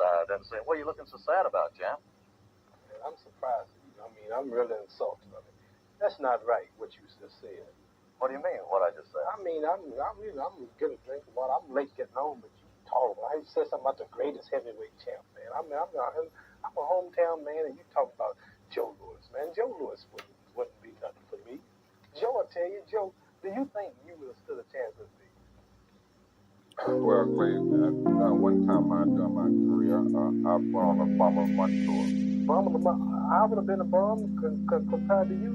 I didn't see him. What are you looking so sad about, Jam? I'm surprised. I'm really insulted. That's not right what you just said. What do you mean, what I just said? I'm getting a drink of water. I'm late getting home, but you talk about. I said something about the greatest heavyweight champ, man. I'm a hometown man, and you talk about Joe Louis, man. Joe Louis wouldn't be nothing for me. Joe, I tell you, Joe, do you think you would have stood a chance with me? Well, Clay, one time during my career, I brought a bomber one tour. I would have been a bum compared to you.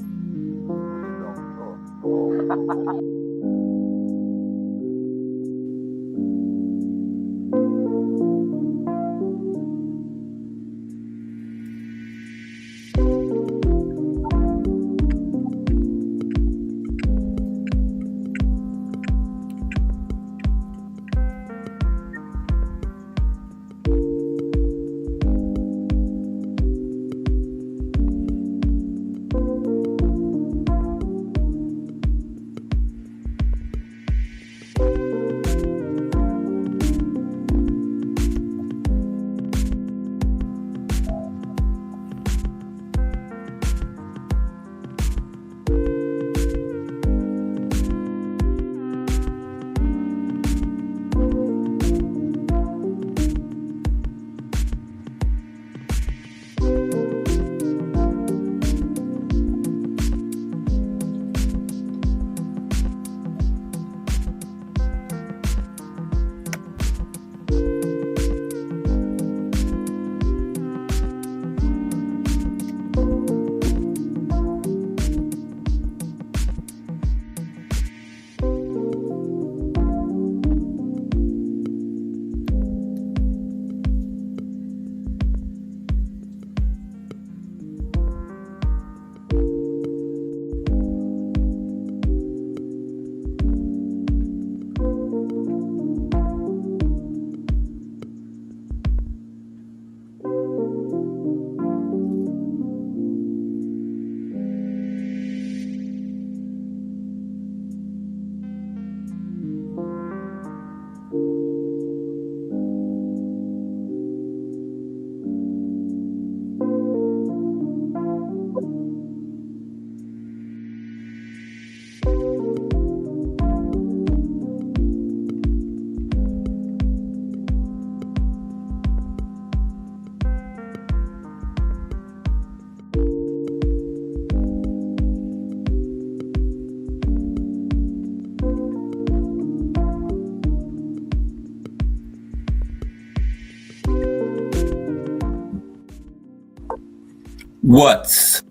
What's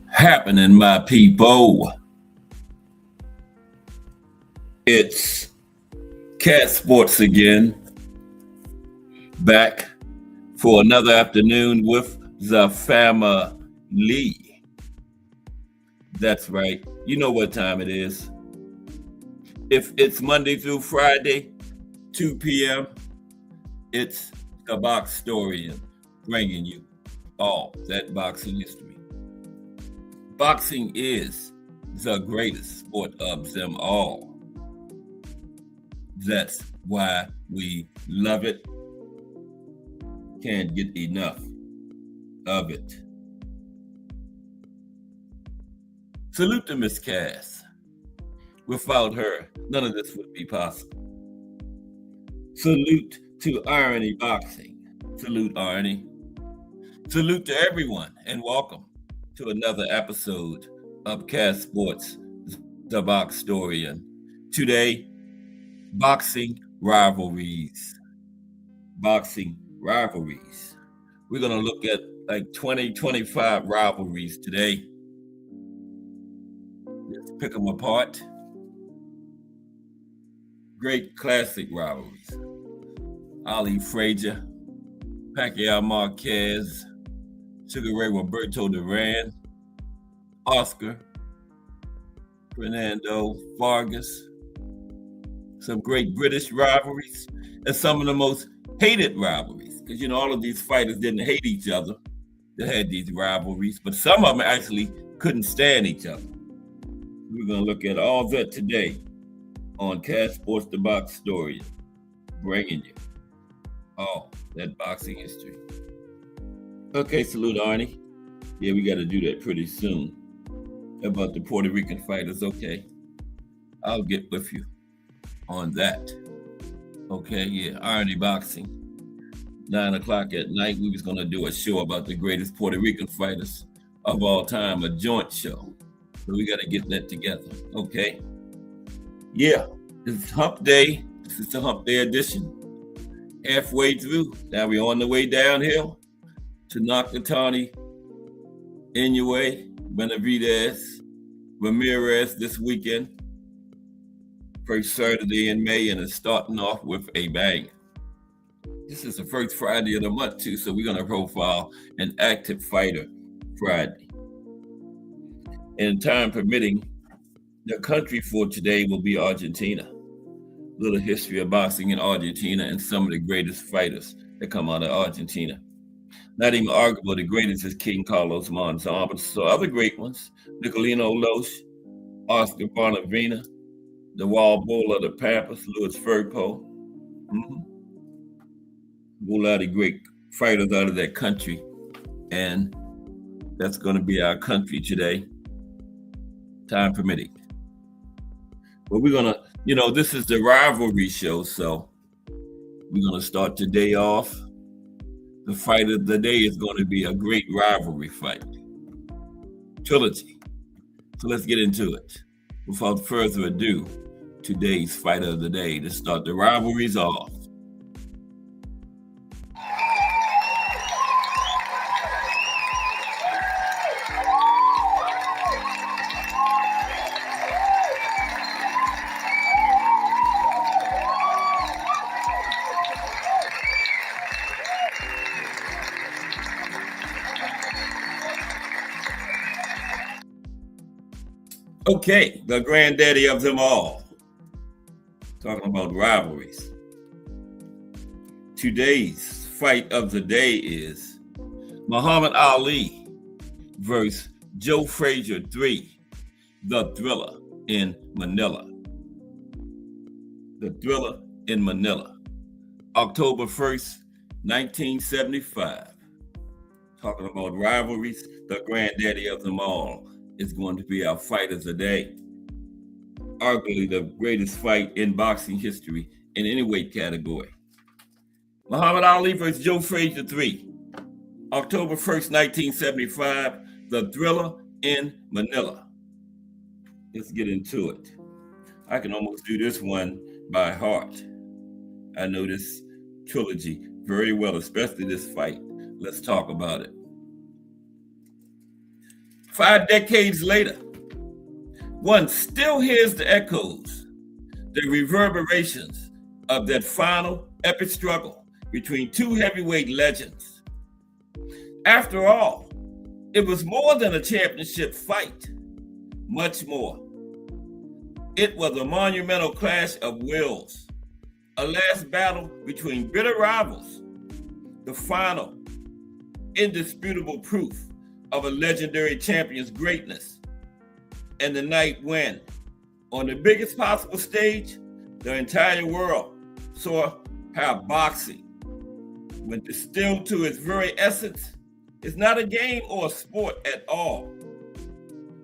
happening, my people? It's Cat Sports again, back for another afternoon with the family. That's right. You know what time it is. If it's Monday through Friday, 2 p.m., it's the Box Story bringing you all that boxing history. Boxing is the greatest sport of them all. That's why we love it. Can't get enough of it. Salute to Miss Cass. Without her, none of this would be possible. Salute to Irony Boxing. Salute, Arnie. Salute to everyone, and welcome to another episode of Cass Sports, the Box Story. And today, boxing rivalries. Boxing rivalries. We're going to look at like 20, 25 rivalries today. Let's pick them apart. Great classic rivalries. Ali Frazier, Pacquiao Marquez, Sugar Ray Roberto Duran, Oscar, Fernando Vargas. Some great British rivalries and some of the most hated rivalries. Because, all of these fighters didn't hate each other. They had these rivalries, but some of them actually couldn't stand each other. We're going to look at all that today on Cash Sports, the Box Story, bringing you all that boxing history. Okay, salute Arnie. Yeah, we got to do that pretty soon. About the Puerto Rican fighters. Okay, I'll get with you on that. Okay, yeah, Arnie Boxing. 9 o'clock at night, we was going to do a show about the greatest Puerto Rican fighters of all time, a joint show. So we got to get that together. Okay. Yeah, it's hump day. This is the hump day edition. Halfway through. Now we're on the way downhill to Nocatani, Inoue, Benavidez, Ramirez this weekend. First Saturday in May, and it's starting off with a bang. This is the first Friday of the month, too, so we're going to profile an active fighter Friday. And time permitting, the country for today will be Argentina. A little history of boxing in Argentina and some of the greatest fighters that come out of Argentina. Not even arguable, the greatest is King Carlos Monzon, but so other great ones, Nicolino Loche, Oscar Bonavena, the Wild Bull of the Pampas, Louis Firpo. A lot of great fighters out of that country, and that's going to be our country today, time permitting. But we're going to, this is the rivalry show, so we're going to start today off. The fight of the day is going to be a great rivalry fight. Trilogy. So let's get into it. Without further ado, today's fight of the day to start the rivalries off. Okay, the granddaddy of them all. Talking about rivalries. Today's fight of the day is Muhammad Ali versus Joe Frazier III, the Thriller in Manila. The Thriller in Manila. October 1st, 1975. Talking about rivalries, the granddaddy of them all is going to be our fight of the day. Arguably the greatest fight in boxing history in any weight category. Muhammad Ali versus Joe Frazier III. October 1st, 1975. The Thriller in Manila. Let's get into it. I can almost do this one by heart. I know this trilogy very well, especially this fight. Let's talk about it. 5 decades later, one still hears the echoes, the reverberations of that final epic struggle between two heavyweight legends. After all, it was more than a championship fight, much more. It was a monumental clash of wills, a last battle between bitter rivals, the final indisputable proof of a legendary champion's greatness, and the night when, on the biggest possible stage, the entire world saw how boxing, when distilled to its very essence, is not a game or a sport at all,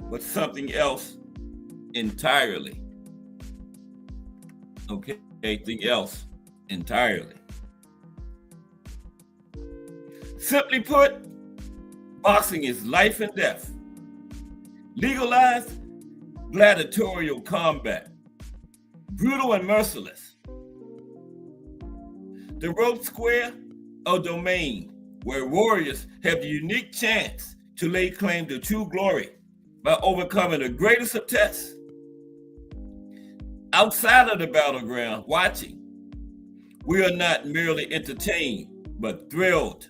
but something else entirely. Okay, anything else entirely. Simply put, boxing is life and death. Legalized gladiatorial combat, brutal and merciless. The rope square, a domain where warriors have the unique chance to lay claim to true glory by overcoming the greatest of tests. Outside of the battleground, watching, we are not merely entertained, but thrilled,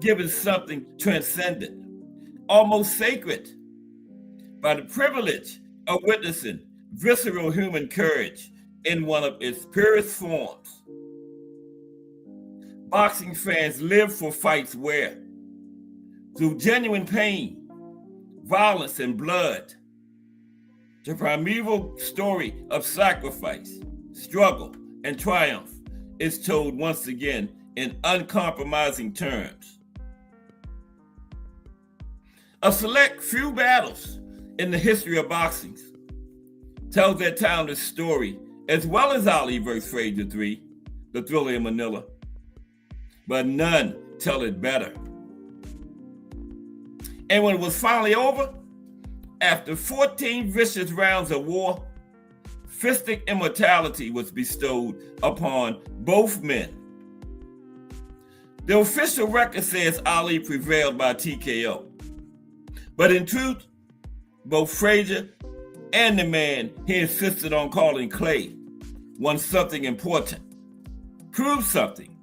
given something transcendent, almost sacred, by the privilege of witnessing visceral human courage in one of its purest forms. Boxing fans live for fights where, through genuine pain, violence, and blood, the primeval story of sacrifice, struggle, and triumph is told once again in uncompromising terms. A select few battles in the history of boxing tells that timeless story, as well as Ali vs. Frazier 3, The Thriller in Manila, but none tell it better. And when it was finally over, after 14 vicious rounds of war, fistic immortality was bestowed upon both men. The official record says Ali prevailed by TKO. But in truth, both Frazier and the man he insisted on calling Clay won something important, proved something,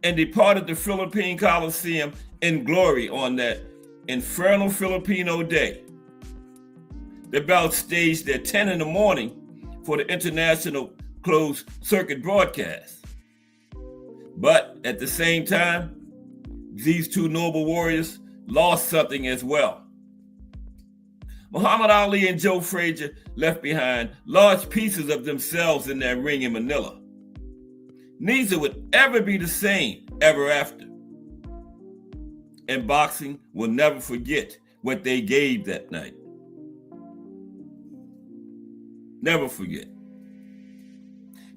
and departed the Philippine Coliseum in glory on that infernal Filipino day. The bout staged at 10 in the morning for the international closed circuit broadcast. But at the same time, these two noble warriors lost something as well. Muhammad Ali and Joe Frazier left behind large pieces of themselves in that ring in Manila. Neither would ever be the same ever after. And boxing will never forget what they gave that night. Never forget.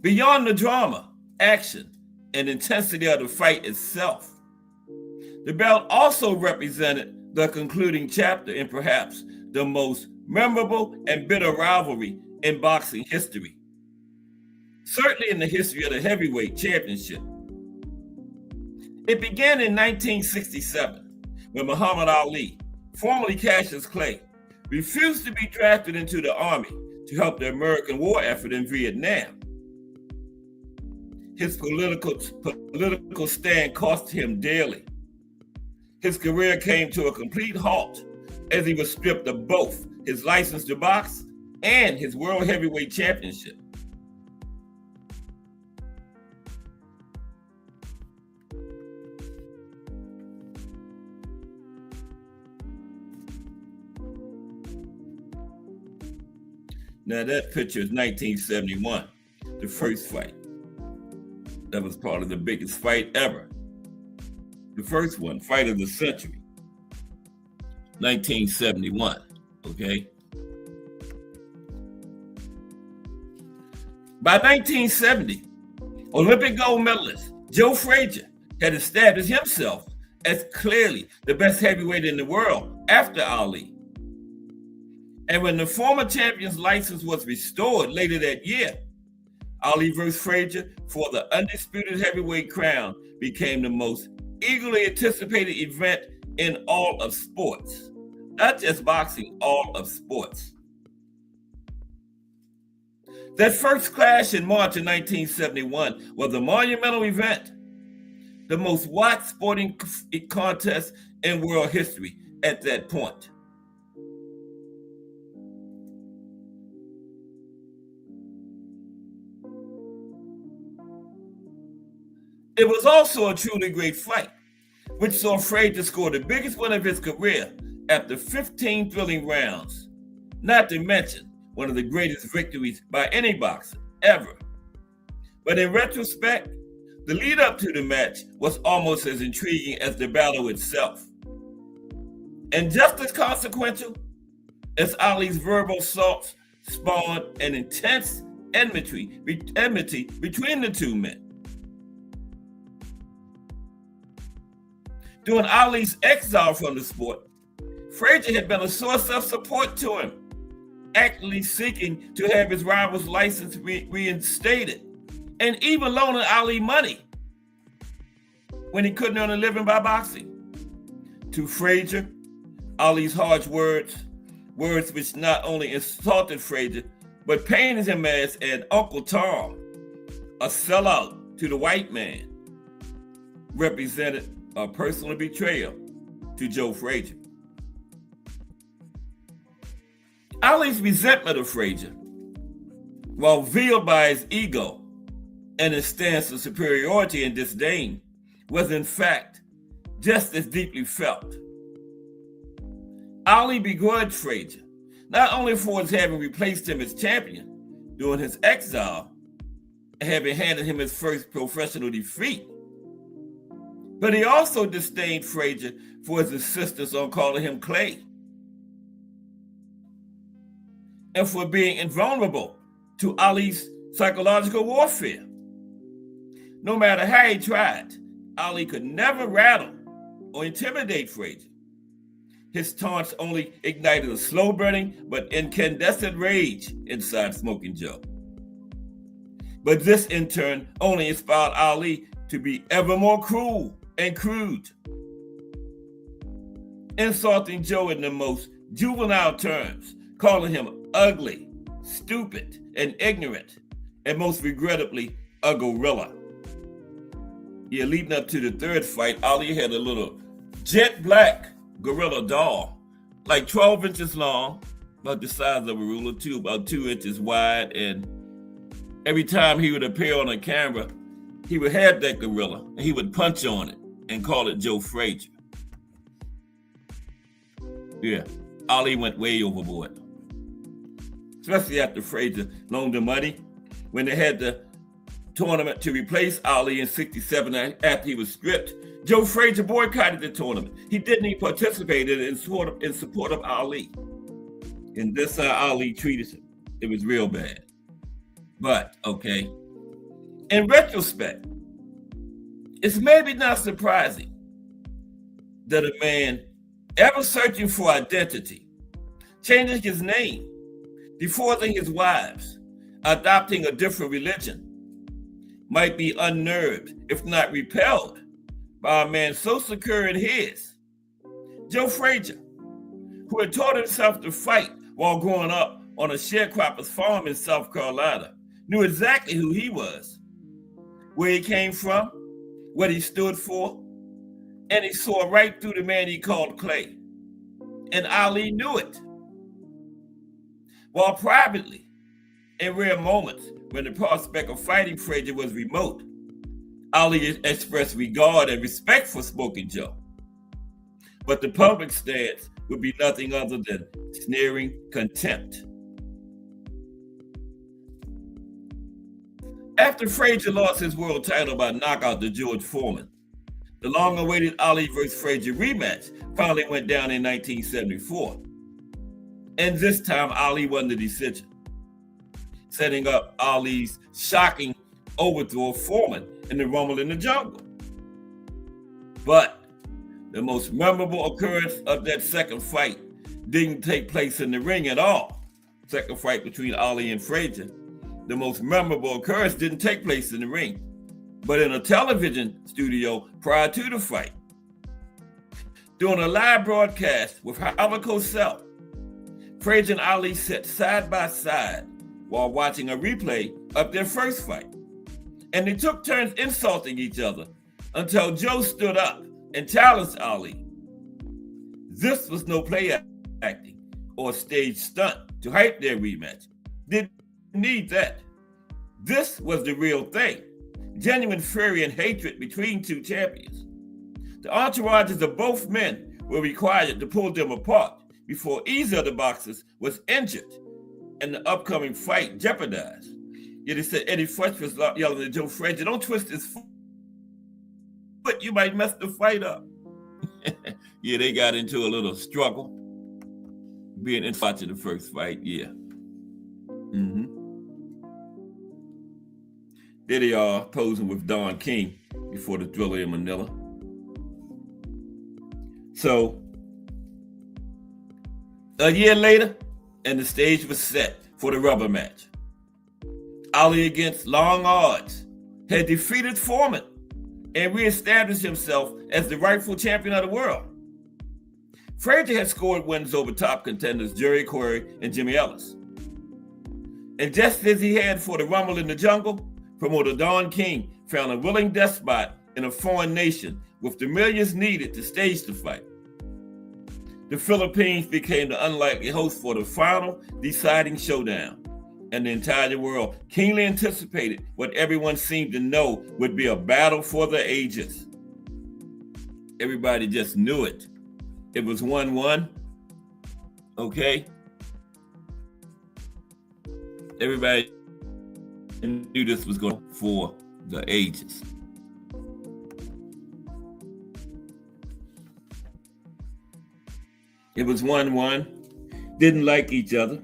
Beyond the drama, action, and intensity of the fight itself, the bout also represented the concluding chapter in perhaps the most memorable and bitter rivalry in boxing history. Certainly in the history of the heavyweight championship. It began in 1967 when Muhammad Ali, formerly Cassius Clay, refused to be drafted into the army to help the American war effort in Vietnam. His political stand cost him dearly. His career came to a complete halt as he was stripped of both his license to box and his World Heavyweight Championship. Now that picture is 1971, the first fight. That was part of the biggest fight ever. The first one, fight of the century. 1971, okay? By 1970, Olympic gold medalist Joe Frazier had established himself as clearly the best heavyweight in the world after Ali. And when the former champion's license was restored later that year, Ali vs. Frazier for the undisputed heavyweight crown became the most eagerly anticipated event in all of sports. Not just boxing, all of sports. That first clash in March of 1971 was a monumental event, the most watched sporting contest in world history at that point. It was also a truly great fight, which saw Frazier score the biggest win of his career after 15 thrilling rounds, not to mention one of the greatest victories by any boxer ever. But in retrospect, the lead up to the match was almost as intriguing as the battle itself. And just as consequential as Ali's verbal assaults spawned an intense enmity between the two men. During Ali's exile from the sport, Frazier had been a source of support to him, actively seeking to have his rival's license reinstated, and even loaning Ali money when he couldn't earn a living by boxing. To Frazier, Ali's harsh words which not only insulted Frazier, but painted him as an Uncle Tom, a sellout to the white man, represented a personal betrayal to Joe Frazier. Ali's resentment of Frazier, while veiled by his ego and his stance of superiority and disdain, was in fact just as deeply felt. Ali begrudged Frazier, not only for his having replaced him as champion during his exile, having handed him his first professional defeat. But he also disdained Frazier for his insistence on calling him Clay and for being invulnerable to Ali's psychological warfare. No matter how he tried, Ali could never rattle or intimidate Frazier. His taunts only ignited a slow-burning but incandescent rage inside Smoking Joe. But this, in turn, only inspired Ali to be ever more cruel and crude, insulting Joe in the most juvenile terms, calling him ugly, stupid, and ignorant, and most regrettably, a gorilla. Yeah, leading up to the third fight, Ali had a little jet black gorilla doll, like 12 inches long, about the size of a ruler, about 2 inches wide, and every time he would appear on a camera, he would have that gorilla, and he would punch on it and call it Joe Frazier. Yeah, Ali went way overboard. Especially after Frazier loaned the money, when they had the tournament to replace Ali in '67 after he was stripped, Joe Frazier boycotted the tournament. He didn't even participate in support of Ali. And this how Ali treated him. It was real bad. But, okay, in retrospect, it's maybe not surprising that a man ever searching for identity, changing his name, divorcing his wives, adopting a different religion, might be unnerved, if not repelled, by a man so secure in his. Joe Frazier, who had taught himself to fight while growing up on a sharecropper's farm in South Carolina, knew exactly who he was, where he came from, what he stood for, and he saw right through the man he called Clay. And Ali knew it. While privately, in rare moments when the prospect of fighting Frazier was remote, Ali expressed regard and respect for Smoking Joe. But the public stance would be nothing other than sneering contempt. After Frazier lost his world title by knockout to George Foreman, the long-awaited Ali vs. Frazier rematch finally went down in 1974. And this time, Ali won the decision, setting up Ali's shocking overthrow of Foreman in the Rumble in the Jungle. But the most memorable occurrence of that second fight didn't take place in the ring at all. Second fight between Ali and Frazier. The most memorable occurrence didn't take place in the ring, but in a television studio prior to the fight. During a live broadcast with Howard Cosell, Frazier and Ali sat side by side while watching a replay of their first fight. And they took turns insulting each other until Joe stood up and challenged Ali. This was no play acting or a stage stunt to hype their rematch. Didn't need that. This was the real thing. Genuine fury and hatred between two champions. The entourages of both men were required to pull them apart before either of the boxers was injured and the upcoming fight jeopardized. Yet they said Eddie Futch was yelling at Joe Frazier, "Don't twist his foot, you might mess the fight up." Yeah, they got into a little struggle. Being in watching the first fight, yeah. There they are posing with Don King before the Thriller in Manila. So, a year later, and the stage was set for the rubber match. Ali, against long odds, had defeated Foreman and reestablished himself as the rightful champion of the world. Frazier had scored wins over top contenders Jerry Quarry and Jimmy Ellis. And just as he had for the Rumble in the Jungle, promoter Don King found a willing despot in a foreign nation with the millions needed to stage the fight. The Philippines became the unlikely host for the final deciding showdown, and the entire world keenly anticipated what everyone seemed to know would be a battle for the ages. Everybody just knew it. It was 1-1, okay? Everybody and knew this was going for the ages. It was 1-1. Didn't like each other.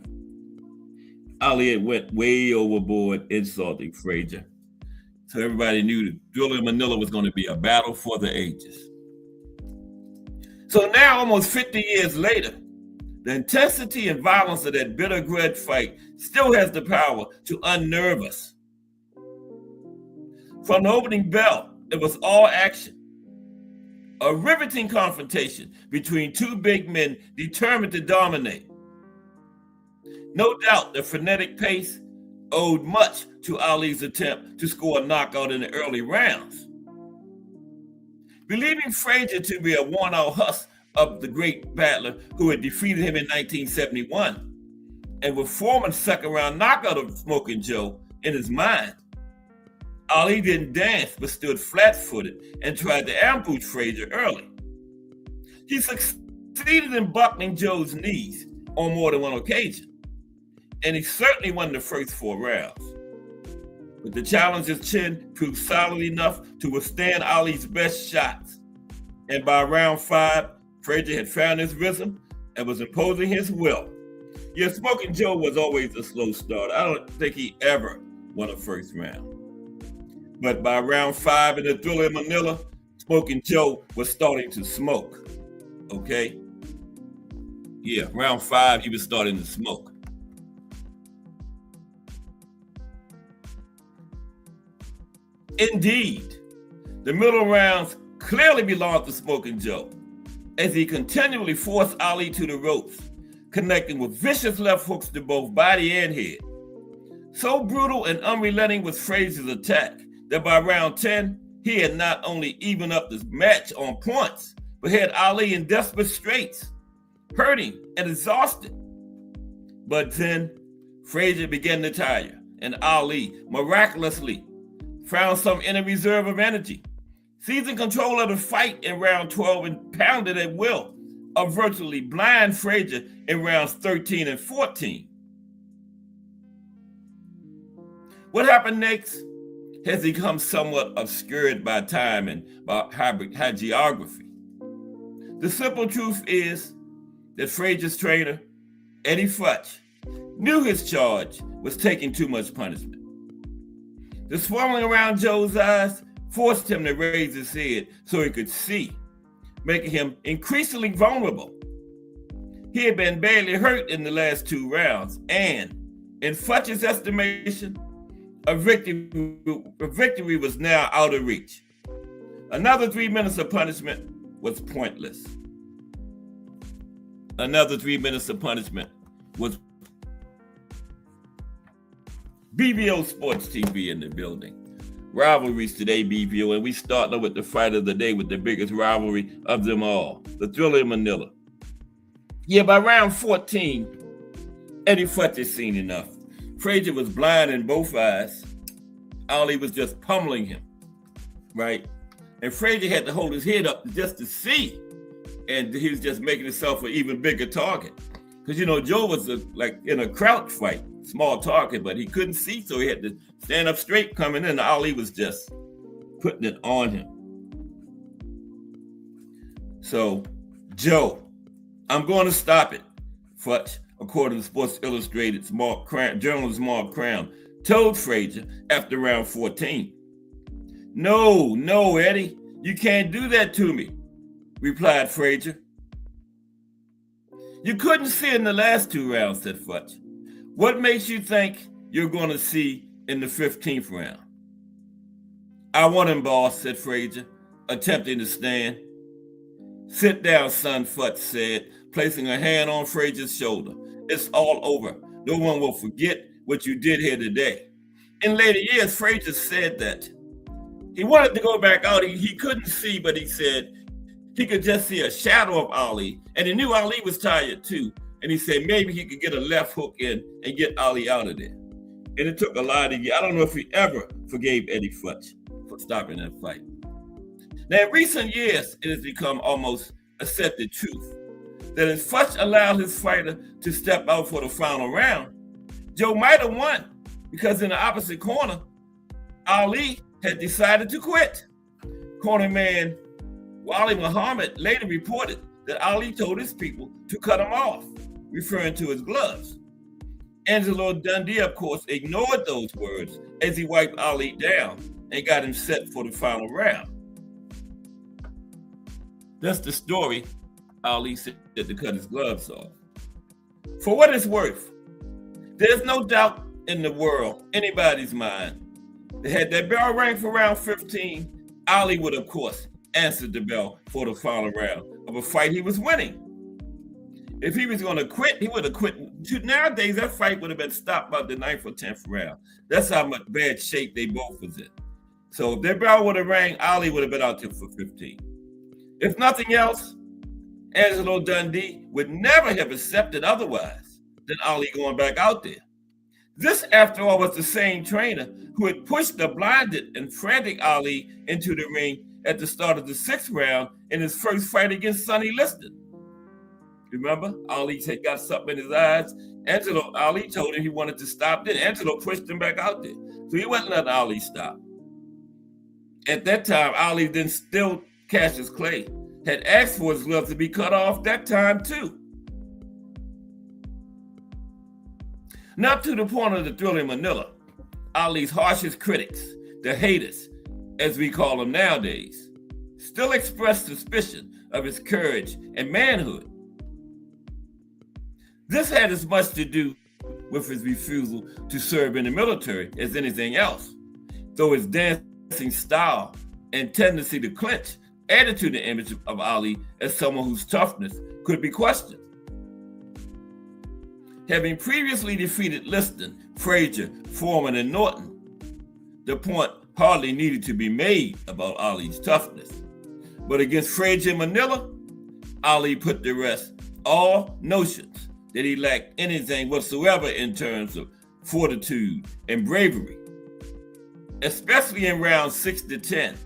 Ali had went way overboard insulting Frazier. So everybody knew that Thriller in Manila was going to be a battle for the ages. So now, almost 50 years later, the intensity and violence of that bitter grudge fight still has the power to unnerve us. From the opening bell, it was all action. A riveting confrontation between two big men determined to dominate. No doubt the frenetic pace owed much to Ali's attempt to score a knockout in the early rounds. Believing Frazier to be a worn-out husk of the great battler who had defeated him in 1971, and with former second-round knockout of Smoking Joe in his mind, Ali didn't dance but stood flat-footed and tried to ambush Frazier early. He succeeded in buckling Joe's knees on more than one occasion, and he certainly won the first 4 rounds. But the challenger's chin proved solid enough to withstand Ali's best shots, and by round 5, Frazier had found his rhythm and was imposing his will. Yeah, Smoking Joe was always a slow starter. I don't think he ever won a first round. But by round 5 in the Thriller in Manila, Smoking Joe was starting to smoke. Okay? Yeah, round 5, he was starting to smoke. Indeed, the middle rounds clearly belonged to Smoking Joe, as he continually forced Ali to the ropes, connecting with vicious left hooks to both body and head. So brutal and unrelenting was Frazier's attack that by round 10, he had not only evened up the match on points, but had Ali in desperate straits, hurting and exhausted. But then, Frazier began to tire, and Ali miraculously found some inner reserve of energy, seizing control of the fight in round 12 and pounded at will, of virtually blind Frazier in rounds 13 and 14. What happened next has become somewhat obscured by time and by hagiography. The simple truth is that Frazier's trainer, Eddie Futch, knew his charge was taking too much punishment. The swelling around Joe's eyes forced him to raise his head so he could see, making him increasingly vulnerable. He had been badly hurt in the last 2 rounds, and in Futch's estimation, a victory was now out of reach. Another 3 minutes of punishment was pointless. Another 3 minutes of punishment was BBO Sports TV in the building. Rivalries today, BBO, and we start with the fight of the day with the biggest rivalry of them all, the Thriller in Manila. Yeah, by round 14, Eddie Futch had seen enough. Frazier was blind in both eyes. Ali was just pummeling him, right? And Frazier had to hold his head up just to see, and he was just making himself an even bigger target. Because, Joe was like in a crouch fight, small target, but he couldn't see, so he had to stand up straight coming in. Ali was just putting it on him. So, Joe, I'm going to stop it. Futch, according to Sports Illustrated's journalist Mark Crown, told Frazier after round 14. No, Eddie, you can't do that to me, replied Frazier. You couldn't see in the last 2 rounds, said Futch. What makes you think you're going to see in the 15th round? I want him, boss, said Frazier, attempting to stand. Sit down, son, Futch said, placing a hand on Frazier's shoulder. It's all over. No one will forget what you did here today. In later years, Frazier said that he wanted to go back out. He couldn't see, but he said he could just see a shadow of Ali, and he knew Ali was tired too. And he said maybe he could get a left hook in and get Ali out of there. And it took a lot of years. I don't know if he ever forgave Eddie Futch for stopping that fight. Now, in recent years, it has become almost accepted truth that if Futch allowed his fighter to step out for the final round, Joe might have won because in the opposite corner, Ali had decided to quit. Cornerman Wali Muhammad later reported that Ali told his people to cut him off, referring to his gloves. Angelo Dundee, of course, ignored those words as he wiped Ali down and got him set for the final round. That's the story. Ali said to cut his gloves off. For what it's worth, there's no doubt in the world, anybody's mind, that had that bell rang for round 15, Ali would, of course, answer the bell for the final round of a fight he was winning. If he was going to quit, he would have quit. Nowadays, that fight would have been stopped by the 9th or 10th round. That's how much bad shape they both was in. So if their bell would have rang, Ali would have been out there for 15. If nothing else, Angelo Dundee would never have accepted otherwise than Ali going back out there. This, after all, was the same trainer who had pushed the blinded and frantic Ali into the ring at the start of the 6th round in his first fight against Sonny Liston. Remember, Ali had got something in his eyes. Ali told him he wanted to stop. Then Angelo pushed him back out there. So he wasn't letting Ali stop. At that time, Ali then still Cassius Clay had asked for his gloves to be cut off that time too. Not to the point of the Thriller in Manila, Ali's harshest critics, the haters, as we call them nowadays, still expressed suspicion of his courage and manhood. This had as much to do with his refusal to serve in the military as anything else, though his dancing style and tendency to clinch added to the image of Ali as someone whose toughness could be questioned. Having previously defeated Liston, Frazier, Foreman, and Norton, the point hardly needed to be made about Ali's toughness. But against Frazier in Manila, Ali put to rest all notions that he lacked anything whatsoever in terms of fortitude and bravery. Especially in rounds 6 to 10,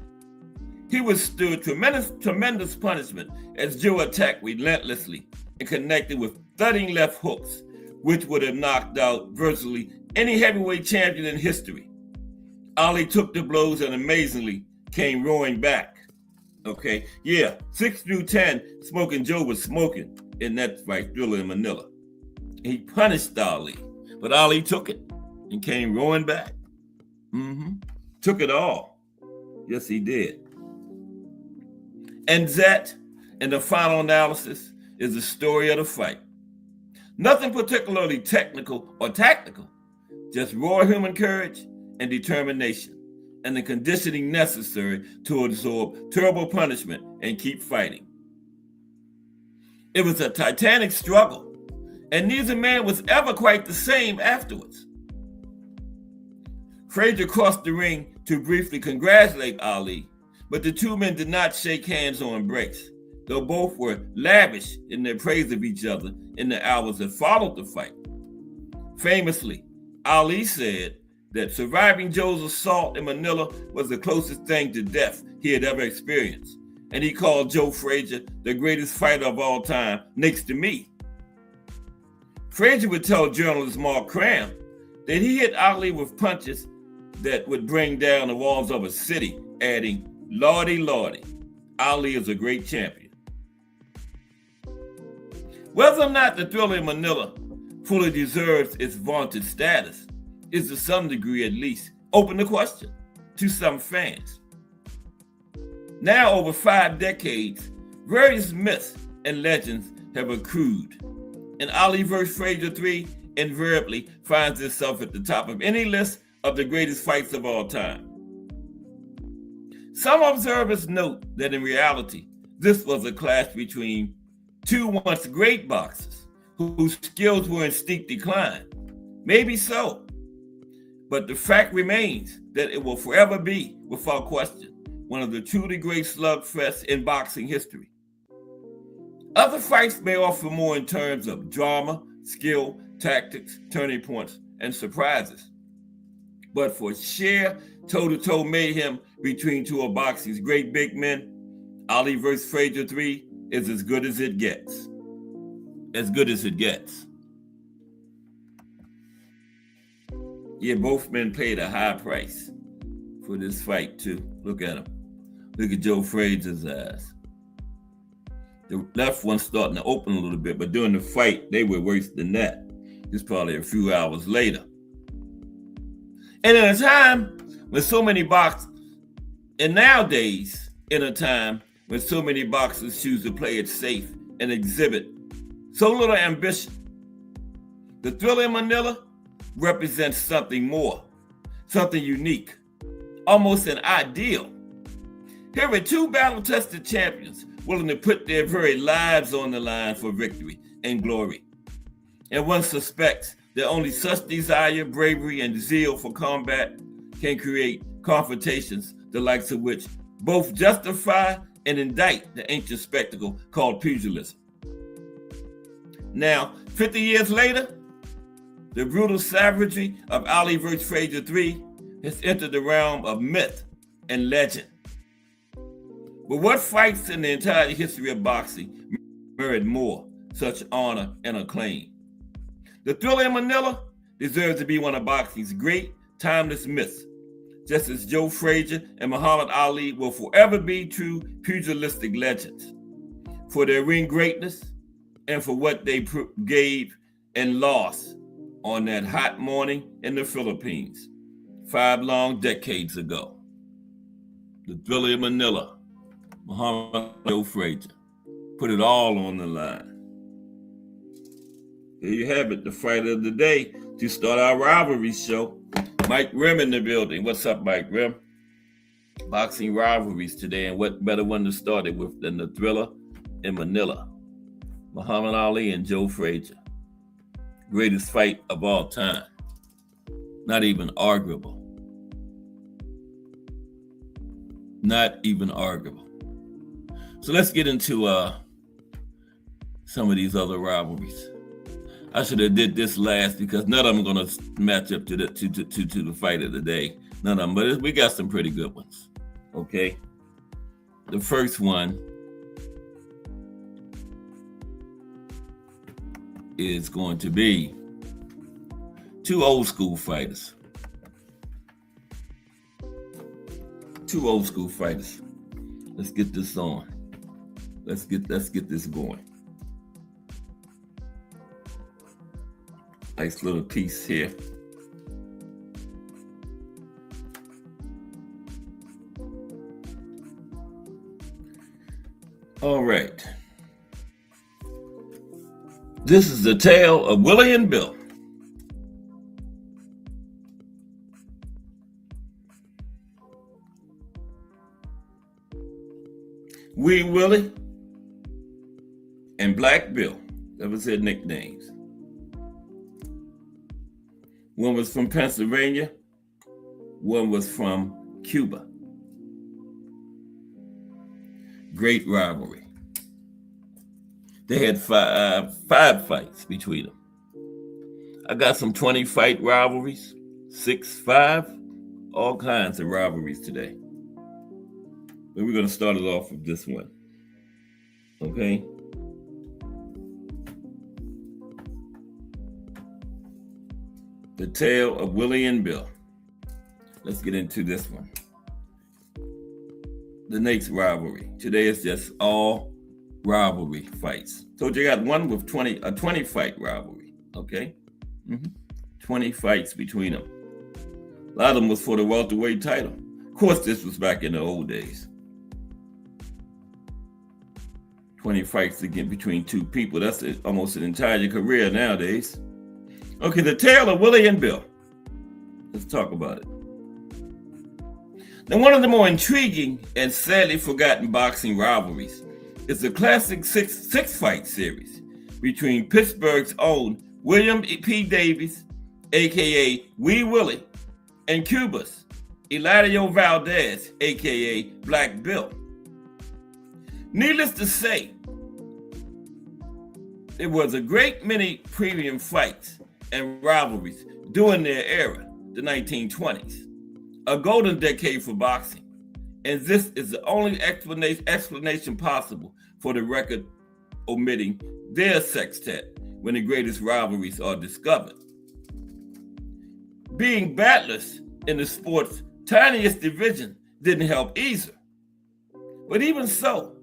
he withstood tremendous punishment as Joe attacked relentlessly and connected with thudding left hooks, which would have knocked out virtually any heavyweight champion in history. Ali took the blows and amazingly came roaring back. Okay, 6 through 10, Smoking Joe was smoking in that fight, Thriller in Manila. He punished Ali, but Ali took it and came roaring back. Took it all. Yes, he did. And that, in the final analysis, is the story of the fight. Nothing particularly technical or tactical, just raw human courage and determination, and the conditioning necessary to absorb terrible punishment and keep fighting. It was a titanic struggle, and neither man was ever quite the same afterwards. Frazier crossed the ring to briefly congratulate Ali, but the two men did not shake hands or embrace, though both were lavish in their praise of each other in the hours that followed the fight. Famously, Ali said that surviving Joe's assault in Manila was the closest thing to death he had ever experienced, and he called Joe Frazier the greatest fighter of all time, next to me. Frazier would tell journalist Mark Cram that he hit Ali with punches that would bring down the walls of a city, adding, "Lordy, Lordy, Ali is a great champion." Whether or not the Thriller in Manila fully deserves its vaunted status is to some degree at least open to question to some fans. Now, over 5 decades, various myths and legends have accrued, and Ali vs. Frazier 3 invariably finds itself at the top of any list of the greatest fights of all time. Some observers note that in reality, this was a clash between two once great boxers whose skills were in steep decline. Maybe so, but the fact remains that it will forever be, without question, one of the truly great slugfests in boxing history. Other fights may offer more in terms of drama, skill, tactics, turning points, and surprises. But for sheer toe-to-toe mayhem between two of boxing's great big men, Ali vs. Frazier 3 is as good as it gets. As good as it gets. Yeah, both men paid a high price for this fight, too. Look at him. Look at Joe Frazier's eyes. The left one's starting to open a little bit, but during the fight, they were worse than that. Just probably a few hours later. And in a time when so many boxers, and nowadays, in a time when so many boxers choose to play it safe and exhibit so little ambition, the Thriller in Manila represents something more, something unique, almost an ideal. Here are two battle-tested champions willing to put their very lives on the line for victory and glory. And one suspects that only such desire, bravery, and zeal for combat can create confrontations the likes of which both justify and indict the ancient spectacle called pugilism. Now, 50 years later, the brutal savagery of Ali vs. Frazier III has entered the realm of myth and legend. But what fights in the entire history of boxing merit more such honor and acclaim? The Thriller in Manila deserves to be one of boxing's great, timeless myths, just as Joe Frazier and Muhammad Ali will forever be true pugilistic legends for their ring greatness and for what they gave and lost on that hot morning in the Philippines 5 long decades ago. The Thriller in Manila, Muhammad Joe Frazier, put it all on the line. There you have it, the fight of the day to start our rivalry show. Mike Rim in the building. What's up, Mike Rim? Boxing rivalries today, and what better one to start it with than the Thriller in Manila? Muhammad Ali and Joe Frazier. Greatest fight of all time. Not even arguable. Not even arguable. So let's get into some of these other rivalries. I should have did this last because none of them are going to match up to the fight of the day. None of them, but we got some pretty good ones. Okay. The first one is going to be two old school fighters. Two old school fighters. Let's get this on. Let's get this going. Nice little piece here. All right. This is the tale of Willie and Bill. Wee Willie and Black Bill. That was their nicknames. One was from Pennsylvania. One was from Cuba. Great rivalry. They had five fights between them. I got some 20-fight rivalries, 6, 5, all kinds of rivalries today. But we're going to start it off with this one. Okay? The tale of Willie and Bill. Let's get into this one. The next rivalry. Today is just all rivalry fights. So you got one with 20-fight rivalry. Okay? 20 fights between them. A lot of them was for the welterweight title. Of course, this was back in the old days. 20 fights again between two people. That's almost an entire career nowadays. Okay, the tale of Willie and Bill. Let's talk about it. Now, one of the more intriguing and sadly forgotten boxing rivalries is the classic six-fight series between Pittsburgh's own William P. Davis, a.k.a. Wee Willie, and Cuba's Eladio Valdez, a.k.a. Black Bill. Needless to say, there was a great many premium fights and rivalries during their era, the 1920s, a golden decade for boxing. And this is the only explanation possible for the record omitting their sextet when the greatest rivalries are discovered. being battlers in the sport's tiniest division didn't help either. But even so,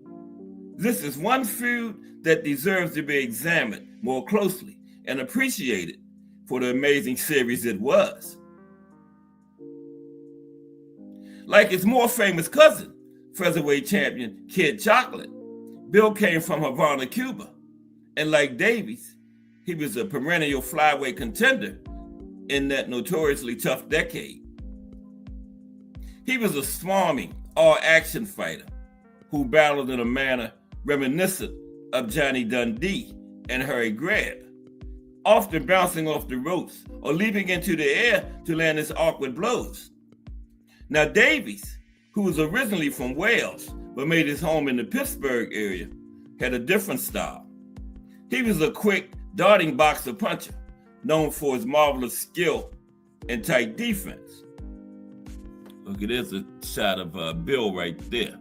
this is one feud that deserves to be examined more closely and appreciated for the amazing series it was. Like its more famous cousin, featherweight champion Kid Chocolate, Bill came from Havana, Cuba. And like Davies, he was a perennial flyweight contender in that notoriously tough decade. He was a smarmy, all-action fighter who battled in a manner reminiscent of Johnny Dundee and Harry Greb, often bouncing off the ropes or leaping into the air to land his awkward blows. Now Davies, who was originally from Wales but made his home in the Pittsburgh area, had a different style. He was a quick, darting boxer puncher, known for his marvelous skill and tight defense. Look, there's a shot of Bill right there.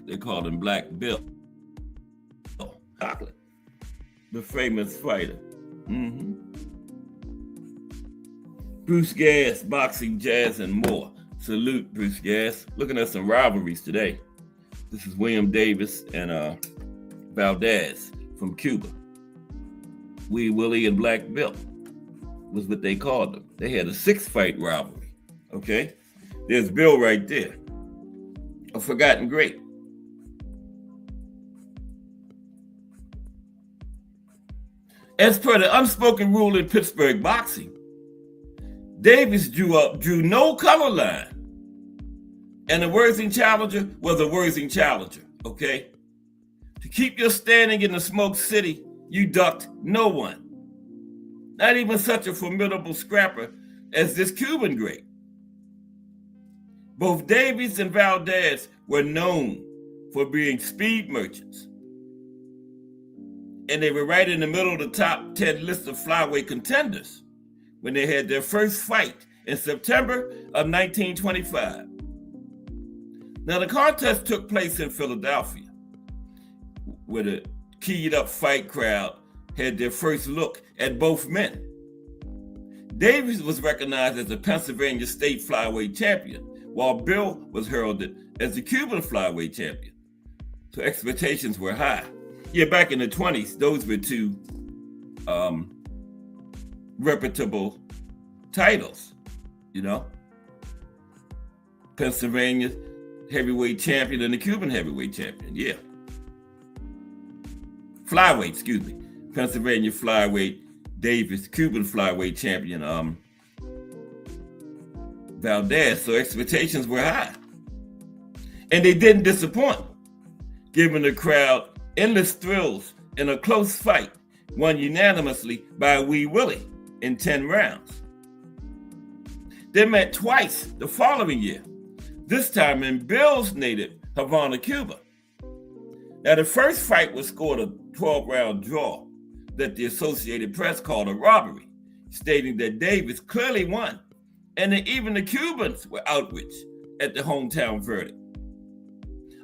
They called him Black Bill. Chocolate, the famous fighter. Bruce Gass, boxing, jazz, and more. Salute, Bruce Gass. Looking at some rivalries today. This is William Davis and Valdez from Cuba. Wee Willie and Black Bill was what they called them. They had a 6-fight rivalry, okay? There's Bill right there, a forgotten great. As per the unspoken rule in Pittsburgh boxing, Davis drew no cover line, and a worthy challenger was a worthy challenger, okay? To keep your standing in the Smoke City, you ducked no one, not even such a formidable scrapper as this Cuban great. Both Davies and Valdez were known for being speed merchants, and they were right in the middle of the top 10 list of flyweight contenders when they had their first fight in September of 1925. Now, the contest took place in Philadelphia, where the keyed-up fight crowd had their first look at both men. Davies was recognized as the Pennsylvania state flyweight champion, while Bill was heralded as the Cuban flyweight champion. So expectations were high. Yeah, back in the 20s, those were two reputable titles, you know? Pennsylvania heavyweight champion and the Cuban heavyweight champion, yeah. Flyweight, excuse me. Pennsylvania flyweight, Davis, Cuban flyweight champion, Valdez. So expectations were high. And they didn't disappoint, giving the crowd endless thrills in a close fight, won unanimously by Wee Willie in 10 rounds. They met twice the following year, this time in Bill's native Havana, Cuba. Now, the first fight was scored a 12-round draw that the Associated Press called a robbery, stating that Davis clearly won, and that even the Cubans were outraged at the hometown verdict.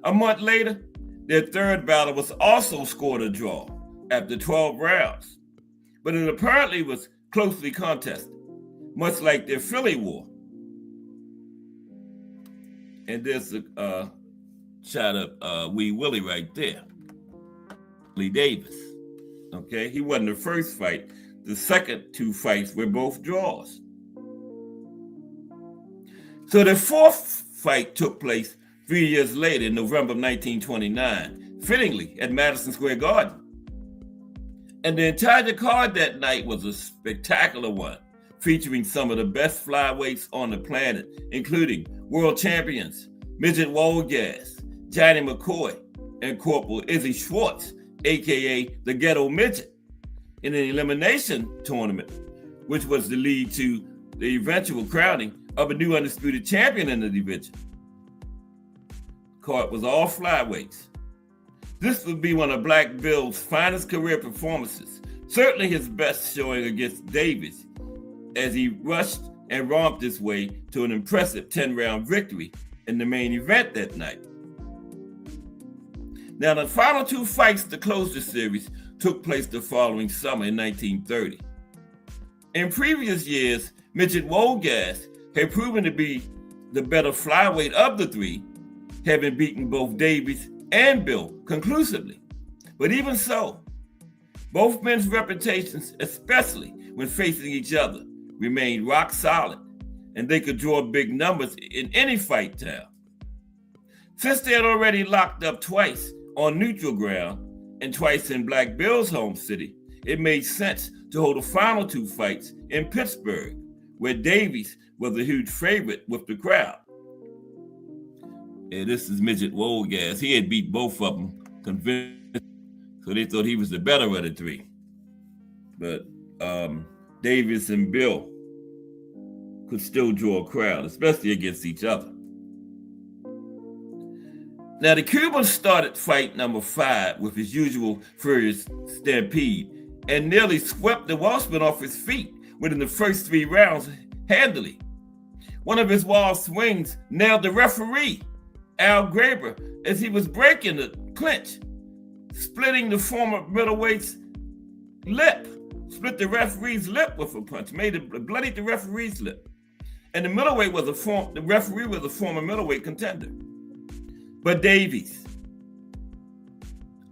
A month later, their third battle was also scored a draw after 12 rounds, but it apparently was closely contested, much like their Philly War. And there's a shot of Wee Willie right there, Lee Davis. Okay, he won the first fight. The second 2 fights were both draws. So the fourth fight took place 3 years later in November of 1929, fittingly at Madison Square Garden. And the entire card that night was a spectacular one, featuring some of the best flyweights on the planet, including world champions Midget Wolgas, Johnny McCoy, and Corporal Izzy Schwartz, aka the Ghetto Midget, in an elimination tournament, which was the lead to the eventual crowning of a new undisputed champion in the division. Card was all flyweights. This would be one of Black Bill's finest career performances, certainly his best showing against Davis, as he rushed and romped his way to an impressive 10-round victory in the main event that night. Now, the final 2 fights to close the series took place the following summer in 1930. In previous years, Midget Wolgass had proven to be the better flyweight of the three, having beaten both Davies and Bill conclusively. But even so, both men's reputations, especially when facing each other, remained rock solid, and they could draw big numbers in any fight town. Since they had already locked up twice on neutral ground and twice in Black Bill's home city, it made sense to hold the final two fights in Pittsburgh, where Davies was a huge favorite with the crowd. And this is Midget Wolgass. He had beat both of them convinced, so they thought he was the better of the three. But Davies and Bill could still draw a crowd, especially against each other. Now, the Cuban started fight number 5 with his usual furious stampede and nearly swept the Welshman off his feet within the first 3 rounds handily. One of his wild swings nailed the referee, Al Graber, as he was breaking the clinch, splitting the former middleweight's lip. Split the referee's lip with a punch, bloodied the referee's lip. And the referee was a former middleweight contender. But Davies,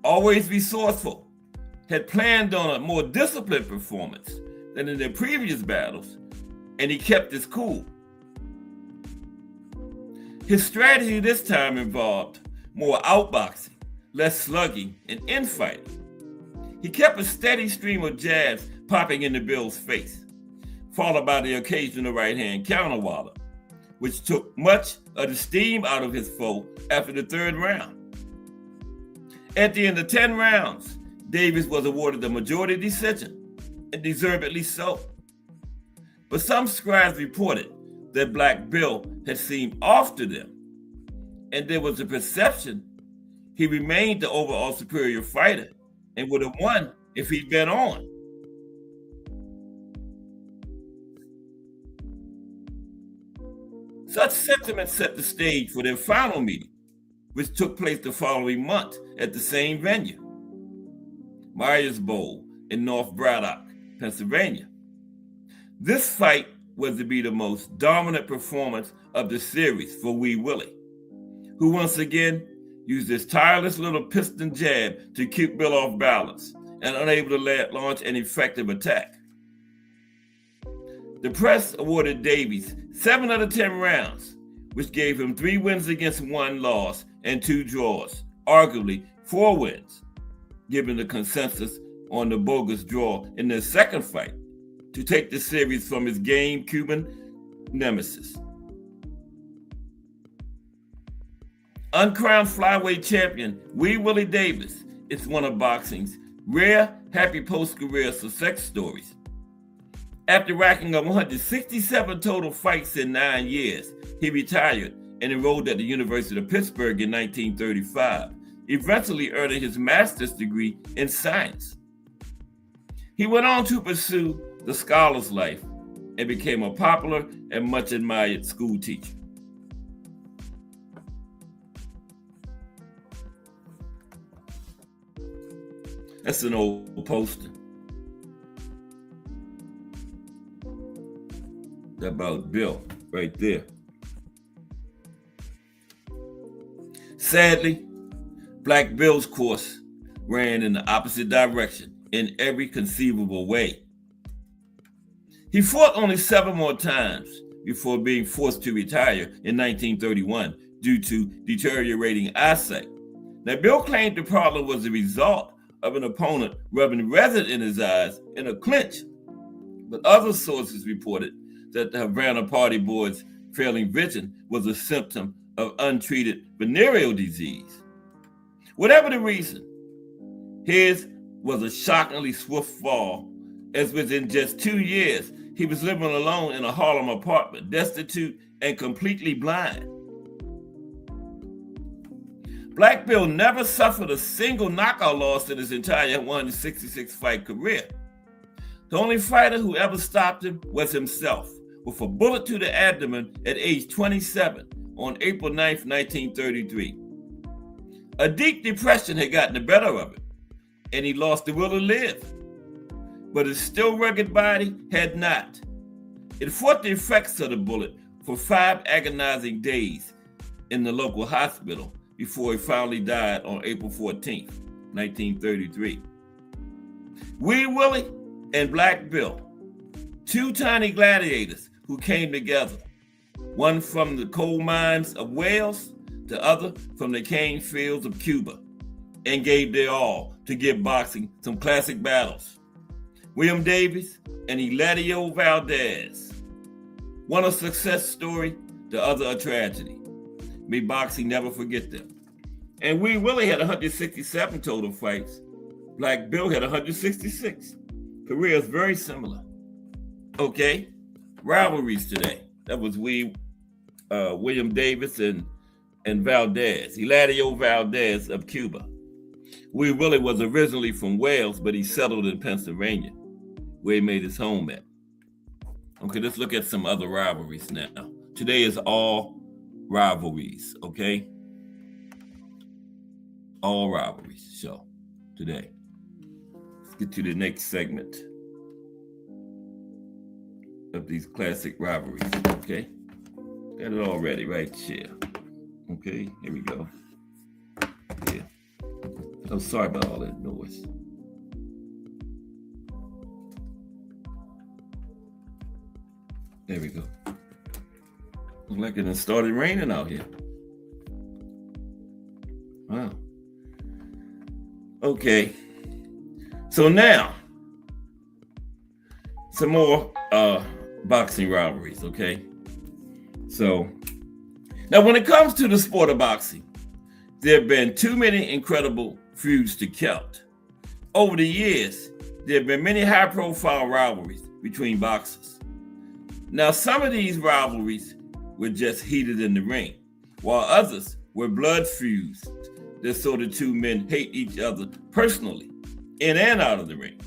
always resourceful, had planned on a more disciplined performance than in their previous battles, and he kept his cool. His strategy this time involved more outboxing, less slugging, and infighting. He kept a steady stream of jabs popping into Bill's face, followed by the occasional right-hand counterwallet, which took much of the steam out of his foe after the 3rd round. At the end of 10 rounds, Davies was awarded the majority decision, and deservedly so. But some scribes reported that Black Bill had seemed off to them, and there was a perception he remained the overall superior fighter and would have won if he'd been on. Such sentiment set the stage for their final meeting, which took place the following month at the same venue, Myers Bowl in North Braddock, Pennsylvania. This fight was to be the most dominant performance of the series for Wee Willie, who once again used his tireless little piston jab to keep Bill off balance and unable to launch an effective attack. The press awarded Davies 7 out of 10 rounds, which gave him 3 wins against 1 loss and 2 draws, arguably 4 wins, given the consensus on the bogus draw in their second fight to take the series from his game Cuban nemesis. Uncrowned flyweight champion Wee Willie Davis is one of boxing's rare happy post-career success stories. After racking up 167 total fights in 9 years, he retired and enrolled at the University of Pittsburgh in 1935, eventually earning his master's degree in science. He went on to pursue the scholar's life and became a popular and much admired school teacher. That's an old poster about Bill right there. Sadly, Black Bill's course ran in the opposite direction in every conceivable way. He fought only 7 more times before being forced to retire in 1931 due to deteriorating eyesight. Now, Bill claimed the problem was the result of an opponent rubbing resin in his eyes in a clinch, but other sources reported that the Havana Party Board's failing vision was a symptom of untreated venereal disease. Whatever the reason, his was a shockingly swift fall, as within just 2 years, he was living alone in a Harlem apartment, destitute and completely blind. Black Bill never suffered a single knockout loss in his entire 166-fight career. The only fighter who ever stopped him was himself, with a bullet to the abdomen at age 27 on April 9th, 1933. A deep depression had gotten the better of him, and he lost the will to live. But his still rugged body had not. It fought the effects of the bullet for 5 agonizing days in the local hospital before he finally died on April 14th, 1933. Wee Willie and Black Bill, 2 tiny gladiators who came together, one from the coal mines of Wales, the other from the cane fields of Cuba, and gave their all to give boxing some classic battles. William Davis and Eladio Valdez. One a success story, the other a tragedy. May boxing never forget them. And Wee Willie had 167 total fights. Black Bill had 166. Careers very similar. Okay, rivalries today. That was William Davis and Valdez. Eladio Valdez of Cuba. Wee Willie was originally from Wales, but he settled in Pennsylvania, where he made his home at. Okay, let's look at some other rivalries now. Today is all rivalries, okay? All rivalries show today. Let's get to the next segment of these classic rivalries, okay? Got it all ready right here. Okay, here we go. Yeah. Oh, sorry about all that noise. There we go. Looks like it done started raining out here. Wow. Okay. So now, some more boxing rivalries, okay? So, now when it comes to the sport of boxing, there have been too many incredible feuds to count. Over the years, there have been many high-profile rivalries between boxers. Now, some of these rivalries were just heated in the ring, while others were blood feuds that saw the two men hate each other personally, in and out of the ring,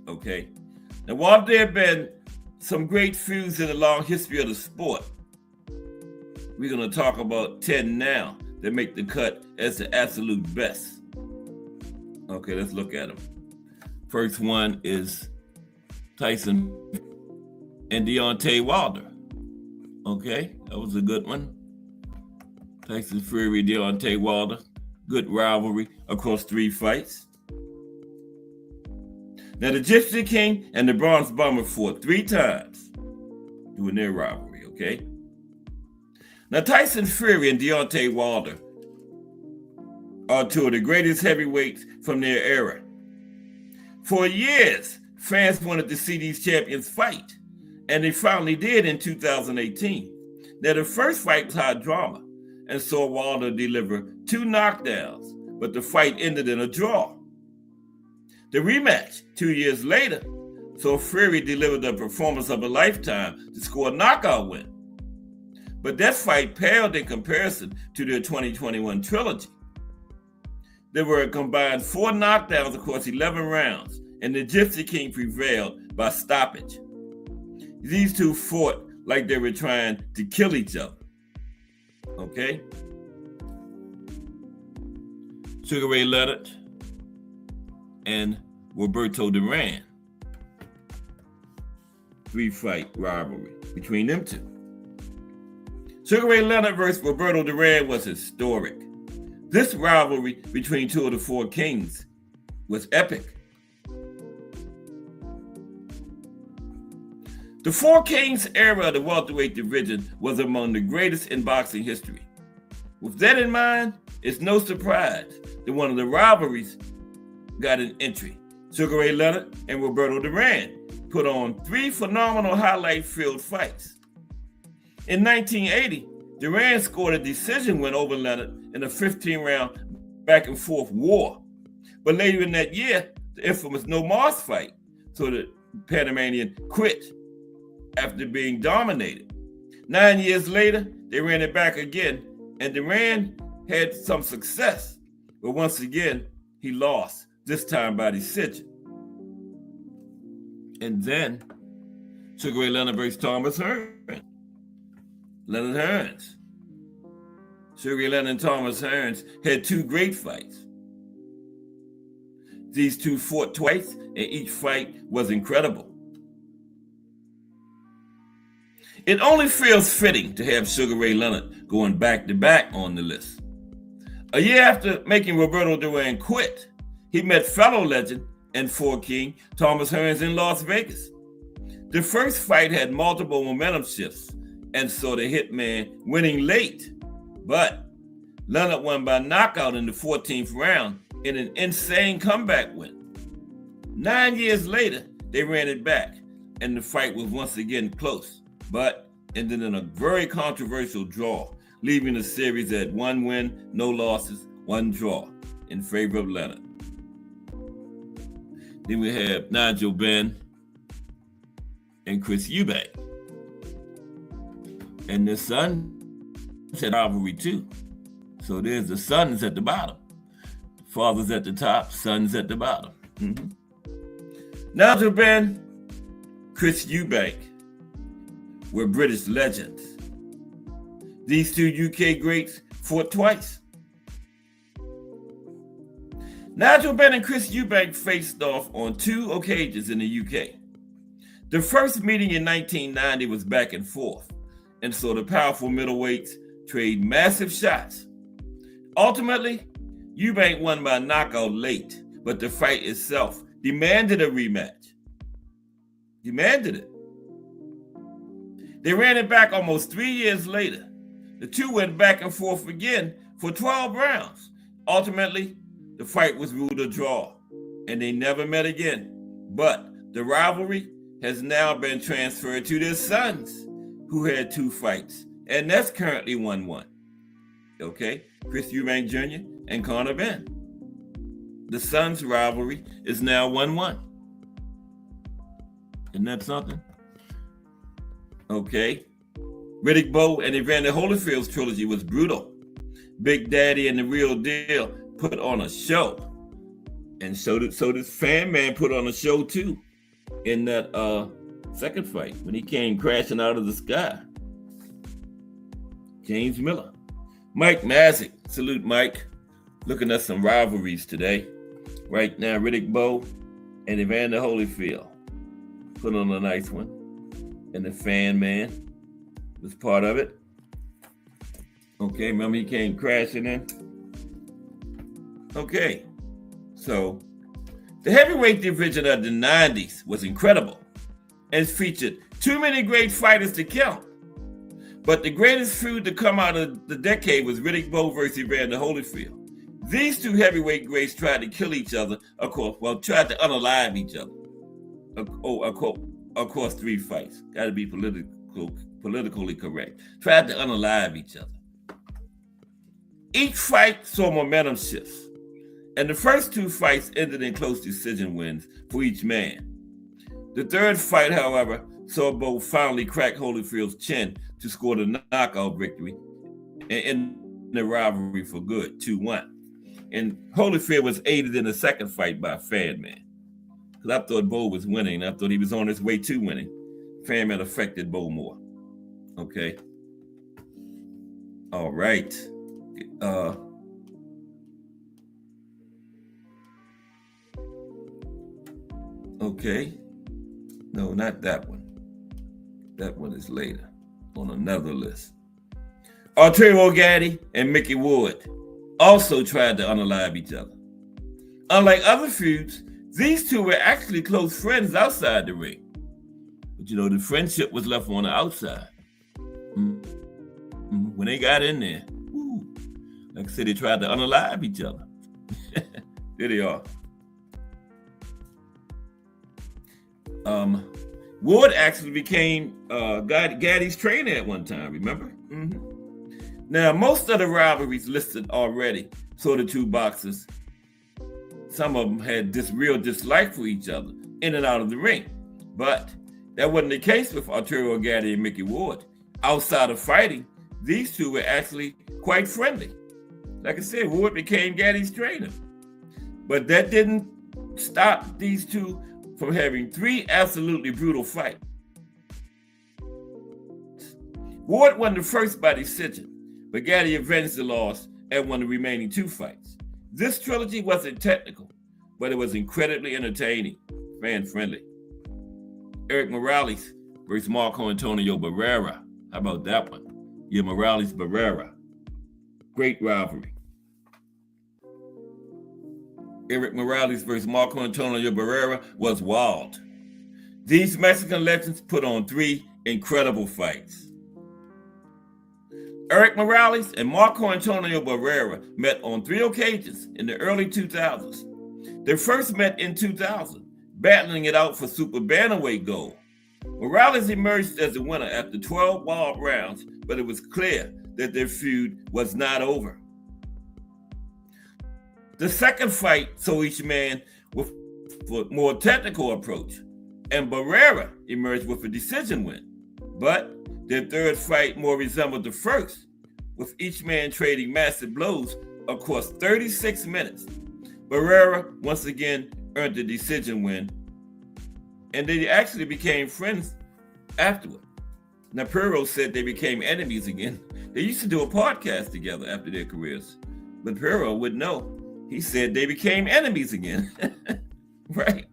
okay? Now, while there have been some great feuds in the long history of the sport, we're going to talk about 10 now that make the cut as the absolute best. Okay, let's look at them. First one is Tyson and Deontay Wilder. Okay, that was a good one. Tyson Fury, Deontay Wilder. Good rivalry across 3 fights. Now, the Gypsy King and the Bronze Bomber fought 3 times during their rivalry, okay? Now, Tyson Fury and Deontay Wilder are 2 of the greatest heavyweights from their era. For years, fans wanted to see these champions fight, and they finally did in 2018. Now, the first fight was high drama and saw Wilder deliver 2 knockdowns, but the fight ended in a draw. The rematch 2 years later saw Fury deliver the performance of a lifetime to score a knockout win. But that fight paled in comparison to their 2021 trilogy. There were a combined 4 knockdowns across 11 rounds, and the Gypsy King prevailed by stoppage. These 2 fought like they were trying to kill each other. Okay? Sugar Ray Leonard and Roberto Duran. 3-fight rivalry between them 2. Sugar Ray Leonard versus Roberto Duran was historic. This rivalry between 2 of the 4 kings was epic. The 4 Kings era of the welterweight division was among the greatest in boxing history. With that in mind, it's no surprise that one of the rivalries got an entry. Sugar Ray Leonard and Roberto Duran put on 3 phenomenal highlight-filled fights. In 1980, Duran scored a decision win over Leonard in a 15-round back-and-forth war. But later in that year, the infamous No Mars fight, so the Panamanian quit after being dominated. 9 years later, they ran it back again, and Duran had some success. But once again, he lost, this time by decision. And then, Sugar Ray Leonard versus Thomas Hearns. Leonard Hearns. Sugar Ray Leonard and Thomas Hearns had 2 great fights. These 2 fought twice, and each fight was incredible. It only feels fitting to have Sugar Ray Leonard going back to back on the list. A year after making Roberto Duran quit, he met fellow legend and Four King Thomas Hearns in Las Vegas. The first fight had multiple momentum shifts and saw the Hitman winning late, but Leonard won by knockout in the 14th round in an insane comeback win. 9 years later, they ran it back, and the fight was once again close, but ended in a very controversial draw, leaving the series at 1 win, no losses, 1 draw in favor of Leonard. Then we have Nigel Benn and Chris Eubank. And the Sons had rivalry too. So there's the Sons at the bottom. Fathers at the top, Sons at the bottom. Mm-hmm. Nigel Benn, Chris Eubank were British legends. These two UK greats fought twice. Nigel Benn and Chris Eubank faced off on 2 occasions in the UK. The first meeting in 1990 was back and forth, and so the powerful middleweights trade massive shots. Ultimately, Eubank won by knockout late, but the fight itself demanded a rematch. Demanded it. They ran it back almost 3 years later. The two went back and forth again for 12 rounds. Ultimately, the fight was ruled a draw, and they never met again. But the rivalry has now been transferred to their sons, who had 2 fights, and that's currently 1-1. Okay, Chris Eubank Jr. and Conor Benn. The sons' rivalry is now 1-1. Isn't that something? Okay. Riddick Bowe and Evander Holyfield's trilogy was brutal. Big Daddy and The Real Deal put on a show. And so did Fan Man put on a show too in that second fight when he came crashing out of the sky. James Miller. Mike Mazik. Salute, Mike. Looking at some rivalries today. Right now, Riddick Bowe and Evander Holyfield put on a nice one. And the Fan Man was part of it. Okay, remember he came crashing in? Okay, so the heavyweight division of the 90s was incredible and featured too many great fighters to count. But the greatest feud to come out of the decade was Riddick Bowe versus Evander Holyfield. These two heavyweight greats tried to kill each other, tried to unalive each other. Across 3 fights. Got to be politically correct. Tried to unalive each other. Each fight saw momentum shifts, and the first 2 fights ended in close decision wins for each man. The third fight, however, saw Bowe finally crack Holyfield's chin to score the knockout victory in the rivalry for good, 2-1. And Holyfield was aided in the second fight by Fan Man. Because I thought Bowe was winning. I thought he was on his way to winning. Fan Man affected Bowe more. Okay. All right. Okay. No, not that one. That one is later on another list. Arturo Gatti and Mickey Ward also tried to unalive each other. Unlike other feuds, these two were actually close friends outside the ring. But the friendship was left on the outside. When they got in there, like I said, they tried to unalive each other. There they are. Ward actually became Gaddy's trainer at one time, remember? Mm-hmm. Now, most of the rivalries listed already saw the 2 boxers. Some of them had this real dislike for each other in and out of the ring. But that wasn't the case with Arturo Gatti and Mickey Ward. Outside of fighting, these two were actually quite friendly. Like I said, Ward became Gaddy's trainer. But that didn't stop these two from having 3 absolutely brutal fights. Ward won the first by decision, but Gatti avenged the loss and won the remaining 2 fights. This trilogy wasn't technical, but it was incredibly entertaining, fan-friendly. Eric Morales versus Marco Antonio Barrera. How about that one? Yeah, Morales Barrera. Great rivalry. Eric Morales versus Marco Antonio Barrera was wild. These Mexican legends put on 3 incredible fights. Eric Morales and Marco Antonio Barrera met on 3 occasions in the early 2000s. They first met in 2000, battling it out for super bantamweight gold. Morales emerged as the winner after 12 wild rounds, but it was clear that their feud was not over. The second fight saw each man with a more technical approach, and Barrera emerged with a decision win. But their third fight more resembled the first, with each man trading massive blows across 36 minutes. Barrera once again earned the decision win, and they actually became friends afterward. Now, Perro said they became enemies again. They used to do a podcast together after their careers, but Perro would know. He said they became enemies again. Right?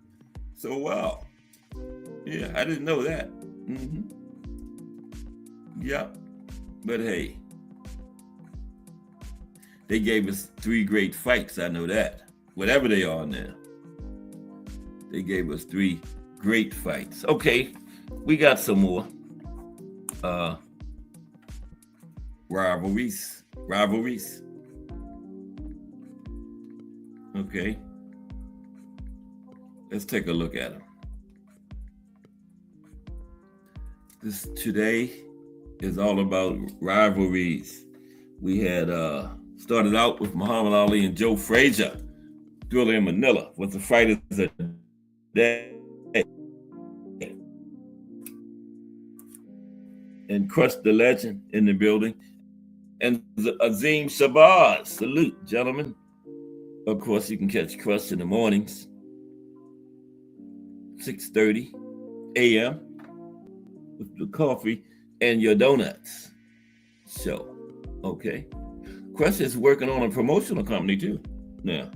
So, wow. Yeah, I didn't know that. Yeah. But hey, they gave us 3 great fights. I know that. Whatever they are now. They gave us 3 great fights. Okay, we got some more rivalries. Okay, let's take a look at them. This today is all about rivalries. We had started out with Muhammad Ali and Joe Frazier. Thriller in Manila was the fighters a day. And Crush the Legend in the building. And Azim Shabazz. Salute, gentlemen. Of course, you can catch Crush in the mornings. 6:30 a.m. with the coffee and your donuts show. Okay. Crush is working on a promotional company too. Now,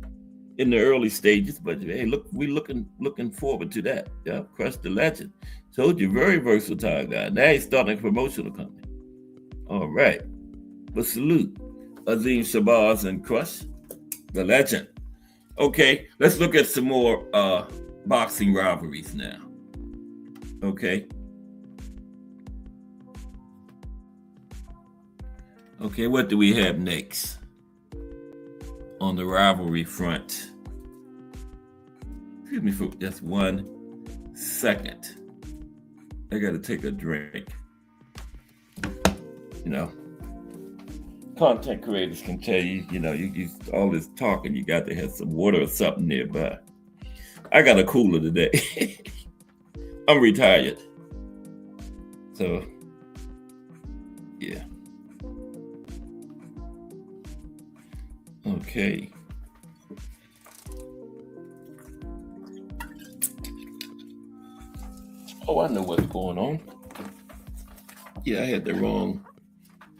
in the early stages, but hey, look, we looking forward to that. Yeah, Crush the Legend. Told you, very versatile guy. Now he's starting a promotional company. All right. But salute Azim Shabazz and Crush the Legend. Okay, let's look at some more boxing rivalries now. Okay. Okay, what do we have next on the rivalry front? Excuse me for just 1 second. I got to take a drink. You know, content creators can tell you, you all this talking, you got to have some water or something nearby. I got a cooler today. I'm retired. So, yeah. Okay. Oh, I know what's going on. Yeah, I had the wrong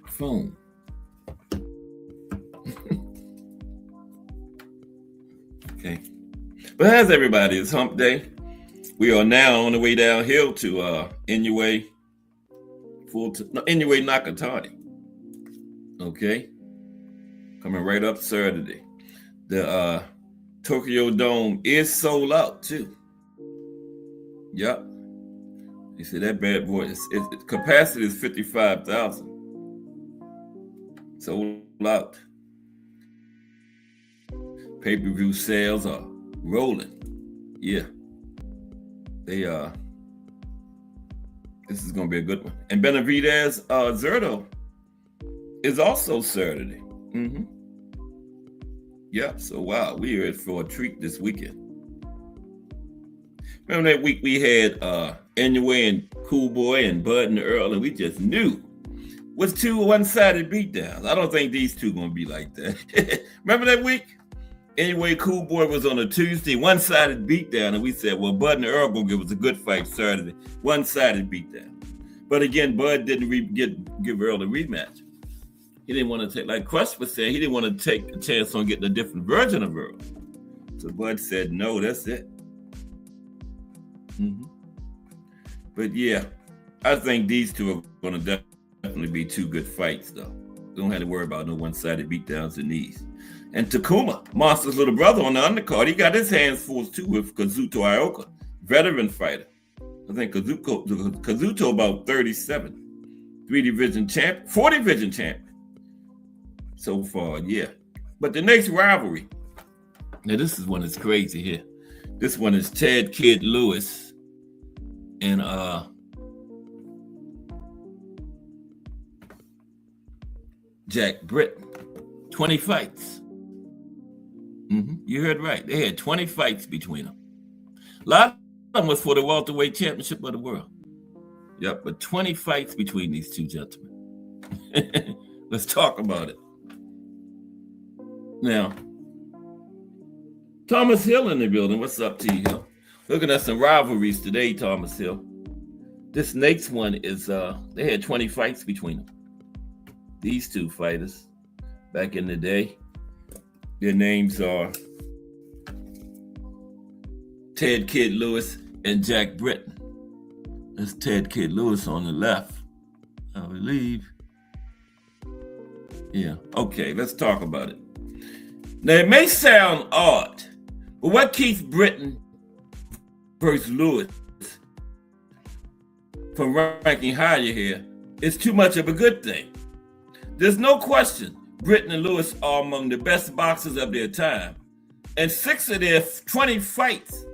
phone. Okay. But how's everybody? It's hump day. We are now on the way downhill to Inoue Nakatani. Okay. Coming right up Saturday. The Tokyo Dome is sold out too. Yep. You see that bad boy, its capacity is 55,000. Sold out. Pay-per-view sales are rolling. Yeah. They this is gonna be a good one. And Benavidez Zerto is also Saturday. Yeah, so wow, we are in for a treat this weekend. Remember that week we had Inoue and Cool Boy and Bud and Earl, and we just knew was 2 one-sided beatdowns. I don't think these two gonna be like that. Remember that week? Anyway, Cool Boy was on a Tuesday, one-sided beatdown, and we said, well, Bud and Earl gonna give us a good fight Saturday, one-sided beatdown. But again, Bud didn't give Earl a rematch. He didn't want to take, like Crush was saying, he didn't want to take a chance on getting a different version of Earl. So Bud said, no, that's it. But yeah, I think these two are going to definitely be two good fights, though. Don't have to worry about no one-sided beatdowns and knees. And Takuma, Monster's little brother on the undercard, he got his hands full too with Kazuto Ioka, veteran fighter. I think Kazuto about 37. 3-division champ, 4-division champ so far, yeah. But the next rivalry, now this is one that's crazy here. This one is Ted Kid Lewis and Jack Britton. 20 fights. You heard right. They had 20 fights between them. A lot of them was for the welterweight championship of the world. Yep, but 20 fights between these two gentlemen. Let's talk about it. Now, Thomas Hill in the building. What's up, T Hill? Looking at some rivalries today, Thomas Hill. This next one is, they had 20 fights between them. These two fighters back in the day. Their names are Ted Kid Lewis and Jack Britton. That's Ted Kid Lewis on the left, I believe. Yeah, okay, let's talk about it. Now, it may sound odd, but what keeps Britton versus Lewis from ranking higher here is too much of a good thing. There's no question Britton and Lewis are among the best boxers of their time. And 6 of their 20 fights,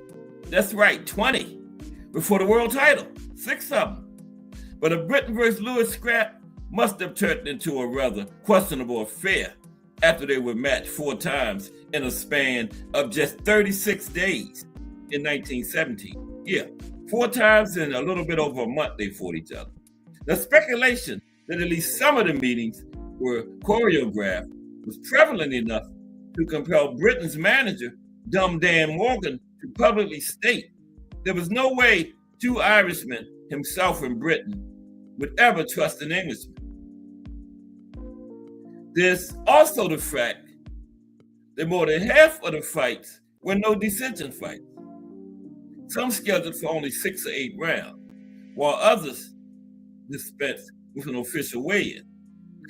that's right, 20, before the world title. 6 of them. But a Britton versus Lewis scrap must have turned into a rather questionable affair after they were matched 4 times in a span of just 36 days in 1917. Yeah, 4 times in a little bit over a month they fought each other. The speculation that at least some of the meetings were choreographed was prevalent enough to compel Britton's manager, Dumb Dan Morgan, to publicly state there was no way 2 Irishmen, himself and Britton, would ever trust an Englishman. There's also the fact that more than half of the fights were no decision fights. Some scheduled for only 6 or 8 rounds, while others dispensed with an official weigh-in.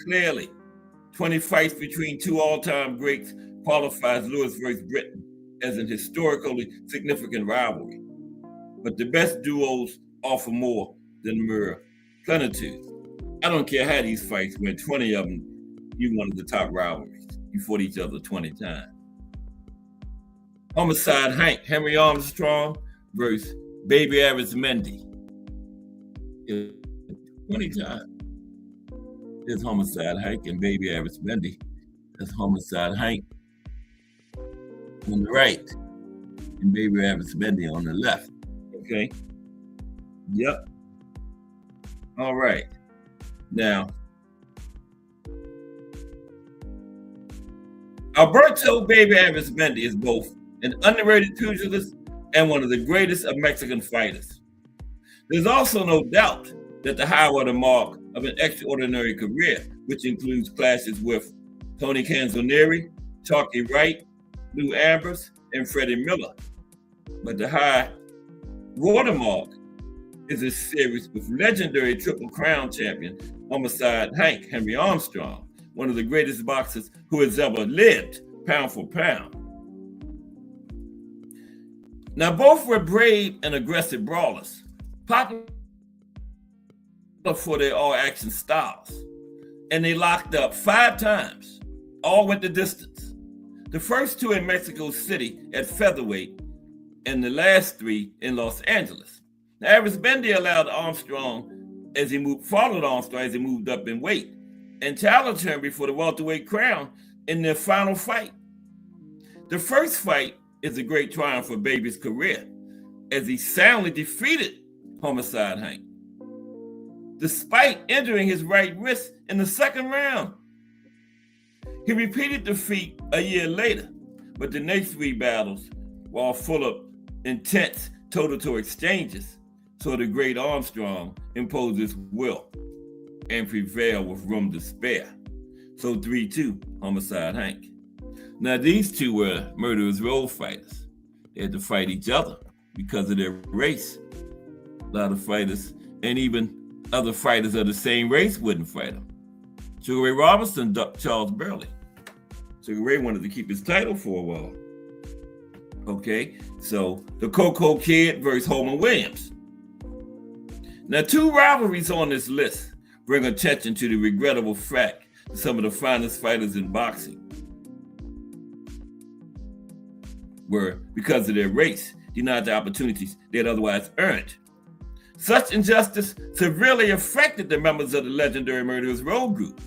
Clearly, 20 fights between 2 all-time greats qualifies Lewis versus Britton as an historically significant rivalry. But the best duos offer more than mere plenitude. I don't care how these fights went, 20 of them, you one of the top rivalries. You fought each other 20 times. Homicide Hank, Henry Armstrong versus Baby Arizmendi. 20 times. There's Homicide Hank and Baby Arizmendi. That's Homicide Hank on the right and Baby Arizmendi on the left. Okay? Yep. All right. Now, Alberto Baby Arizmendi is both an underrated pugilist and one of the greatest of Mexican fighters. There's also no doubt that the high water mark of an extraordinary career, which includes clashes with Tony Canzonieri, Chalky Wright, Lou Ambers, and Freddie Miller. But the high watermark is a series with legendary Triple Crown champion Homicide Hank Henry Armstrong, one of the greatest boxers who has ever lived, pound for pound. Now, both were brave and aggressive brawlers, popular for their all-action styles, and they locked up 5 times, all went the distance. The first 2 in Mexico City at featherweight, and the last 3 in Los Angeles. Now, Arizmendi followed Armstrong as he moved up in weight, and challenged him before the welterweight crown in their final fight. The first fight is a great triumph for Baby's career, as he soundly defeated Homicide Hank, despite injuring his right wrist in the second round. He repeated the feat a year later, but the next 3 battles, while full of intense toe-to-toe exchanges, saw the great Armstrong impose his will and prevail with room to spare. So 3-2, Homicide Hank. Now, these 2 were murderous road fighters. They had to fight each other because of their race. A lot of fighters, and even other fighters of the same race wouldn't fight him. Sugar Ray Robinson ducked Charles Burley. Sugar Ray wanted to keep his title for a while. Okay, so the Coco Kid versus Holman Williams. Now, two rivalries on this list bring attention to the regrettable fact that some of the finest fighters in boxing were, because of their race, denied the opportunities they had otherwise earned. Such injustice severely affected the members of the legendary Murderers Row group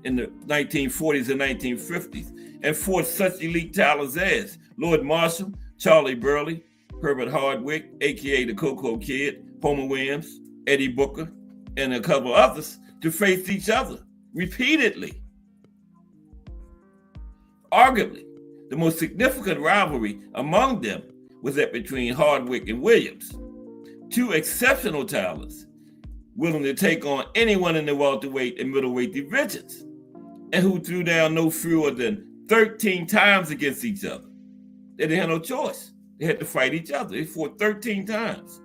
in the 1940s and 1950s and forced such elite talents as Lord Marshall, Charlie Burley, Herbert Hardwick, aka the Coco Kid, Homer Williams, Eddie Booker, and a couple others to face each other repeatedly. Arguably, the most significant rivalry among them was that between Hardwick and Williams, two exceptional talents willing to take on anyone in the welterweight and middleweight divisions, and who threw down no fewer than 13 times against each other. They didn't have no choice. They had to fight each other. They fought 13 times.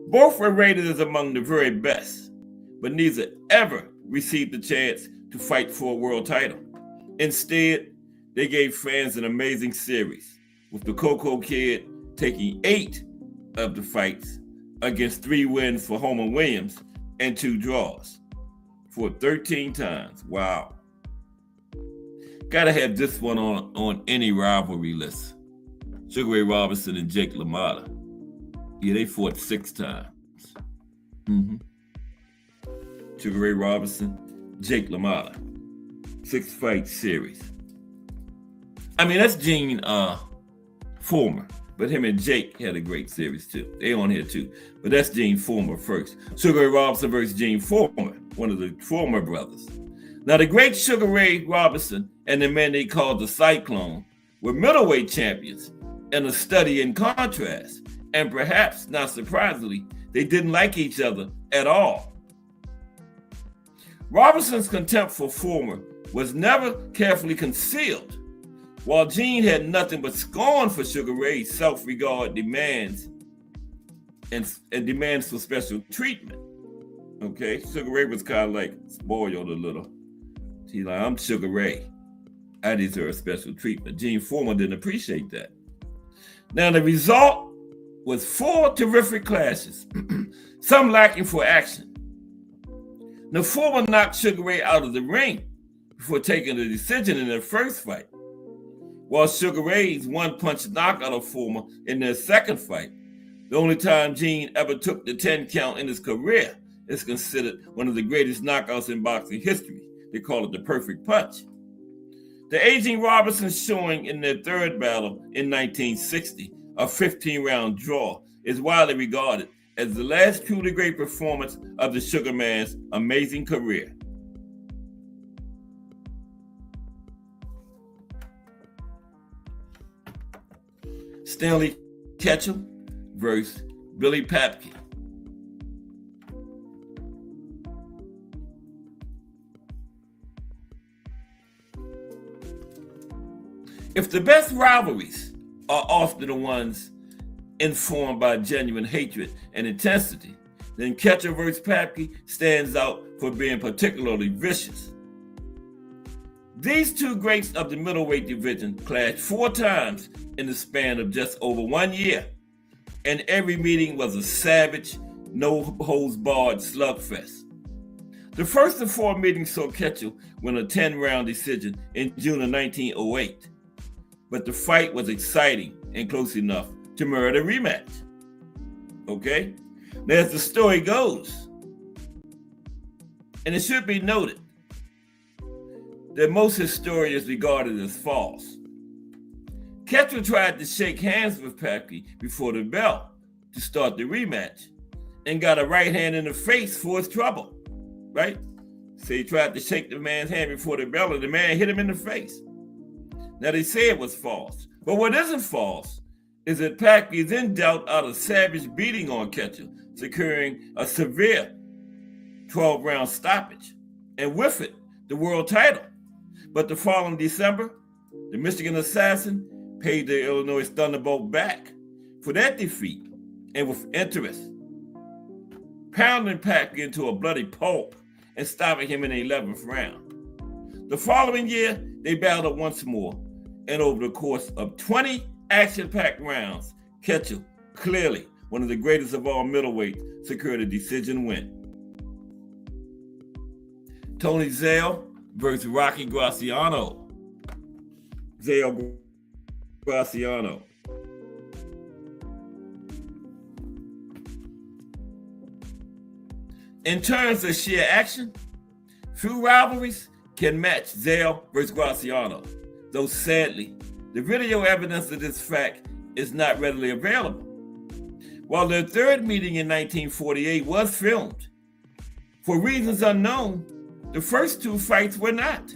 Both were rated as among the very best, but neither ever received the chance to fight for a world title. Instead, they gave fans an amazing series, with the Coco Kid taking 8 of the fights against 3 wins for Homer Williams and 2 draws. For 13 times. Wow. Gotta have this one on any rivalry list. Sugar Ray Robinson and Jake LaMotta. Yeah, they fought 6 times. Sugar Ray Robinson, Jake LaMotta. 6-fight series. I mean, that's Gene Fullmer, but him and Jake had a great series too. They on here too, but that's Gene Fullmer first. Sugar Ray Robinson versus Gene Fullmer, one of the Fullmer brothers. Now, the great Sugar Ray Robinson and the man they called the Cyclone were middleweight champions in a study in contrast, and perhaps not surprisingly, they didn't like each other at all. Robinson's contempt for Fullmer was never carefully concealed, while Gene had nothing but scorn for Sugar Ray's self-regard demands and demands for special treatment. Okay, Sugar Ray was kind of like spoiled a little. He's like, I'm Sugar Ray. I deserve special treatment. Gene Fullmer didn't appreciate that. Now, the result was 4 terrific clashes, some lacking for action. Now, Fullmer knocked Sugar Ray out of the ring before taking the decision in their first fight, while Sugar Ray's one-punch knockout of Fullmer in their second fight, the only time Gene ever took the 10 count in his career, is considered one of the greatest knockouts in boxing history. They call it the perfect punch. The aging Robinson showing in their third battle in 1960, a 15-round draw, is widely regarded as the last truly great performance of the Sugar Man's amazing career. Stanley Ketchum versus Billy Papke. If the best rivalries are often the ones informed by genuine hatred and intensity, then Ketchum versus Papke stands out for being particularly vicious. These two greats of the middleweight division clashed 4 times in the span of just over 1 year, and every meeting was a savage, no-holds-barred slugfest. The first of 4 meetings saw Ketchum win a 10-round decision in June of 1908, but the fight was exciting and close enough to merit a rematch. Okay? Now, as the story goes, and it should be noted that most historians regard it as false, Ketchum tried to shake hands with Papke before the bell to start the rematch and got a right hand in the face for his trouble, right? So he tried to shake the man's hand before the bell and the man hit him in the face. Now, they say it was false, but what isn't false is that Papke then dealt out a savage beating on Ketchum, securing a severe 12-round stoppage, and with it, the world title. But the following December, the Michigan Assassin paid the Illinois Thunderbolt back for that defeat, and with interest, pounding Pac into a bloody pulp and stopping him in the 11th round. The following year, they battled once more, and over the course of 20 action-packed rounds, Ketchel, clearly one of the greatest of all middleweights, secured a decision win. Tony Zale versus Rocky Graciano. Zale Graciano. In terms of sheer action, few rivalries can match Zale versus Graciano, though sadly, the video evidence of this fact is not readily available. While their third meeting in 1948 was filmed, for reasons unknown, the first two fights were not.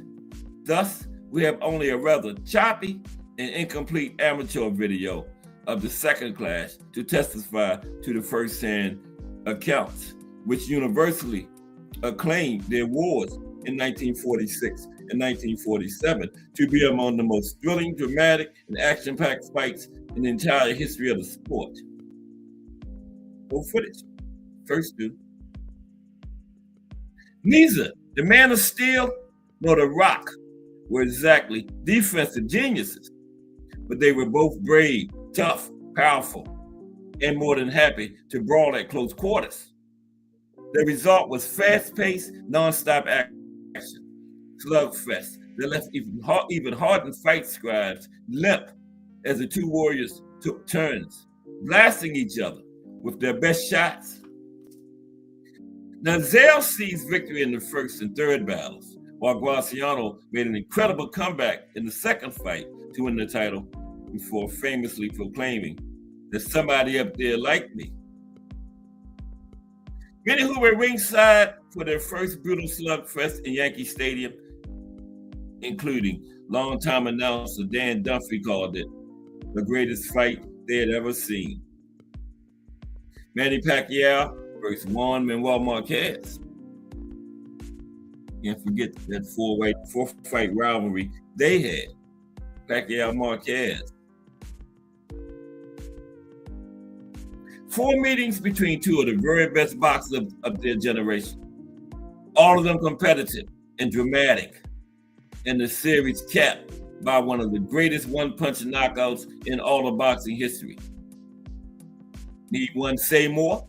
Thus, we have only a rather choppy and incomplete amateur video of the second clash to testify to the first-hand accounts, which universally acclaimed their wars in 1946 and 1947 to be among the most thrilling, dramatic, and action-packed fights in the entire history of the sport. Full footage. First two. Neither the Man of Steel nor the Rock were exactly defensive geniuses, but they were both brave, tough, powerful, and more than happy to brawl at close quarters. The result was fast-paced, non-stop action, slugfest that left even hardened fight scribes limp as the two warriors took turns, blasting each other with their best shots. Now, Zale seized victory in the first and third battles, while Graciano made an incredible comeback in the second fight to win the title before famously proclaiming, "There's somebody up there like me." Many who were ringside for their first brutal slugfest in Yankee Stadium, including longtime announcer Dan Dunphy, called it the greatest fight they had ever seen. Manny Pacquiao versus Juan Manuel Marquez. Can't forget that four-fight rivalry they had, Pacquiao-Marquez. 4 meetings between two of the very best boxers of their generation. All of them competitive and dramatic, and the series capped by one of the greatest one-punch knockouts in all of boxing history. Need one say more?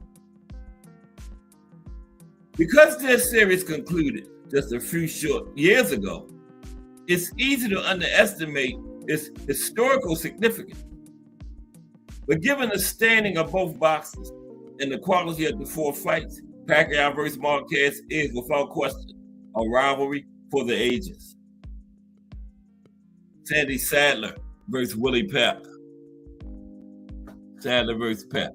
Because this series concluded just a few short years ago, it's easy to underestimate its historical significance. But given the standing of both boxers and the quality of the 4 fights, Pacquiao versus Marquez is, without question, a rivalry for the ages. Sandy Sadler versus Willie Pep. Sadler versus Pep.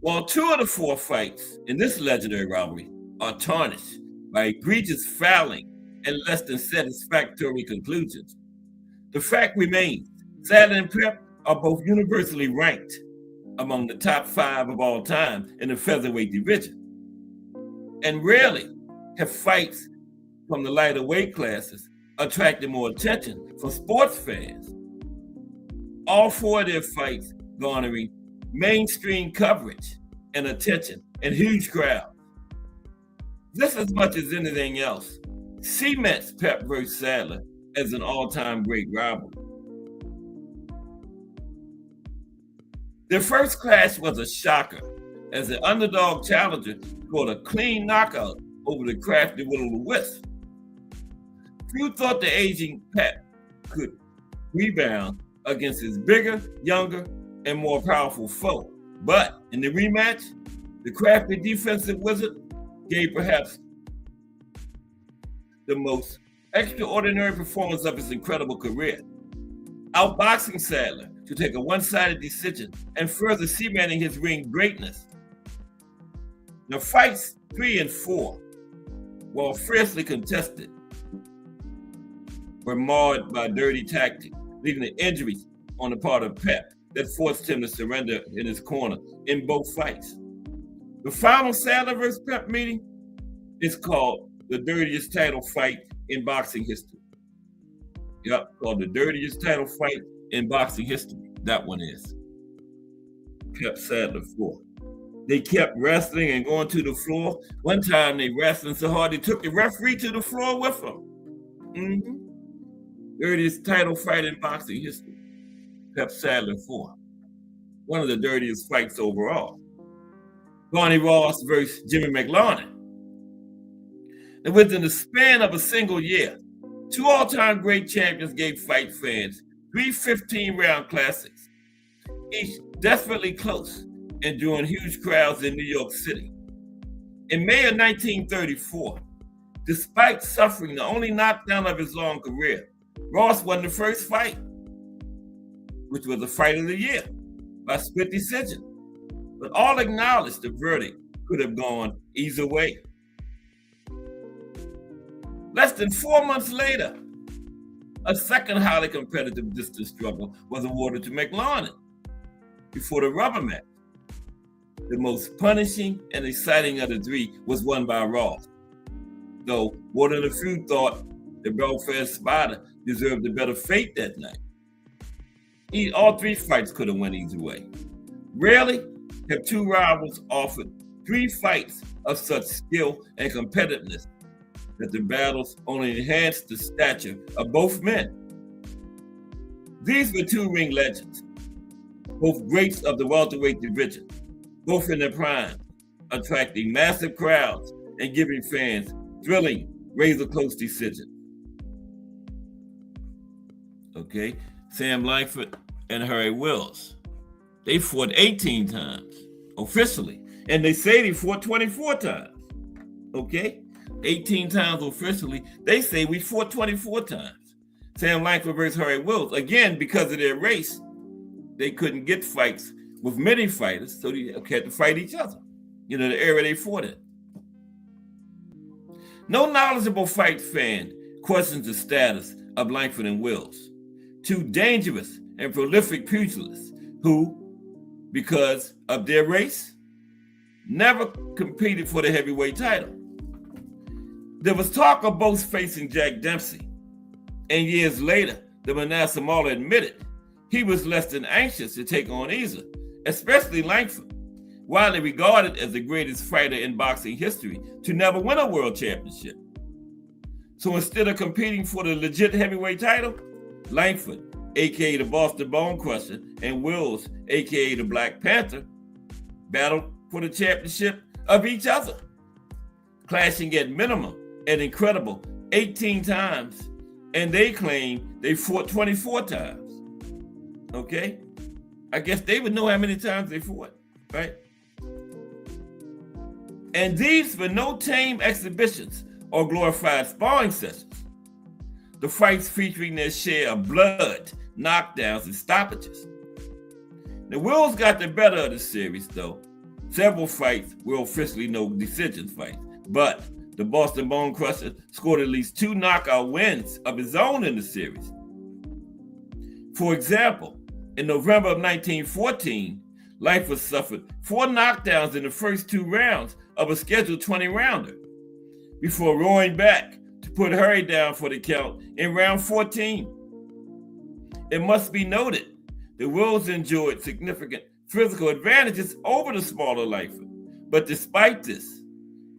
While 2 of the 4 fights in this legendary rivalry are tarnished by egregious fouling and less than satisfactory conclusions, the fact remains Sadler and Pep are both universally ranked among the top 5 of all time in the featherweight division, and rarely have fights from the lighter weight classes attracted more attention from sports fans. All 4 of their fights garnering mainstream coverage and attention and huge crowds. Just as much as anything else, cements Pep versus Sadler as an all-time great rivalry. Their first clash was a shocker, as the underdog challenger scored a clean knockout over the crafty will-o'-the-wisp. Few thought the aging Pep could rebound against his bigger, younger, and more powerful foe. But in the rematch, the crafty defensive wizard gave perhaps the most extraordinary performance of his incredible career, outboxing Sadler to take a one-sided decision and further cementing his ring greatness. Now, fights 3 and 4, while fiercely contested, were marred by dirty tactics, leading to injuries on the part of Pep that forced him to surrender in his corner in both fights. The final Sadler versus Pep meeting is called the dirtiest title fight in boxing history. Yep, called the dirtiest title fight in boxing history. That one is. Kept Sadler 4. They kept wrestling and going to the floor. One time they wrestling so hard they took the referee to the floor with them. Dirtiest title fight in boxing history. Pep Sadler 4. One of the dirtiest fights overall. Barney Ross versus Jimmy McLaurin. And within the span of a single year, two all-time great champions gave fight fans 3 15-round classics, each desperately close and drawing huge crowds in New York City. In May of 1934, despite suffering the only knockdown of his long career, Ross won the first fight, which was the fight of the year, by split decision. But all acknowledged the verdict could have gone either way. Less than 4 months later, a second highly competitive distance struggle was awarded to McLaurin before the rubber match. The most punishing and exciting of the three was won by Ross, though more than a few thought the Belfast Spider deserved a better fate that night. All 3 fights could have went either way. Rarely have 2 rivals offered 3 fights of such skill and competitiveness that the battles only enhanced the stature of both men. These were 2 ring legends, both greats of the welterweight division, both in their prime, attracting massive crowds and giving fans thrilling, razor-close decisions. Okay, Sam Langford and Harry Wills. They fought 18 times, officially, and they say they fought 24 times. Okay, 18 times officially, they say we fought 24 times. Sam Langford versus Harry Wills, again, because of their race, they couldn't get fights with many fighters, so they had to fight each other. You know, the era they fought in. No knowledgeable fight fan questions the status of Langford and Wills, 2 dangerous and prolific pugilists who, because of their race, never competed for the heavyweight title. There was talk of both facing Jack Dempsey, and years later, the Manasseh Mauler admitted he was less than anxious to take on either, especially Langford, widely regarded as the greatest fighter in boxing history to never win a world championship. So instead of competing for the legit heavyweight title, Langford, aka the Boston Bone Crusher, and Wills, aka the Black Panther, battled for the championship of each other, clashing at minimum an incredible 18 times, and they claim they fought 24 times. Okay? I guess they would know how many times they fought, right? And these were no tame exhibitions or glorified sparring sessions. The fights featuring their share of blood, knockdowns, and stoppages. The Wills got the better of the series, though. Several fights were officially no decision fights, but the Boston Bone Crusher scored at least 2 knockout wins of his own in the series. For example, in November of 1914, Langford suffered 4 knockdowns in the first 2 rounds of a scheduled 20-rounder before roaring back to put Harry down for the count in round 14. It must be noted the Wills enjoyed significant physical advantages over the smaller Langford, but despite this,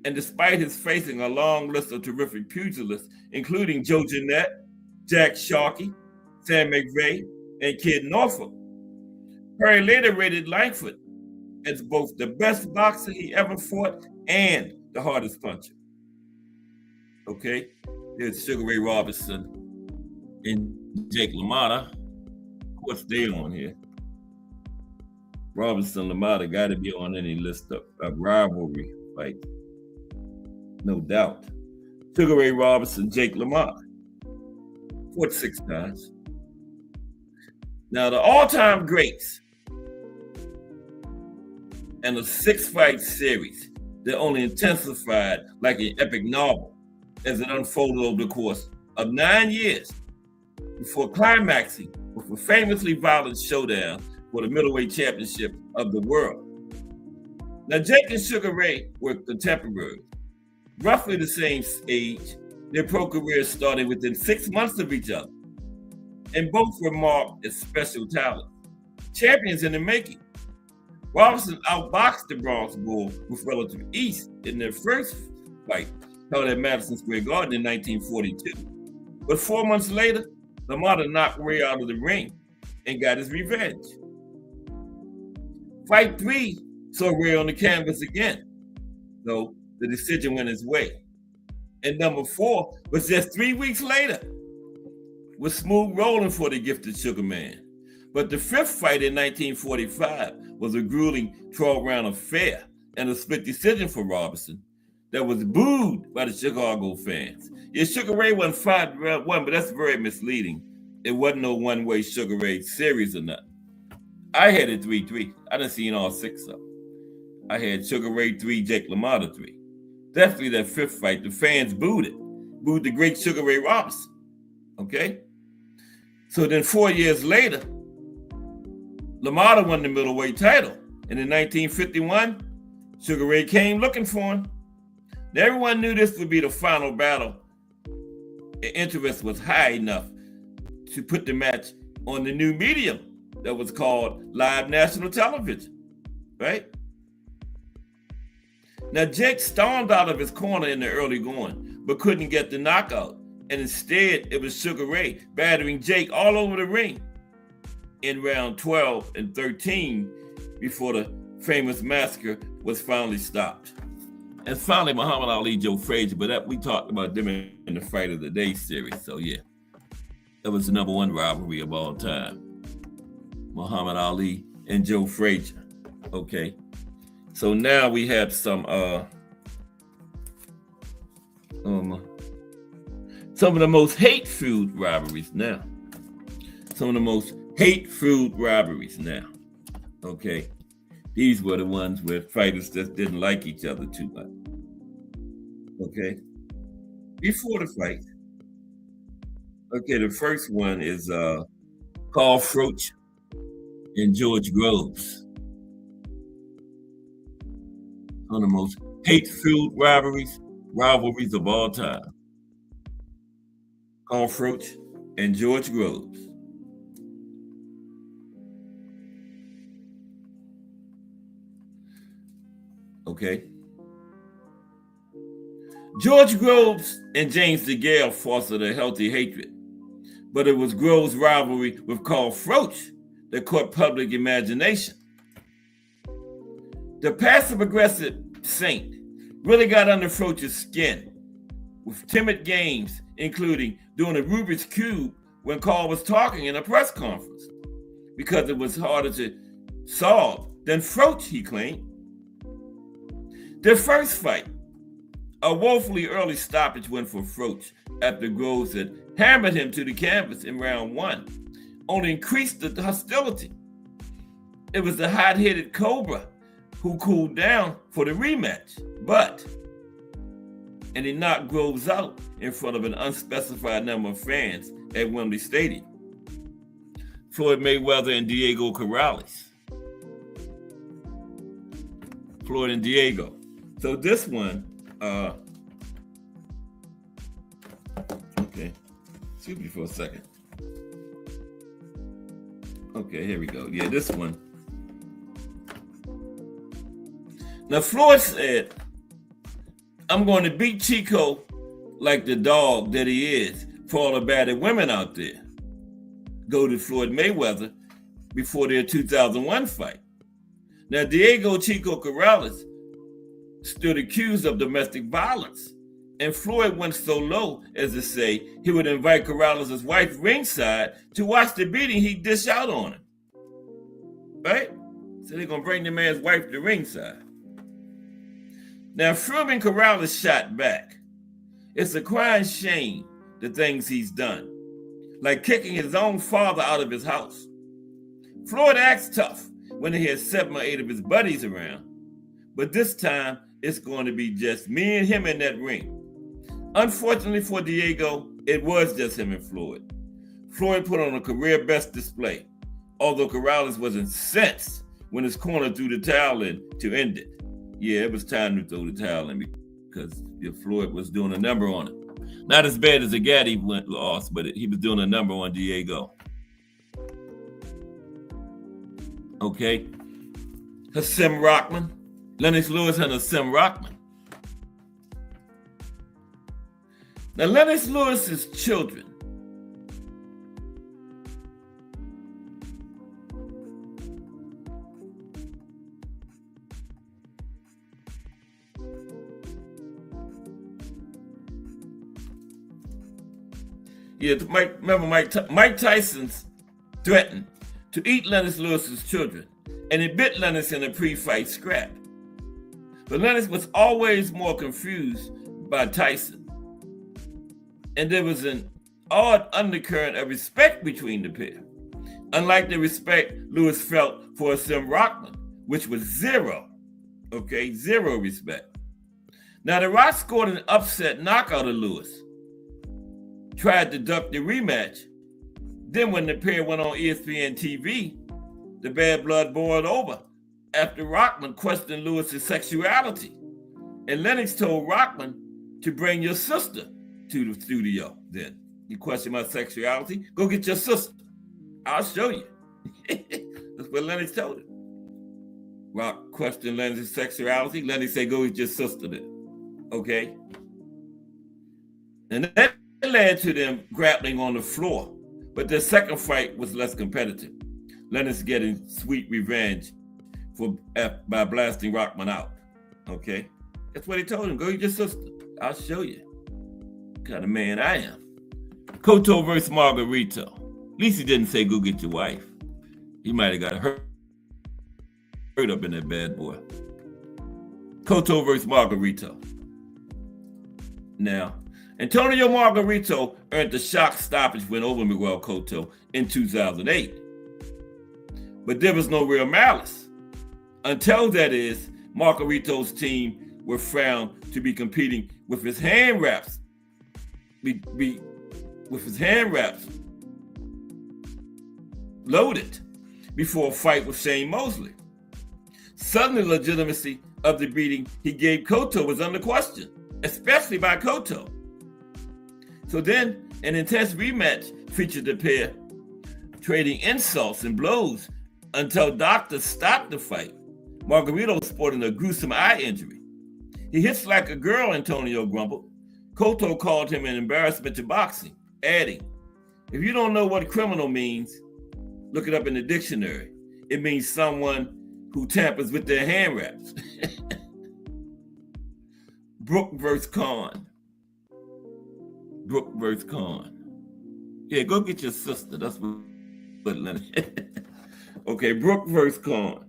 and despite his facing a long list of terrific pugilists, including Joe Jeanette, Jack Sharkey, Sam McVeigh, and Kid Norfolk, Harry later rated Langford as both the best boxer he ever fought and the hardest puncher. Okay, there's Sugar Ray Robinson and Jake LaMotta. Of course, they're on here. Robinson, LaMotta got to be on any list of rivalry fights. No doubt. Sugar Ray Robinson, Jake LaMotta. Fought 6 times. Now, the all-time greats and the 6-fight series that only intensified like an epic novel as it unfolded over the course of 9 years before climaxing with a famously violent showdown for the middleweight championship of the world. Now, Jake and Sugar Ray were contemporaries, roughly the same age. Their pro careers started within 6 months of each other, and both were marked as special talent. champions in the making. Robinson outboxed the Bronx Bull with relative ease in their first fight held at Madison Square Garden in 1942. But 4 months later, LaMotta knocked Ray out of the ring and got his revenge. Fight 3 saw Ray on the canvas again, though the decision went his way. And number 4 was just 3 weeks later, with smooth rolling for the gifted Sugar Man. But the 5th fight in 1945 was a grueling 12-round affair and a split decision for Robinson that was booed by the Chicago fans. Yeah, Sugar Ray won 5-1, but that's very misleading. It wasn't no one-way Sugar Ray series or nothing. I had it 3-3. I done seen all 6 of them. I had Sugar Ray 3, Jake LaMotta 3. Definitely that 5th fight, the fans booed it. Booed the great Sugar Ray Robinson. Okay? So then 4 years later, LaMotta won the middleweight title. And in 1951, Sugar Ray came looking for him. Now, everyone knew this would be the final battle. The interest was high enough to put the match on the new medium that was called live national television, right? Now, Jake stormed out of his corner in the early going, but couldn't get the knockout. And instead, it was Sugar Ray battering Jake all over the ring in round 12 and 13 before the famous massacre was finally stopped. And finally, Muhammad Ali, Joe Frazier, but we talked about them in the Fight of the Day series. So yeah, that was the number 1 rivalry of all time. Muhammad Ali and Joe Frazier. Okay. So now we have some of the most hate-filled rivalries now. Some of the most hate-filled rivalries now. Okay. These were the ones where fighters just didn't like each other too much. Okay. Before the fight. Okay, the first one is Carl Froch and George Groves. One of the most hate-filled rivalries of all time. Carl Froch and George Groves. Okay. George Groves and James DeGale fostered a healthy hatred, but it was Groves' rivalry with Carl Froch that caught public imagination. The passive-aggressive Saint really got under Froch's skin with timid games, including doing a Rubik's Cube when Carl was talking in a press conference, because it was harder to solve than Froch, he claimed. Their first fight, a woefully early stoppage win for Froch after Groves had hammered him to the canvas in round 1, only increased the hostility. It was the hot-headed Cobra who cooled down for the rematch, and he knocked Groves out in front of an unspecified number of fans at Wembley Stadium. Floyd Mayweather and Diego Corrales. Floyd and Diego. So this one, okay, excuse me for a second. Okay, here we go. Yeah, this one. Now, Floyd said, I'm going to beat Chico like the dog that he is for all the battered women out there. Go to Floyd Mayweather before their 2001 fight. Now, Diego Chico Corrales stood accused of domestic violence, and Floyd went so low as to say he would invite Corrales' wife ringside to watch the beating he'd dish out on him. Right? So they're going to bring the man's wife to ringside. Now, Furman Corrales shot back. It's a crying shame the things he's done, like kicking his own father out of his house. Floyd acts tough when he has 7 or 8 of his buddies around, but this time it's going to be just me and him in that ring. Unfortunately for Diego, it was just him and Floyd. Floyd put on a career best display, although Corrales was incensed when his corner threw the towel in to end it. Yeah, it was time to throw the towel in because Floyd was doing a number on him. Not as bad as the Gaddy lost, but he was doing a number on Diego. Okay? Hassim Rockman, Lennox Lewis and Hassim Rockman. Now, Lennox Lewis's children Mike Tyson's threatened to eat Lennox Lewis's children, and it bit Lennox in a pre-fight scrap. But Lennox was always more confused by Tyson, and there was an odd undercurrent of respect between the pair, unlike the respect Lewis felt for Hassim Rockman, which was zero. Okay, zero respect. Now, The Rock scored an upset knockout of Lewis, tried to duck the rematch. Then when the pair went on ESPN TV, the bad blood boiled over after Rockman questioned Lewis's sexuality. And Lennox told Rockman to bring your sister to the studio. Then you question my sexuality? Go get your sister. I'll show you. That's what Lennox told him. Rock questioned Lennox's sexuality. Lennox said, go get your sister then. Okay? And that led to them grappling on the floor. But their second fight was less competitive. Lennox getting sweet revenge by blasting Rockman out. Okay? That's what he told him. Go get your sister. I'll show you. What kind of man I am. Cotto versus Margarito. At least he didn't say go get your wife. He might have got hurt up in that bad boy. Cotto versus Margarito. Now, Antonio Margarito earned the shock stoppage win over Miguel Cotto in 2008. But there was no real malice. Until, that is, Margarito's team were found to be competing with his hand wraps. With his hand wraps loaded before a fight with Shane Mosley. Suddenly, the legitimacy of the beating he gave Cotto was under question, especially by Cotto. So then, an intense rematch featured the pair trading insults and blows until doctors stopped the fight. Margarito sporting a gruesome eye injury. He hits like a girl, Antonio grumbled. Cotto called him an embarrassment to boxing, adding, if you don't know what criminal means, look it up in the dictionary. It means someone who tampers with their hand wraps. Brook versus Khan. Brook versus Khan. Yeah, go get your sister. That's what Leonard. Okay, Brook versus Khan.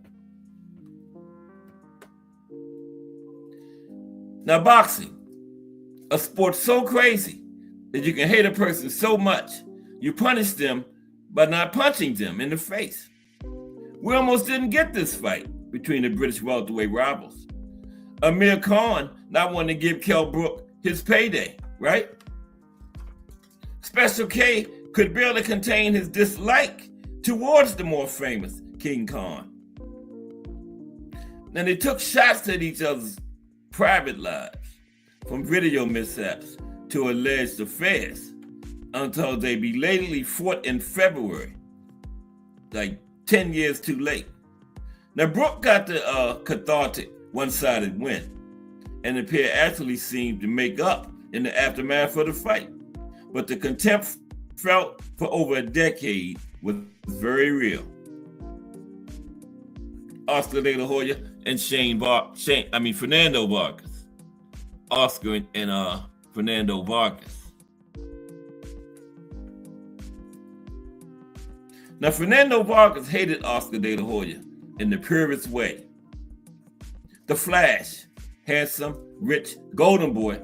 Now, boxing, a sport so crazy that you can hate a person so much, you punish them by not punching them in the face. We almost didn't get this fight between the British welterweight rivals. Amir Khan not wanting to give Kell Brook his payday, right? Special K could barely contain his dislike towards the more famous King Khan. Then they took shots at each other's private lives, from video mishaps to alleged affairs, until they belatedly fought in February, like 10 years too late. Now, Brook got the cathartic one-sided win, and the pair actually seemed to make up in the aftermath of the fight. But the contempt felt for over a decade was very real. Oscar De La Hoya and Fernando Vargas. Oscar and Fernando Vargas. Now, Fernando Vargas hated Oscar De La Hoya in the purest way. The Flash, handsome, rich, golden boy,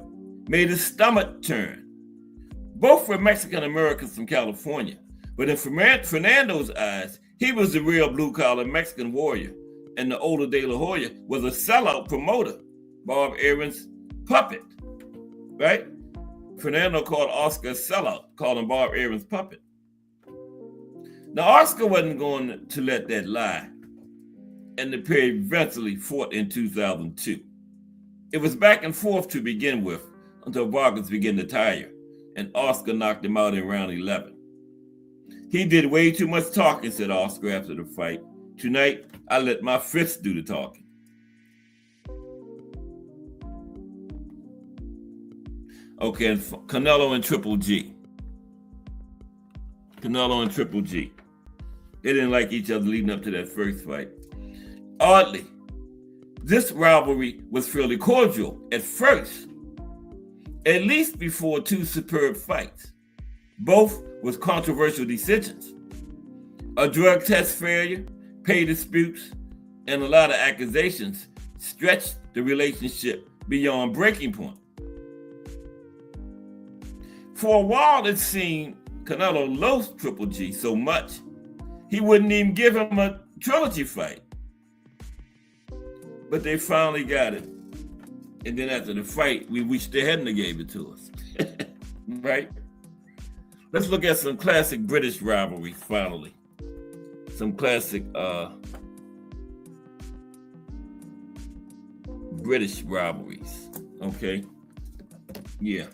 made his stomach turn. Both were Mexican Americans from California, but in Fernando's eyes, he was the real blue-collar Mexican warrior, and the older De La Hoya was a sellout promoter, Bob Aaron's puppet, right? Fernando called Oscar a sellout, called him Bob Aaron's puppet. Now, Oscar wasn't going to let that lie, and the pair eventually fought in 2002. It was back and forth to begin with until Vargas began to tire, and Oscar knocked him out in round 11. He did way too much talking, said Oscar after the fight. Tonight, I let my fists do the talking. Okay, and Canelo and Triple G. Canelo and Triple G. They didn't like each other leading up to that first fight. Oddly, this rivalry was fairly cordial at first, at least before two superb fights, both with controversial decisions. A drug test failure, pay disputes, and a lot of accusations stretched the relationship beyond breaking point. For a while, it seemed Canelo loathed Triple G so much, he wouldn't even give him a trilogy fight. But they finally got it. And then after the fight, we wished they hadn't gave it to us. Right? Let's look at some classic British rivalries finally. Some classic British rivalries. Okay? Yeah.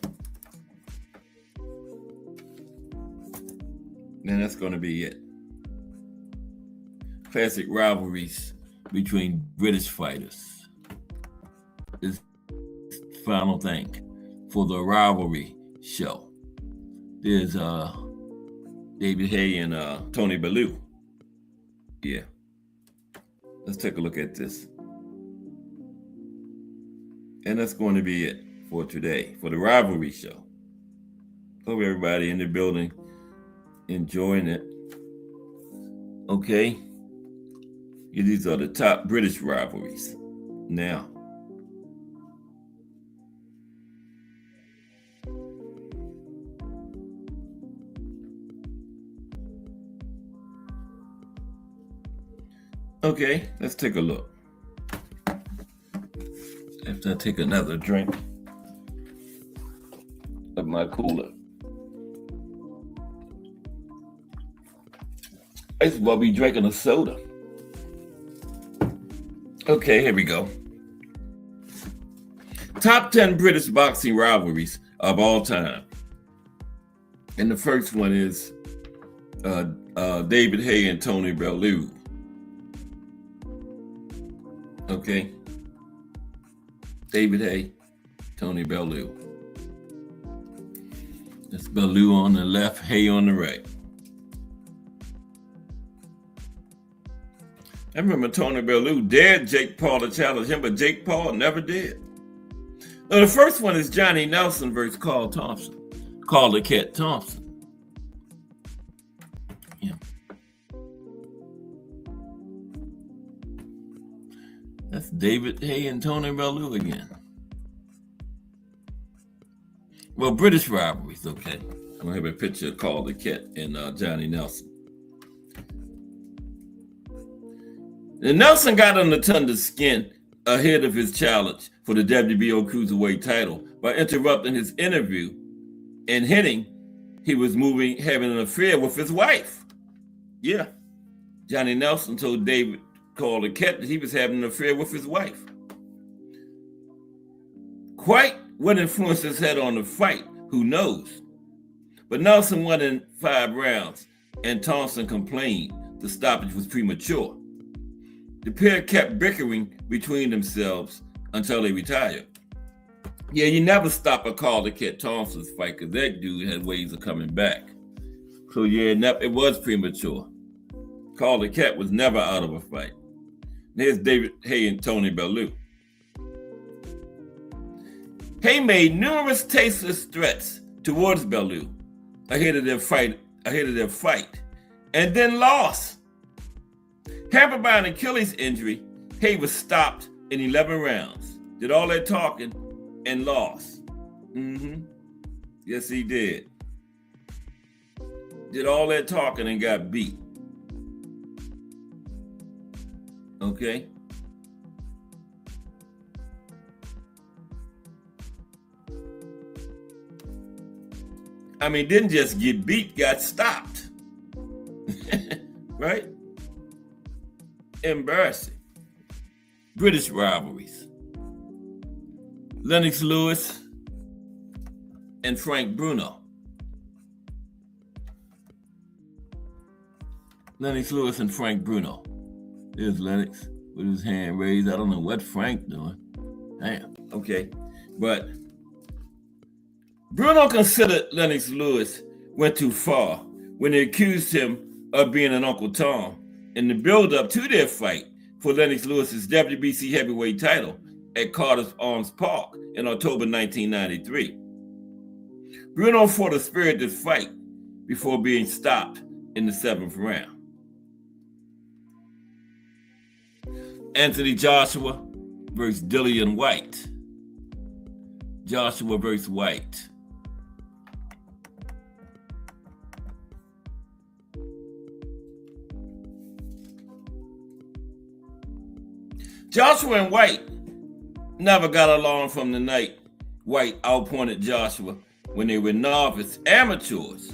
And that's going to be it. Classic rivalries between British fighters. This final thing for the rivalry show. There's David Haye and Tony Bellew. Yeah. Let's take a look at this. And that's going to be it for today, for the rivalry show. Hope everybody in the building enjoying it. Okay. Yeah, these are the top British rivalries. Now, okay, let's take a look. After I take another drink of my cooler. I used to be drinking a soda. Okay, here we go. Top 10 British boxing rivalries of all time. And the first one is David Haye and Tony Bellew. Okay. David Haye, Tony Bellew. That's Bellew on the left, Haye on the right. I remember Tony Bellew dared Jake Paul to challenge him, but Jake Paul never did. Now, the first one is Johnny Nelson versus Carl the Cat Thompson. Yeah. That's David Haye and Tony Bellew again. Well, British rivalries, okay. I'm going to have a picture of Carl the Cat and Johnny Nelson. And Nelson got under Thunder's skin ahead of his challenge for the WBO Cruiserweight title by interrupting his interview and hinting he was having an affair with his wife. Yeah. Johnny Nelson told David Carl the Cat that he was having an affair with his wife. Quite what influence this had on the fight, who knows? But Nelson won in 5 rounds, and Thompson complained the stoppage was premature. The pair kept bickering between themselves until they retired. Yeah, you never stop a Carl the Cat Thompson's fight because that dude had ways of coming back. So yeah, it was premature. Carl the Cat was never out of a fight. There's David Haye and Tony Bellew. Haye made numerous tasteless threats towards Bellew ahead of their fight, and then lost. Hampered by an Achilles injury, Haye was stopped in 11 rounds. Did all that talking and lost. Yes, he did. Did all that talking and got beat. Okay. I mean, didn't just get beat, got stopped. Right? Embarrassing. British rivalries. Lennox Lewis and Frank Bruno. Lennox Lewis and Frank Bruno. There's Lennox with his hand raised. I don't know what Frank doing. Damn. Okay. But Bruno considered Lennox Lewis went too far when they accused him of being an Uncle Tom in the build-up to their fight for Lennox Lewis's WBC heavyweight title at Carter's Arms Park in October 1993. Bruno fought a spirited fight before being stopped in the 7th round. Anthony Joshua versus Dillian White. Joshua versus White. Joshua and White never got along from the night White outpointed Joshua when they were novice amateurs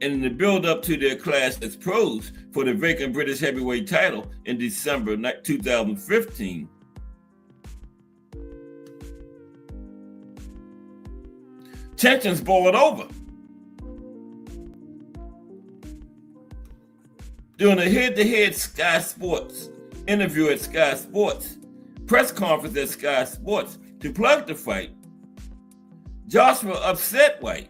and in the build-up to their clash as pros for the vacant British heavyweight title in December 2015. Tensions boiled over. During a head-to-head Sky Sports interview at Sky Sports, press conference at Sky Sports to plug the fight, Joshua upset White.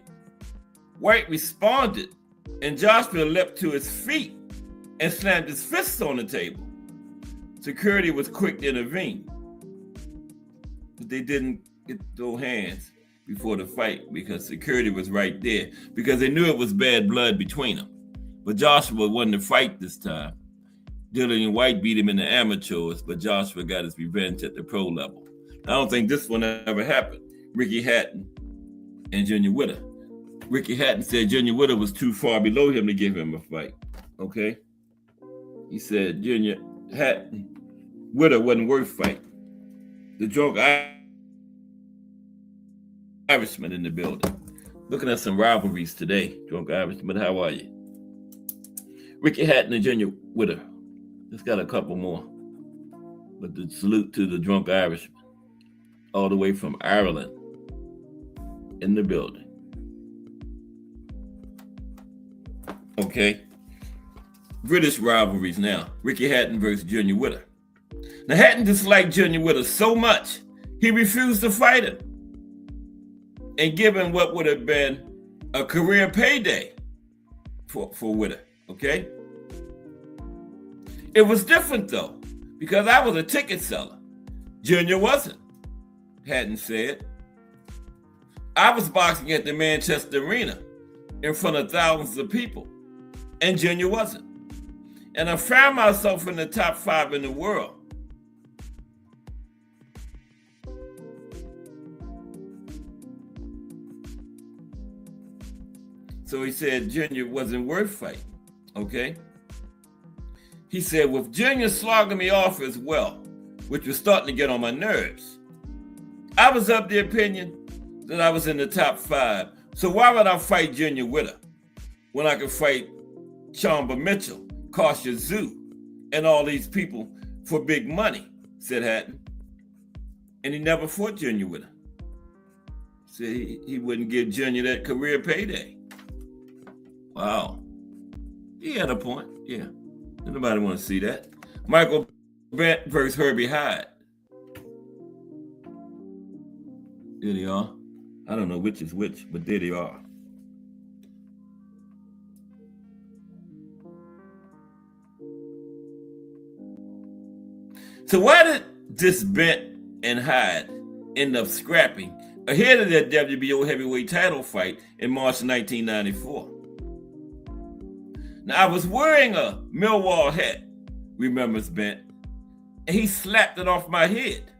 White responded, and Joshua leapt to his feet and slammed his fists on the table. Security was quick to intervene, but they didn't get those hands before the fight because security was right there because they knew it was bad blood between them. But Joshua won the fight this time. Dillian White beat him in the amateurs, but Joshua got his revenge at the pro level. I don't think this one ever happened. Ricky Hatton and Junior Witter. Ricky Hatton said Junior Witter was too far below him to give him a fight. Okay? He said Junior Hatton, Witter wasn't worth fighting. The drunk Irishman in the building. Looking at some rivalries today. Drunk Irishman, how are you? Ricky Hatton and Junior Witter. Just got a couple more. But the salute to the drunk Irishman. All the way from Ireland in the building. Okay. British rivalries now. Ricky Hatton versus Junior Witter. Now Hatton disliked Junior Witter so much, he refused to fight him. And given what would have been a career payday for Witter. Okay? It was different though, because I was a ticket seller. Junior wasn't, Hatton said. I was boxing at the Manchester Arena in front of thousands of people, and Junior wasn't. And I found myself in the top 5 in the world. So he said Junior wasn't worth fighting, okay? He said, with Junior slogging me off as well, which was starting to get on my nerves, I was of the opinion that I was in the top 5. So why would I fight Junior Witter when I could fight Chamba Mitchell, Kasia Zhu, and all these people for big money, said Hatton. And he never fought Junior Witter. Said he wouldn't give Junior that career payday. Wow. He had a point, yeah. Nobody want to see that. Michael Bent versus Herbie Hyde. There they are. I don't know which is which, but there they are. So why did this Bent and Hyde end up scrapping ahead of that WBO heavyweight title fight in March 1994? Now, I was wearing a Millwall hat, remembers Bent, and he slapped it off my head.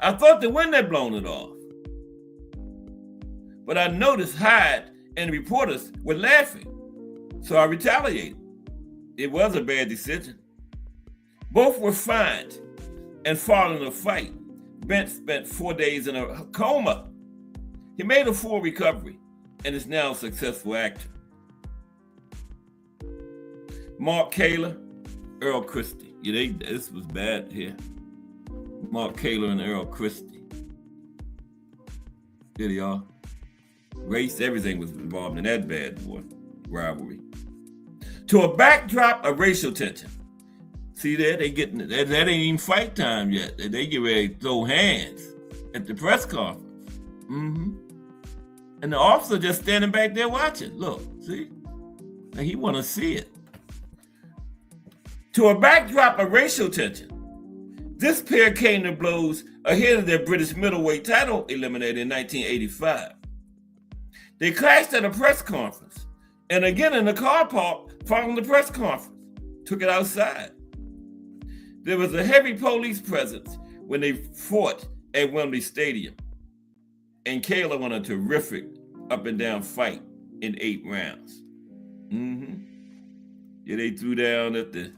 I thought the wind had blown it off. But I noticed Hyde and the reporters were laughing, so I retaliated. It was a bad decision. Both were fined, and following the fight, Bent spent 4 days in a coma. He made a full recovery and is now a successful actor. Mark Kaler, Earl Christie. This was bad here. Mark Kaler and Earl Christie. There they are. Race, everything was involved in that bad boy rivalry. To a backdrop of racial tension, See there, they getting that ain't even fight time yet. They get ready to throw hands at the press conference. And the officer just standing back there watching. Look, see? Now he want to see it. To a backdrop of racial tension, this pair came to blows ahead of their British middleweight title eliminated in 1985. They clashed at a press conference and again in the car park following the press conference. Took it outside. There was a heavy police presence when they fought at Wembley Stadium. And Kayla won a terrific up and down fight in 8 rounds. Yeah, they threw down at the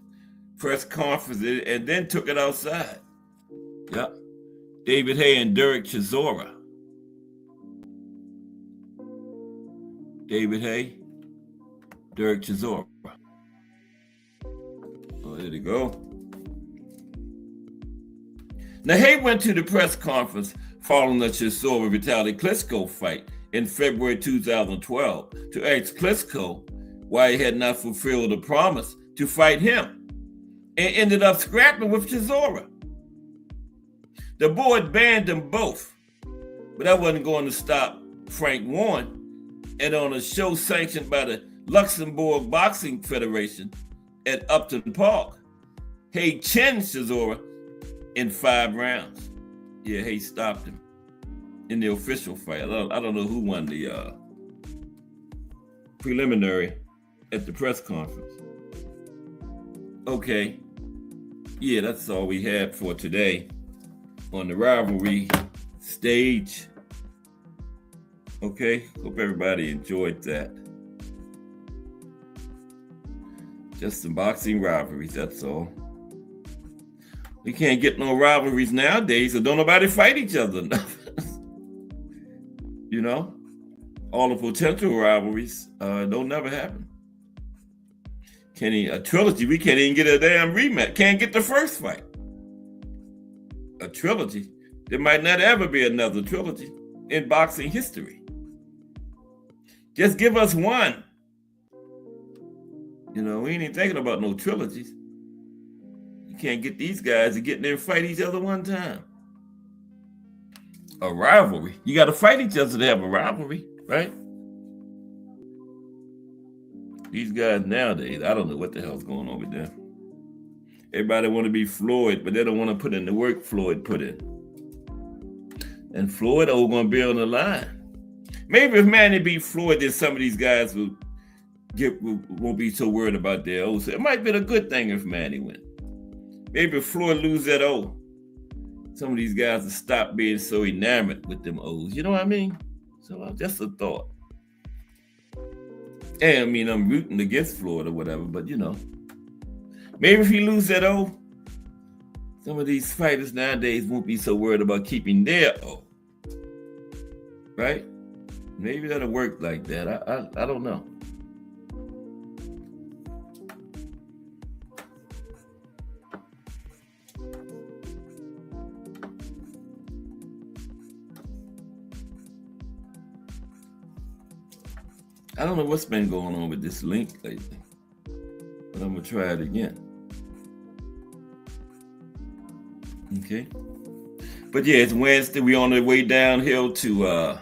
press conference and then took it outside. Yep. David Hay and Derek Chisora. David Hay, Derek Chisora. Oh, there they go. Now, Hay went to the press conference following the Chisora Vitaly Klitschko fight in February 2012 to ask Klitschko why he had not fulfilled the promise to fight him and ended up scrapping with Chisora. The board banned them both, but that wasn't going to stop Frank Warren. And on a show sanctioned by the Luxembourg Boxing Federation at Upton Park, Hay chinned Chisora in 5 rounds. Yeah, Hay stopped him in the official fight. I don't know who won the preliminary at the press conference. Okay. Yeah, that's all we had for today on the rivalry stage. Okay, hope everybody enjoyed that. Just some boxing rivalries, that's all. We can't get no rivalries nowadays, so don't nobody fight each other enough. You know, all the potential rivalries don't never happen. A trilogy, we can't even get a damn rematch. Can't get the first fight. A trilogy. There might not ever be another trilogy in boxing history. Just give us one. You know, we ain't even thinking about no trilogies. You can't get these guys to get in there and fight each other one time. A rivalry. You got to fight each other to have a rivalry, right? These guys nowadays, I don't know what the hell's going on with them. Everybody want to be Floyd, but they don't want to put in the work Floyd put in. And Floyd going to be on the line. Maybe if Manny beat Floyd, then some of these guys won't be so worried about their O's. So it might be a good thing if Manny win. Maybe if Floyd lose that O, some of these guys will stop being so enamored with them O's. You know what I mean? So just a thought. And I mean, I'm rooting against Floyd or whatever, but you know. Maybe if he lose that O, some of these fighters nowadays won't be so worried about keeping their O. Right? Maybe that'll work like that. I don't know. I don't know what's been going on with this link lately, but I'm gonna try it again. Okay. But yeah, it's Wednesday. We on the way downhill to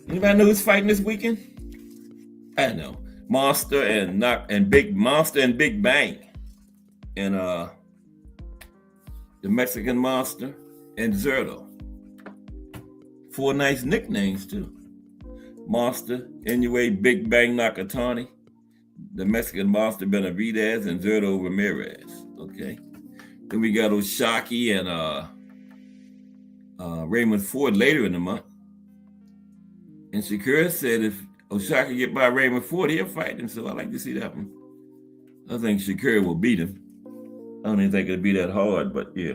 anybody know who's fighting this weekend? I know. Monster and Big Bang. And the Mexican Monster and Zerto. 4 nice nicknames too. Monster, Inoue, Big Bang Nakatani, the Mexican Monster Benavidez, and Zerto Ramirez. Okay. Then we got Oshaki and Raymond Ford later in the month. And Shakur said if Oshaki get by Raymond Ford, he'll fight him. So I like to see that one. I think Shakur will beat him. I don't even think it'll be that hard, but yeah.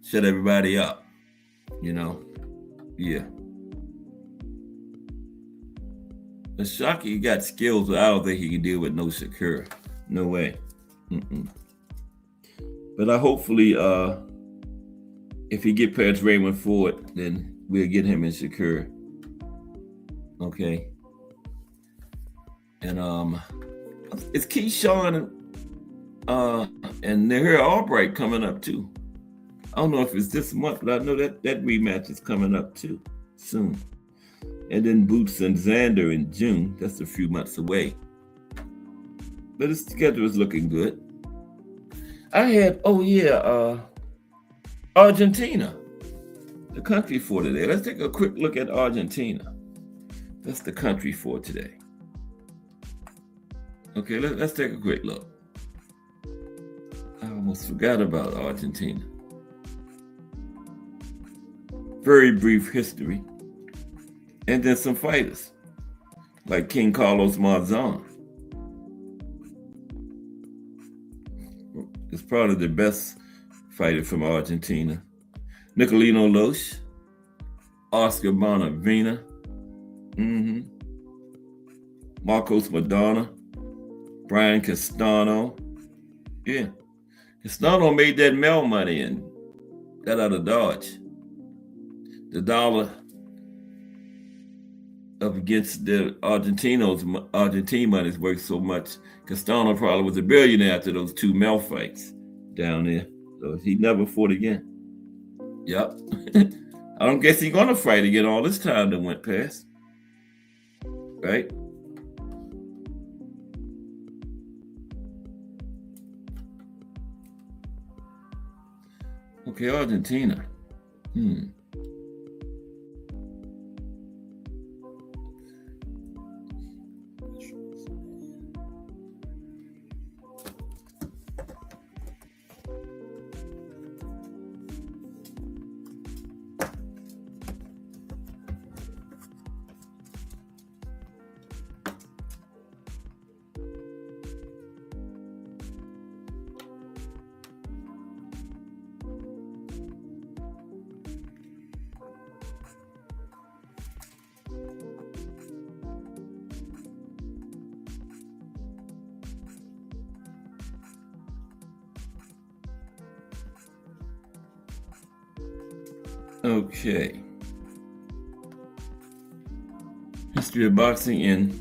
Shut everybody up. You know? Yeah. Oshaki got skills, but I don't think he can deal with no Shakur. No way. But I hopefully, if he get past Raymond Ford, then we'll get him in Shakur. Okay. And It's Keyshawn and Nahir Albright coming up too. I don't know if it's this month, but I know that rematch is coming up too soon. And then Boots and Xander in June. That's a few months away. But his schedule is looking good. I had, Argentina, the country for today. Let's take a quick look at Argentina. That's the country for today. Okay, let's take a quick look. I almost forgot about Argentina. Very brief history. And then some fighters, like King Carlos Marzan. Is probably the best fighter from Argentina. Nicolino Loesch, Oscar Bonavena, Marcos Madonna, Brian Castano. Yeah, Castano made that mail money and got out of Dodge. The dollar up against the Argentine money is worth so much. Castano probably was a billionaire after those two Mel fights down there. So he never fought again. Yep. I don't guess he's gonna fight again all this time that went past. Right? Okay, Argentina. Okay. History of boxing in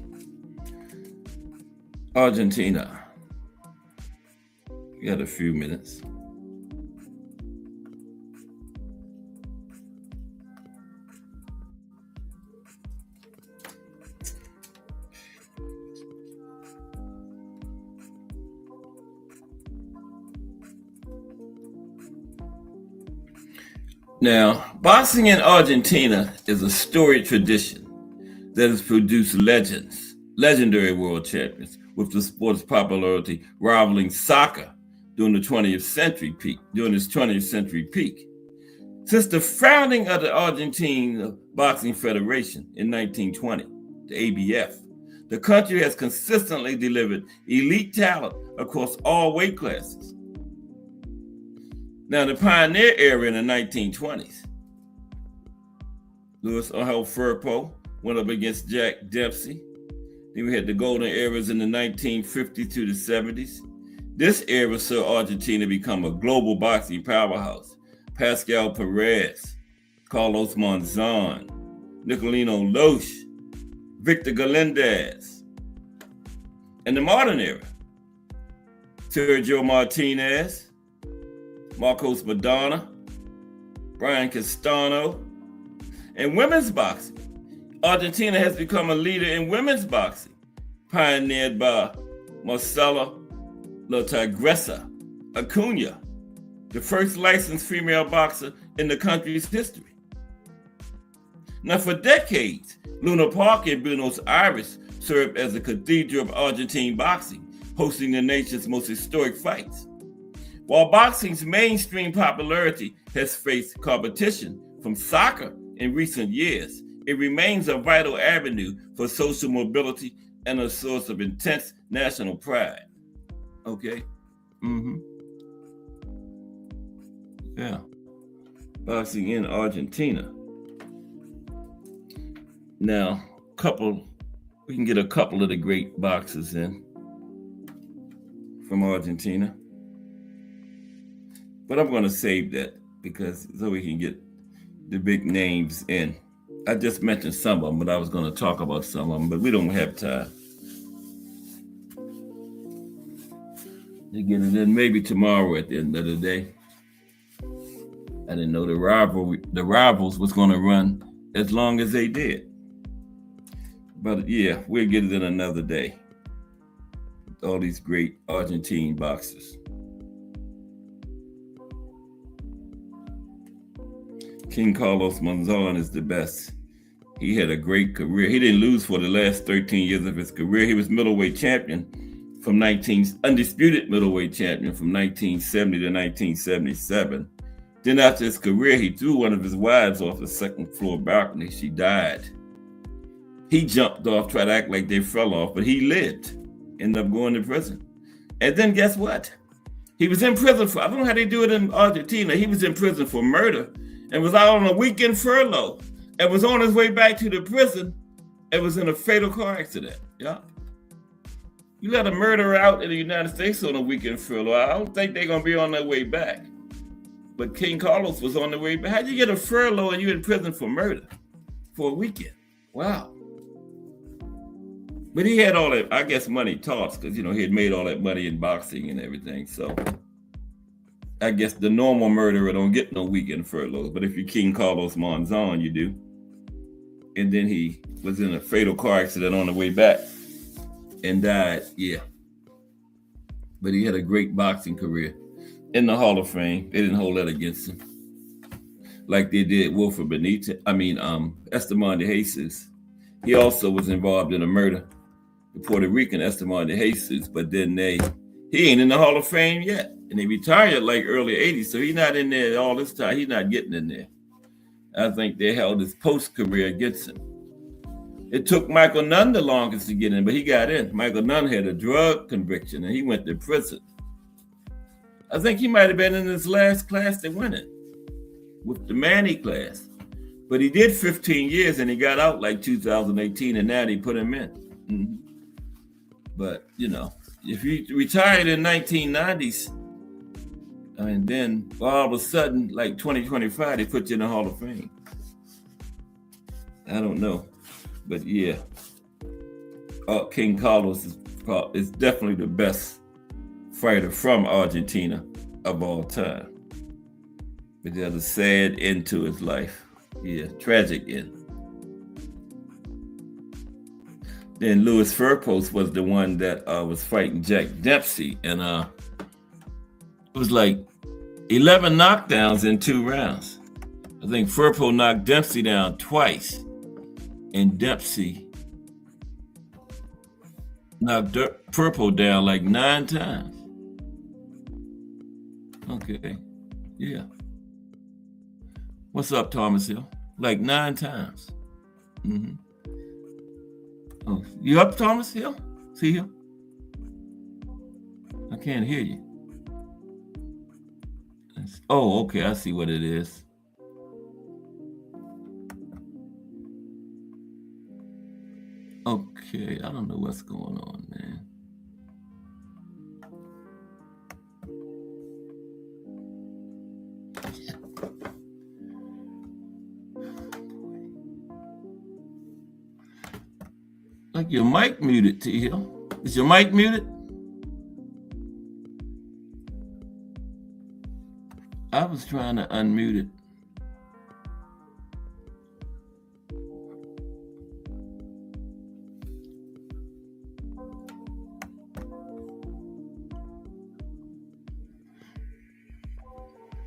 Argentina. We got a few minutes. Now, boxing in Argentina is a storied tradition that has produced legendary world champions, with the sport's popularity rivaling soccer during its 20th century peak. Since the founding of the Argentine Boxing Federation in 1920, the ABF, the country has consistently delivered elite talent across all weight classes. Now, the pioneer era in the 1920s, Luis Angel Firpo went up against Jack Dempsey. Then we had the golden eras in the 1950s to the 70s. This era saw Argentina become a global boxing powerhouse. Pascal Perez, Carlos Monzon, Nicolino Loesch, Victor Galindez. In the modern era, Sergio Martinez, Marcos Madonna, Brian Castano. In women's boxing, Argentina has become a leader in women's boxing, pioneered by Marcela La Tigresa Acuna, the first licensed female boxer in the country's history. Now, for decades, Luna Park in Buenos Aires served as a cathedral of Argentine boxing, hosting the nation's most historic fights. While boxing's mainstream popularity has faced competition from soccer in recent years, it remains a vital avenue for social mobility and a source of intense national pride. Okay? Yeah. Boxing in Argentina. Now, we can get a couple of the great boxers in from Argentina. But I'm going to save that so we can get the big names in. I just mentioned some of them, but I was going to talk about some of them, but we don't have time. They get it in maybe tomorrow at the end of the day. I didn't know the rivals was going to run as long as they did. But yeah, we'll get it in another day. All these great Argentine boxers. King Carlos Monzon is the best. He had a great career. He didn't lose for the last 13 years of his career. He was middleweight champion undisputed middleweight champion from 1970 to 1977. Then after his career, he threw one of his wives off the second floor balcony. She died. He jumped off, tried to act like they fell off, but he lived. Ended up going to prison. And then guess what? He was in prison for, I don't know how they do it in Argentina. He was in prison for murder and was out on a weekend furlough and was on his way back to the prison and was in a fatal car accident. Yeah. You let a murderer out in the United States on a weekend furlough. I don't think they're going to be on their way back. But King Carlos was on the way back. How'd you get a furlough and you're in prison for murder for a weekend? Wow. But he had all that, I guess, money tossed because, he had made all that money in boxing and everything. So I guess the normal murderer don't get no weekend furloughs. But if you're King Carlos Monzon, you do. And then he was in a fatal car accident on the way back and died. Yeah. But he had a great boxing career. In the Hall of Fame. They didn't hold that against him. Like they did Wilfred Esteban de Jesus. He also was involved in a murder. The Puerto Rican Esteban de Jesus, but then he ain't in the Hall of Fame yet. And he retired like early 80s, so he's not in there all this time. He's not getting in there. I think they held his post-career against him. It took Michael Nunn the longest to get in, but he got in. Michael Nunn had a drug conviction, and he went to prison. I think he might have been in his last class that went in, with the Manny class. But he did 15 years, and he got out like 2018, and now they put him in. Mm-hmm. But, if you retired in 1990s, and then all of a sudden, like 2025, they put you in the Hall of Fame. I don't know. But yeah, King Carlos is definitely the best fighter from Argentina of all time. But he had a sad end to his life. Yeah, tragic end. Then Louis Firpost was the one that was fighting Jack Dempsey. And it was like 11 knockdowns in 2 rounds. I think Firpo knocked Dempsey down twice. And Dempsey knocked Firpo down like 9 times. Okay, yeah. What's up, Thomas Hill? Like 9 times. Mm-hmm. Oh, you up, Thomas Hill? See you? I can't hear you. Oh, okay, I see what it is. Okay, I don't know what's going on, man. Like your mic muted, T Hill. Is your mic muted? I was trying to unmute it.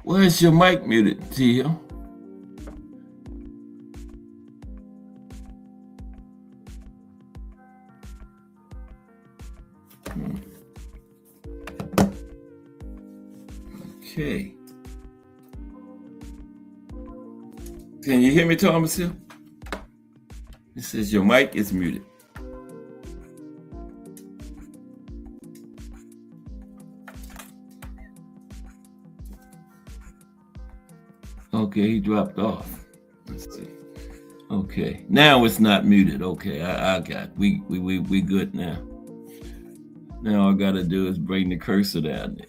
Where's your mic muted, T Hill? Okay. Can you hear me, Thomas Hill? It says your mic is muted. Okay, he dropped off. Let's see. Okay, now it's not muted. Okay, I got. We good now. Now all I gotta do is bring the cursor down there.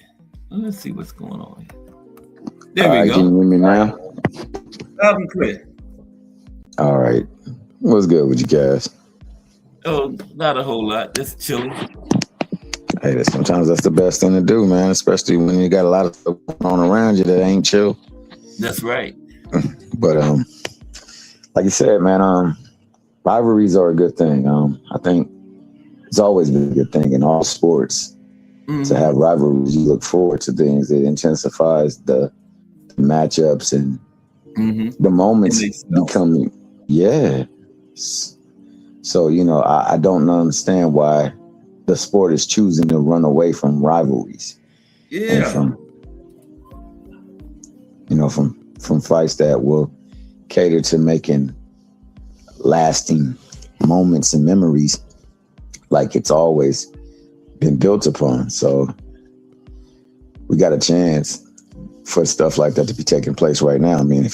Let's see what's going on here. There we go. Can you hear me now? Loud and clear. All right. What's good with you guys? Oh, not a whole lot. Just chilling. Hey, sometimes that's the best thing to do, man. Especially when you got a lot of stuff going on around you that ain't chill. That's right. But like you said, man, rivalries are a good thing. I think it's always been a good thing in all sports to have rivalries. You look forward to things. It intensifies the matchups and the moments become, yeah. So, I don't understand why the sport is choosing to run away from rivalries. And from fights that will cater to making lasting moments and memories like it's always been built upon. So we got a chance for stuff like that to be taking place right now. I mean,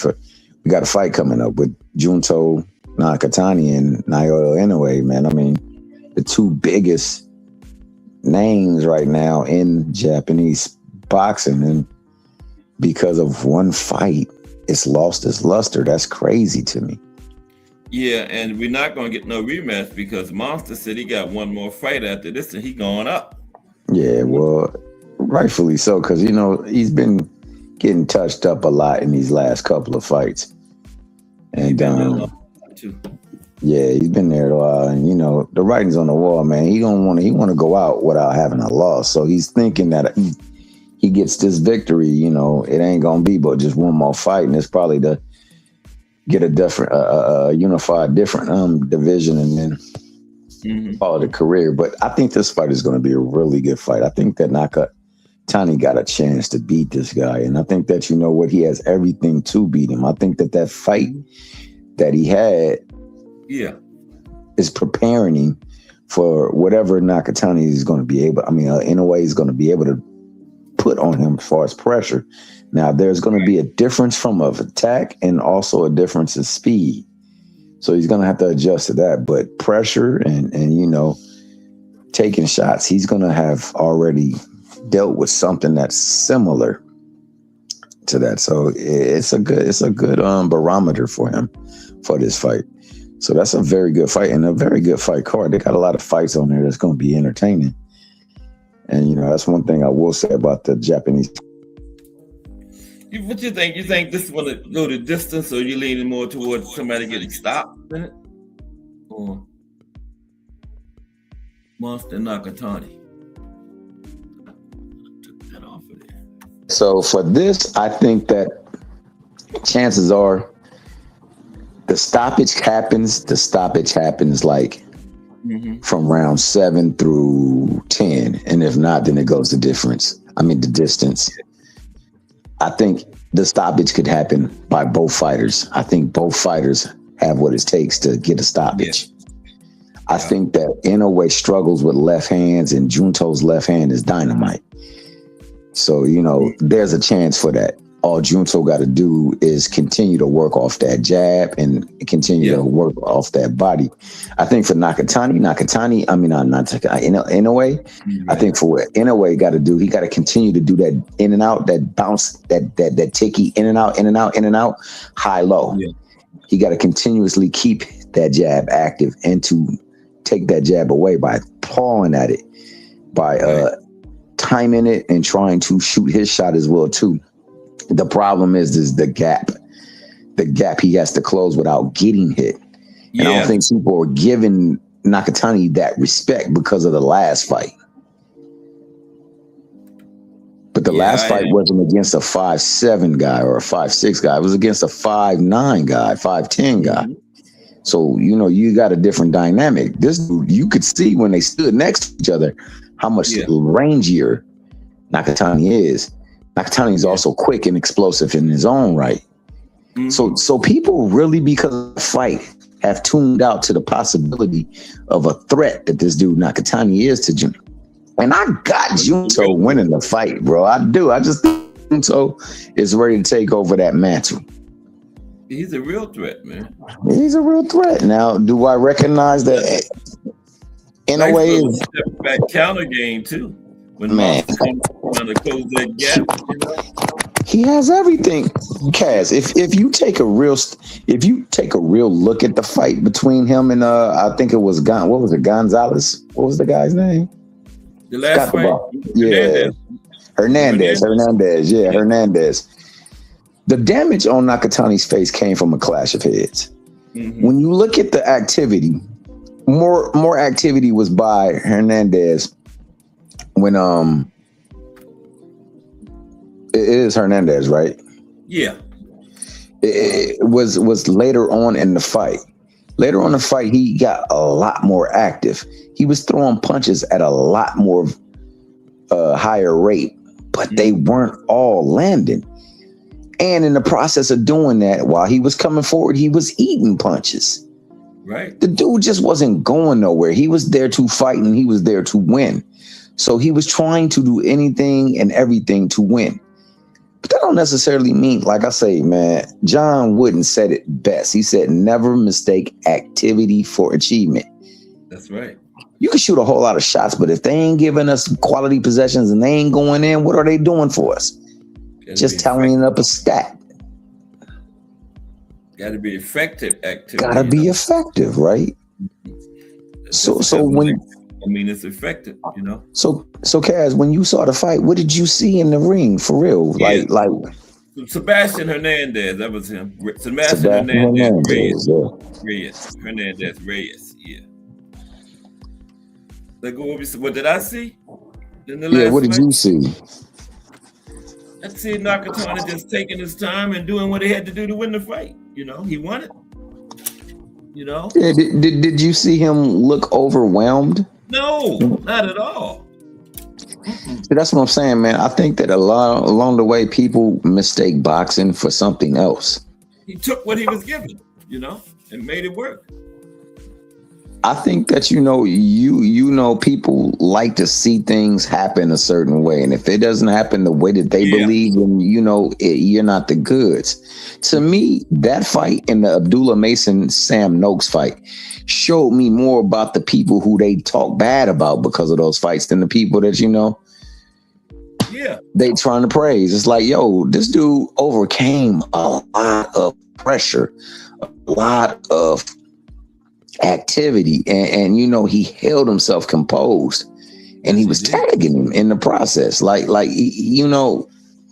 we got a fight coming up with Junto Nakatani and Naoto Inoue, man. I mean, the two biggest names right now in Japanese boxing, and because of one fight, it's lost its luster. That's crazy to me. Yeah, and we're not going to get no rematch because Monster said he got one more fight after this and he going up. Yeah, well, rightfully so, because, he's been getting touched up a lot in these last couple of fights. And yeah, he's been there a while, and the writing's on the wall, man. He want to go out without having a loss. So he's thinking that he gets this victory, it ain't gonna be but just one more fight, and it's probably to get a different, unified different division, and then call it a career. But I think this fight is going to be a really good fight. I think that Nakatani got a chance to beat this guy, and I think that he has everything to beat him. I think that fight that he had, is preparing him for whatever Nakatani is going to be able. I mean, in a way, he's going to be able to put on him as far as pressure. Now, there's going to be a difference from of attack and also a difference in speed. So he's going to have to adjust to that. But pressure and taking shots, he's going to have already dealt with something that's similar to that. So it's a good barometer for him for this fight. So that's a very good fight and a very good fight card. They got a lot of fights on there that's going to be entertaining. And, that's one thing I will say about the Japanese. What you think? You think this is going to go the distance, or you leaning more towards somebody getting stopped in it? Or Monster Nakatani? Took that off of there. So for this, I think that chances are the stoppage happens like from round 7 through 10. And if not, then it goes the distance. I think the stoppage could happen by both fighters. I think both fighters have what it takes to get a stoppage. I think that Inoue struggles with left hands, and Junto's left hand is dynamite. So, there's a chance for that. All Junto got to do is continue to work off that jab and continue to work off that body. I think for Inoue, I think for what Inoue got to do, he got to continue to do that in and out, that bounce, that ticky in and out, high low. Yeah. He got to continuously keep that jab active and to take that jab away by pawing at it, by timing it and trying to shoot his shot as well too. The problem is the gap he has to close without getting hit. And I don't think people are giving Nakatani that respect because of the last fight. But the last fight wasn't against a 5'7" guy or a 5'6" guy. It was against a 5'9" guy, 5'10" guy. So, you got a different dynamic. This dude, you could see when they stood next to each other how much rangier Nakatani is. Nakatani is also quick and explosive in his own right. So people really, because of the fight, have tuned out to the possibility of a threat that this dude Nakatani is to Junto. And I got Junto winning the fight, bro. I do. I just think Junto is ready to take over that mantle. He's a real threat, man. He's a real threat. Now, do I recognize that in a way? That counter game too. When man, trying to close that gap, he has everything. Kaz, if you take a real look at the fight between him and I think it was Gonzalez. What was the guy's name? The last fight, Yeah. Hernandez. Yeah, Hernandez. The damage on Nakatani's face came from a clash of heads. Mm-hmm. When you look at the activity, more activity was by Hernandez when it is Hernandez, right? Yeah. It was later on in the fight. Later on in the fight, he got a lot more active. He was throwing punches at a lot more higher rate, but they weren't all landing. And in the process of doing that, while he was coming forward, he was eating punches. Right. The dude just wasn't going nowhere. He was there to fight and he was there to win. So he was trying to do anything and everything to win. But that don't necessarily mean, like I say, man, John Wooden said it best. He said, never mistake activity for achievement. That's right. You can shoot a whole lot of shots, but if they ain't giving us quality possessions and they ain't going in, what are they doing for us? Just tallying up a stat. Got to be effective activity. Got to be effective, right? So when it's effective, you know. So Kaz, when you saw the fight, what did you see in the ring for real? Yeah. Like Sebastian Hernandez, that was him. Sebastian Hernandez. Reyes. Yeah. Let go over. What did I see? In the last what did you see? I see Nakatani just taking his time and doing what he had to do to win the fight. You know, he won it. You know. Yeah, did you see him look overwhelmed? No, not at all. See, that's what I'm saying, man. I think that along the way, people mistake boxing for something else. He took what he was given, you know, and made it work. I think that you know people like to see things happen a certain way, and if it doesn't happen the way that they believe, then you're not the goods. To me, that fight and the Abdullah Mason Sam Noakes fight showed me more about the people who they talk bad about because of those fights than the people that they trying to praise. It's like, yo, this dude overcame a lot of pressure, a lot of activity, and he held himself composed, and he was tagging him in the process. Like I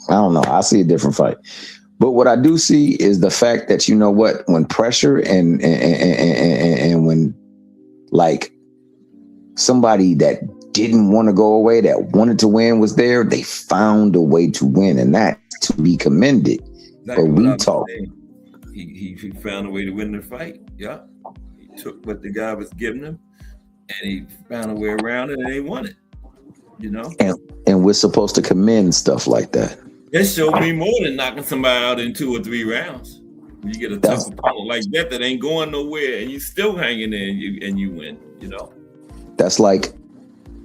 don't know. I see a different fight, but what I do see is the fact that when pressure and when like somebody that didn't want to go away, that wanted to win was there, they found a way to win, and that's to be commended. Exactly. But we talk. He found a way to win the fight. Yeah. Took what the guy was giving him and he found a way around it and they won it, and we're supposed to commend stuff like that. It showed me more than knocking somebody out in 2 or 3 rounds. When you get a tough opponent like that ain't going nowhere and you still hanging there and you win, That's like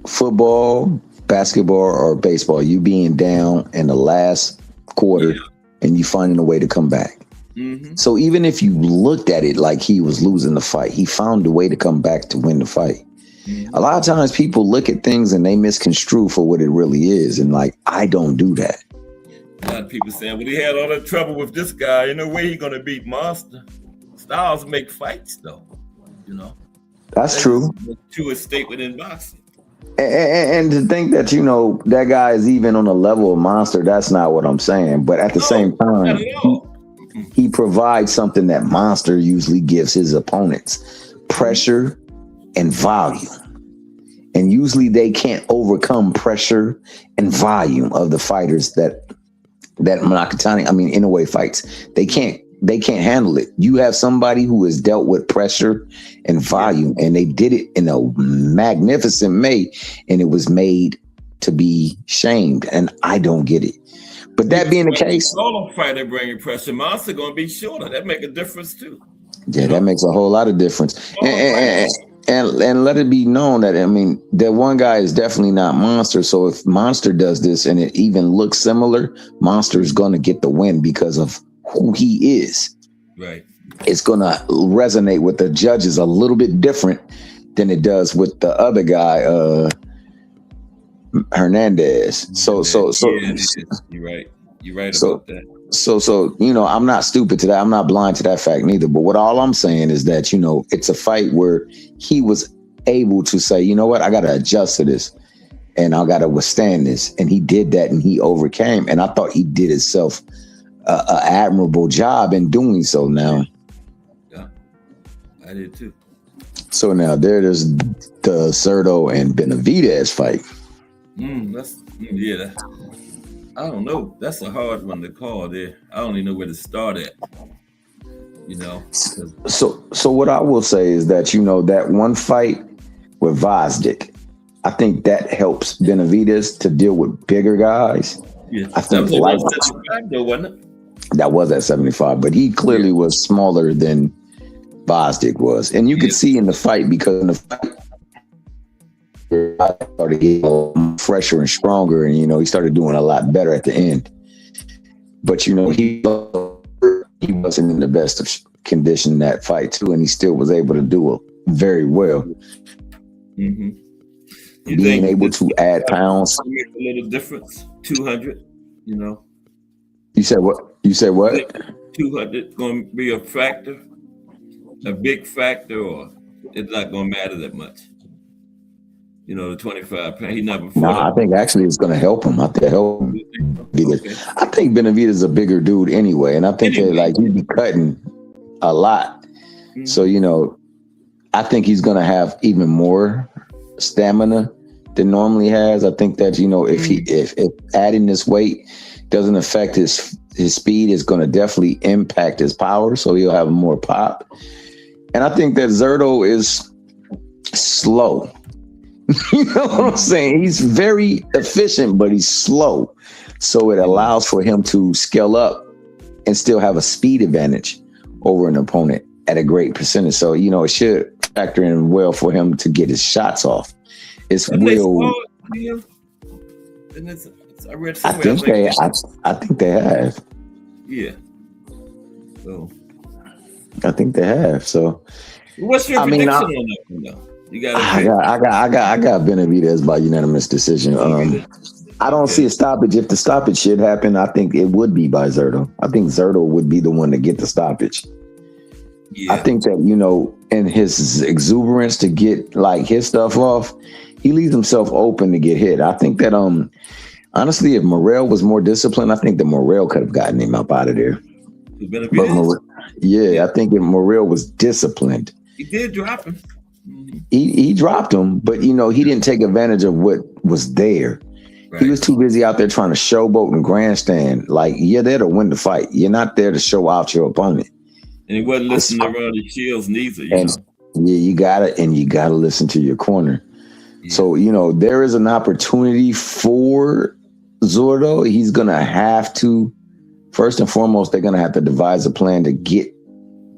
football, basketball, or baseball, you being down in the last quarter and you finding a way to come back. Mm-hmm. So even if you looked at it like he was losing the fight, he found a way to come back to win the fight. Mm-hmm. A lot of times people look at things and they misconstrue for what it really is. And I don't do that. A lot of people saying, well, he had all that trouble with this guy. You know, where he going to beat Monster? Styles make fights, though. That's true. To a state within boxing. And to think that, that guy is even on the level of Monster, that's not what I'm saying. But at the same time, he provides something that Monster usually gives his opponents: pressure and volume. And usually they can't overcome pressure and volume of the fighters that Nakatani, Inoue fights. They can't handle it. You have somebody who has dealt with pressure and volume, and they did it in a magnificent way, and it was made to be shamed. And I don't get it. But that being the case, solo fighter bringing pressure, Monster gonna be shorter. That make a difference too. Yeah, that makes a whole lot of difference. And let it be known that that one guy is definitely not Monster. So if Monster does this and it even looks similar, Monster is gonna get the win because of who he is. Right. It's gonna resonate with the judges a little bit different than it does with the other guy, Hernandez. So you're right. You're right about that. So I'm not stupid to that. I'm not blind to that fact neither. But all I'm saying is that it's a fight where he was able to say, you know what, I got to adjust to this, and I got to withstand this. And he did that, and he overcame. And I thought he did himself an admirable job in doing so. Now, yeah, I did too. So now there's the Cerdo and Benavidez fight. I don't know. That's a hard one to call there. I don't even know where to start at. You know. So what I will say is that, you know, that one fight with Vazdik, I think that helps Benavidez to deal with bigger guys. Yeah, I think that was at 75 though, wasn't it? That was at 75, but he clearly was smaller than Vazdik was, and you could see in the fight, because in the fight I started getting fresher and stronger, and you know, he started doing a lot better at the end. But you know, he wasn't in the best of condition in that fight too, and he still was able to do it very well. Mm-hmm. Being able to add pounds, a little difference. 200, you know. You said what? 200 going to be a factor, a big factor, or it's not going to matter that much. You know, the 25 pounds. He never. No, I think actually it's going to help him. I think help him. Okay. I think Benavidez is a bigger dude anyway, and I think that like he'd be cutting a lot. Mm-hmm. So you know, I think he's going to have even more stamina than normally has. I think that, you know, if adding this weight doesn't affect his speed, it's going to definitely impact his power. So he'll have more pop. And I think that Cerdo is slow. You know what I'm saying? He's very efficient, but he's slow. So it allows for him to scale up and still have a speed advantage over an opponent at a great percentage. So, you know, it should factor in well for him to get his shots off. It's will. I read I think they have. Yeah. So I think they have. So what's your prediction on that one, though? You got. I got Benavidez by unanimous decision. I don't see a stoppage. If the stoppage should happen, I think it would be by Cerdo. I think Cerdo would be the one to get the stoppage. Yeah. I think that, you know, in his exuberance to get like his stuff off, he leaves himself open to get hit. I think that honestly, if Morrell was more disciplined, I think that Morrell could have gotten him up out of there. I think if Morrell was disciplined, he did drop him. He dropped him, but you know, he didn't take advantage of what was there. Right. He was too busy out there trying to showboat and grandstand. Like, you're there to win the fight. You're not there to show out your opponent. And he wasn't listening around the shields neither. You gotta listen to your corner. Yeah. So, you know, there is an opportunity for Cerdo. He's gonna have to, first and foremost, they're gonna have to devise a plan to get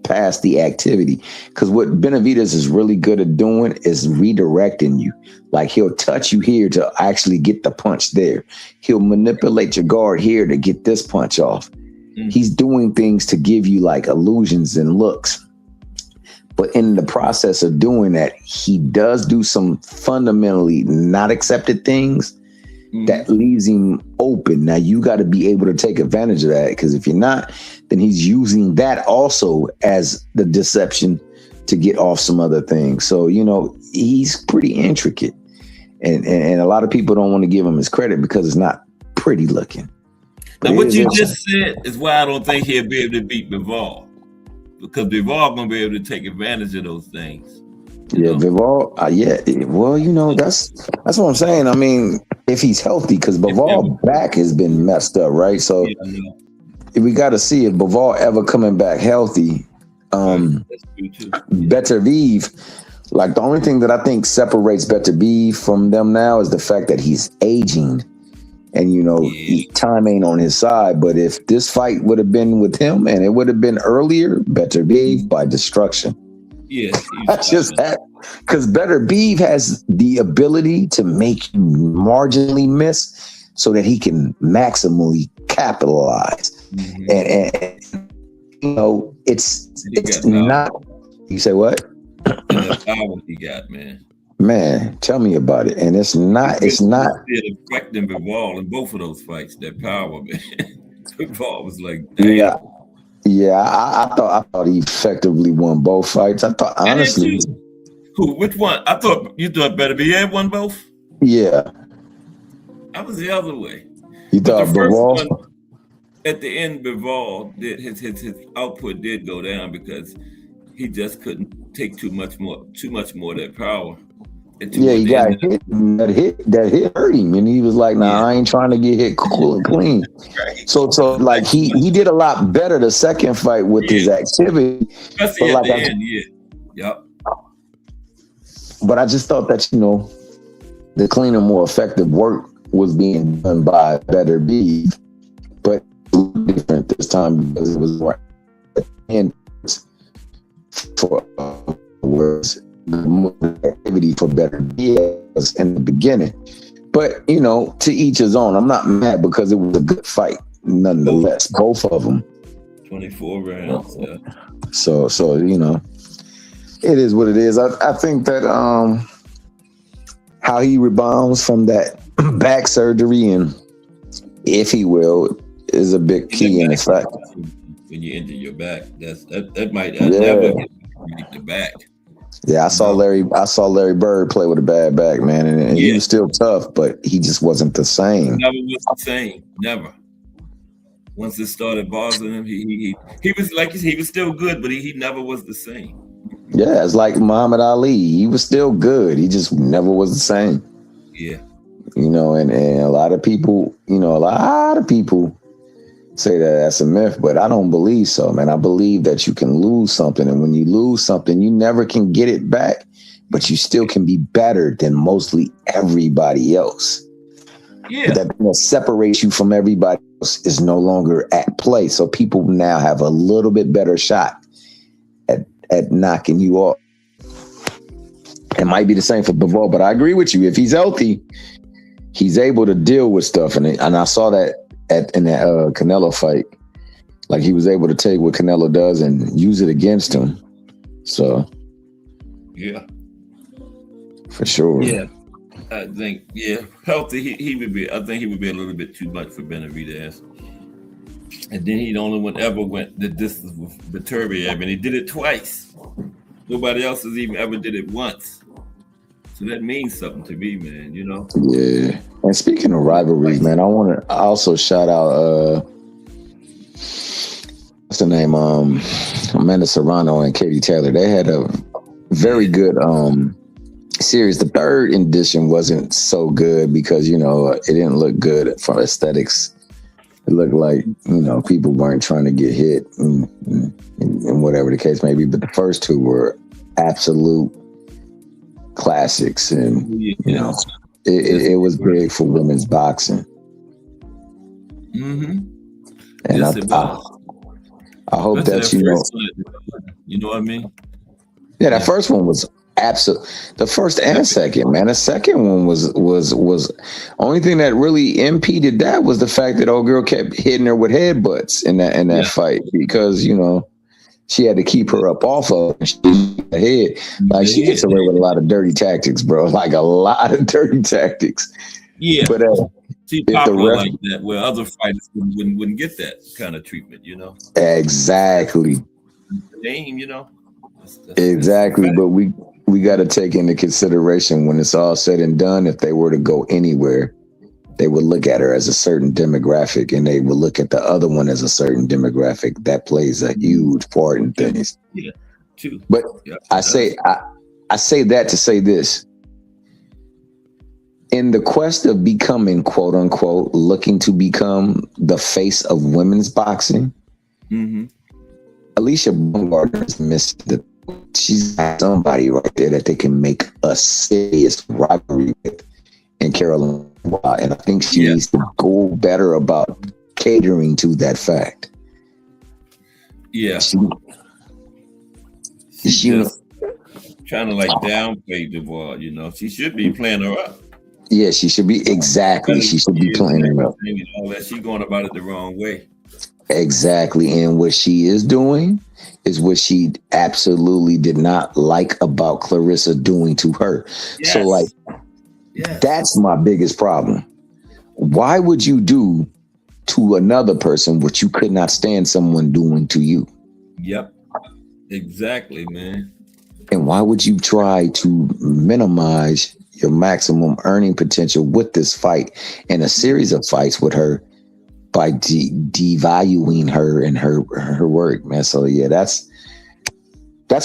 past the activity. Because what Benavidez is really good at doing is redirecting you. Like, he'll touch you here to actually get the punch there. He'll manipulate your guard here to get this punch off. Mm-hmm. He's doing things to give you like illusions and looks. But in the process of doing that, he does do some fundamentally not accepted things that leaves him open. Now, you got to be able to take advantage of that, because if you're not, then he's using that also as the deception to get off some other things. So, you know, he's pretty intricate. And a lot of people don't want to give him his credit because it's not pretty looking. Now, what you just said is why I don't think he'll be able to beat Bivol. Because Bivol going to be able to take advantage of those things. Yeah, Bivol. Well, you know, that's what I'm saying. I mean, if he's healthy, because Bivol's back has been messed up, right? So we got to see if Bivol ever coming back healthy. Beterbiev, like, the only thing that I think separates Beterbiev from them now is the fact that he's aging. And, you know, time ain't on his side. But if this fight would have been with him and it would have been earlier, Beterbiev by destruction. Yeah. That's just that. Because Beterbiev has the ability to make you marginally miss so that he can maximally capitalize. Mm-hmm. And you know, it's not. You say what? The power he got, man. Man, tell me about it. And it's not. Still affecting Bivol in both of those fights. That power, man. Bivol was like, damn. I thought he effectively won both fights. I thought, honestly. Who? Which one? I thought you thought Beterbiev won both. Yeah. I was the other way. You But the thought first Bivol? one at the end, Bivol did his output did go down because he just couldn't take too much more of that power. And Yeah, toward he the got end of the hit. That hit hurt him, and he was like, yeah, "Nah, I ain't trying to get hit cool and clean." right. So The like next he one, did a lot better the second fight with yeah, his activity, but especially at the end, yeah, yep, I just thought that the cleaner, more effective work was being done by better beef, but different this time because it was more and for words activity for better beers in the beginning. But to each his own. I'm not mad because it was a good fight, nonetheless. Both of them. 24 rounds. Yeah. So it is what it is. I think that how he rebounds from that back surgery, and if he will, is a big key in the fact. When you injure your back, that might Yeah. never get the back. Yeah, I saw Larry Bird play with a bad back, man, and he was still tough, but he just wasn't the same. Never was the same. Never. Once it started bothering him, he was like he was still good, but he never was the same. Yeah, it's like Muhammad Ali. He was still good. He just never was the same. Yeah. And a lot of people, say that that's a myth, but I don't believe so, man. I believe that you can lose something, and when you lose something, you never can get it back, but you still can be better than mostly everybody else. Yeah. That thing that separates you from everybody else is no longer at play. So people now have a little bit better shot at knocking you off. It might be the same for Bivol, but I agree with you. If he's healthy, he's able to deal with stuff, and I saw that in that Canelo fight. Like, he was able to take what Canelo does and use it against him. So, yeah, for sure. Yeah, I think healthy. He would be. I think he would be a little bit too much for Benavidez. And then he the only one ever went the distance with Beterbiev, and he did it twice. Nobody else has even ever did it once. So that means something to me, man. Yeah. And speaking of rivalries, man, I want to also shout out what's the name? Amanda Serrano and Katie Taylor. They had a very good series. The third edition wasn't so good because it didn't look good from aesthetics. It looked like people weren't trying to get hit and whatever the case may be. But the first two were absolute classics, and it was big for women's boxing. Mm-hmm. And yes, I hope that you know what I mean. Yeah, that first one was absolute. The first and second, man. The second one was only thing that really impeded that was the fact that old girl kept hitting her with headbutts in that fight, because she had to keep her up off of her head. Like, she gets away with a lot of dirty tactics, bro. Like, a lot of dirty tactics. Yeah, but she's popular like that, where other fighters wouldn't get that kind of treatment. Exactly. Name, exactly. But we got to take into consideration, when it's all said and done, if they were to go anywhere, they would look at her as a certain demographic, and they would look at the other one as a certain demographic. That plays a huge part in things. Yeah, too. But I say that to say this. In the quest of becoming, quote unquote, looking to become the face of women's boxing, Alicia Baumgartner is missing she's got somebody right there that they can make a serious rivalry with in Caroline. And I think she needs to go better about catering to that fact. Yeah. She's just trying to downplay Dubois, she should be playing her up. Yeah, she should be. Exactly. She should be playing her up. All that. She's going about it the wrong way. Exactly. And what she is doing is what she absolutely did not like about Clarissa doing to her. Yes. So that's my biggest problem. Why would you do to another person what you could not stand someone doing to you? Yep. Exactly, man. And why would you try to minimize your maximum earning potential with this fight and a series of fights with her by devaluing her and her work, man. So yeah, that's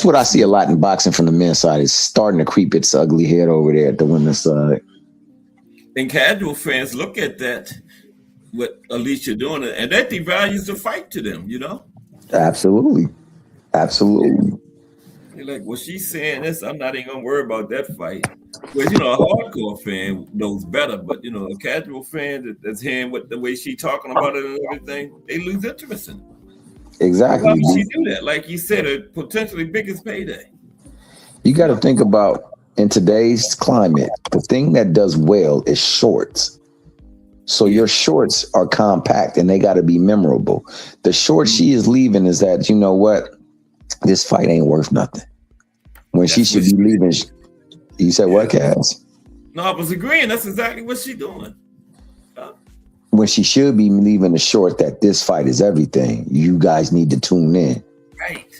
what I see a lot in boxing from the men's side. It's starting to creep its ugly head over there at the women's side. And casual fans look at that, what Alicia doing, and that devalues the fight to them, you know? Absolutely. Absolutely. They're like, well, she's saying this, I'm not even gonna worry about that fight. Whereas, you know, a hardcore fan knows better, but you know, a casual fan that's hearing what the way she talking about it and everything, they lose interest in it. Exactly. Why would she do that? Like you said, a potentially biggest payday. You got to think about in today's climate, the thing that does well is shorts. So your shorts are compact and they got to be memorable. The short she is leaving is that, you know what? This fight ain't worth nothing. When she should be leaving, you said what, Cass? No, I was agreeing. That's exactly what she's doing. When she should be leaving the short that this fight is everything. You guys need to tune in. Right.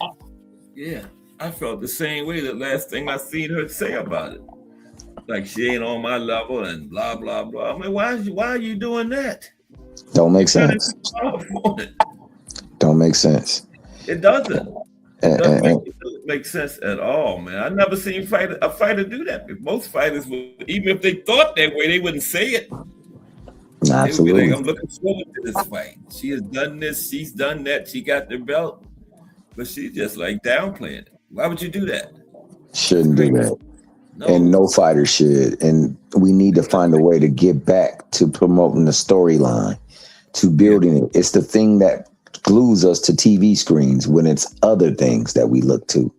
Yeah. I felt the same way the last thing I seen her say about it. Like she ain't on my level and blah, blah, blah. I mean, why are you doing that? Don't make sense. Don't make sense. It doesn't. It doesn't make sense at all, man. I never seen a fighter do that. If most fighters would, even if they thought that way, they wouldn't say it. Absolutely. They would be like, I'm looking forward to this fight. She has done this, she's done that, she got the belt, but she's just like downplaying it. Why would you do that? Shouldn't do that. No. And no fighter should. And we need to find a way to get back to promoting the storyline, to building it. It's the thing that glues us to TV screens when it's other things that we look to,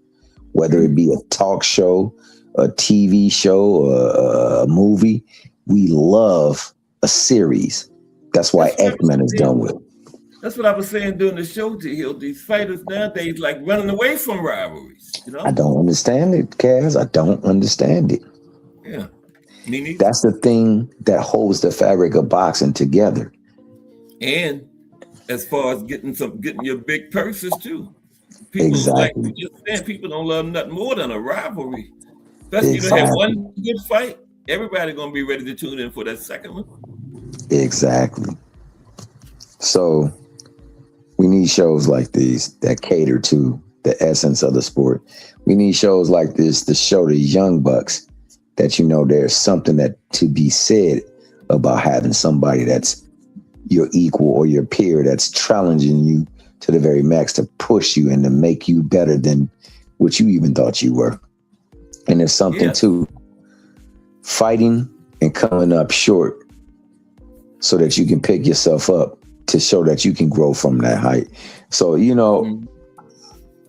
whether it be a talk show, a TV show, or a movie. We love a series. That's why X-Men is done with. That's what I was saying during the show to you. These fighters nowadays like running away from rivalries. You know? I don't understand it, Kaz. I don't understand it. Yeah. Me neither. That's the thing that holds the fabric of boxing together. And as far as getting your big purses too. People exactly. People don't love nothing more than a rivalry. Especially if you have one good fight, everybody gonna be ready to tune in for that second one. Exactly. So we need shows like these that cater to the essence of the sport. We need shows like this to show the young bucks that, you know, there's something that to be said about having somebody that's your equal or your peer that's challenging you to the very max to push you and to make you better than what you even thought you were. And there's something to fighting and coming up short so that you can pick yourself up to show that you can grow from that height. So, you know,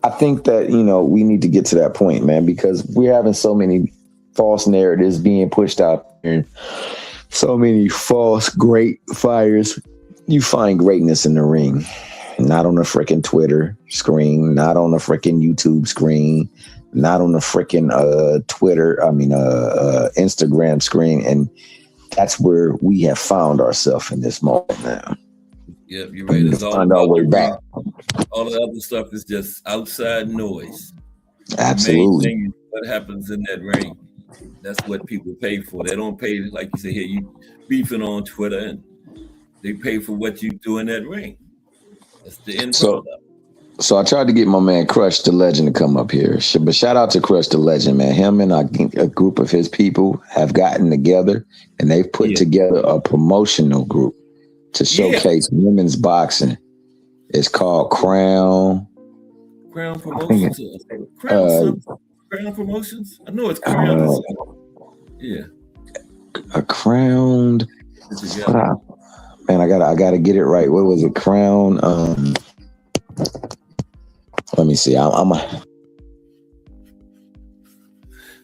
I think that, you know, we need to get to that point, man, because we're having so many false narratives being pushed out there and so many false great fighters. You find greatness in the ring, not on a freaking Twitter screen, not on a freaking YouTube screen, not on a freaking Instagram screen. And that's where we have found ourselves in this moment now. Yep, you're right. It's all find our way back. All the other stuff is just outside noise. Absolutely. The main thing is what happens in that ring. That's what people pay for. They don't pay, like you say here, you beefing on Twitter, and they pay for what you do in that ring. That's the end product. So I tried to get my man Crush the Legend to come up here. But shout out to Crush the Legend, man. Him and a group of his people have gotten together and they've put together a promotional group to showcase women's boxing. It's called Crown. Crown Promotions. Crown Promotions? I know it's Crown. A Crowned. Man, I gotta get it right. What was it? Crown. Let me see.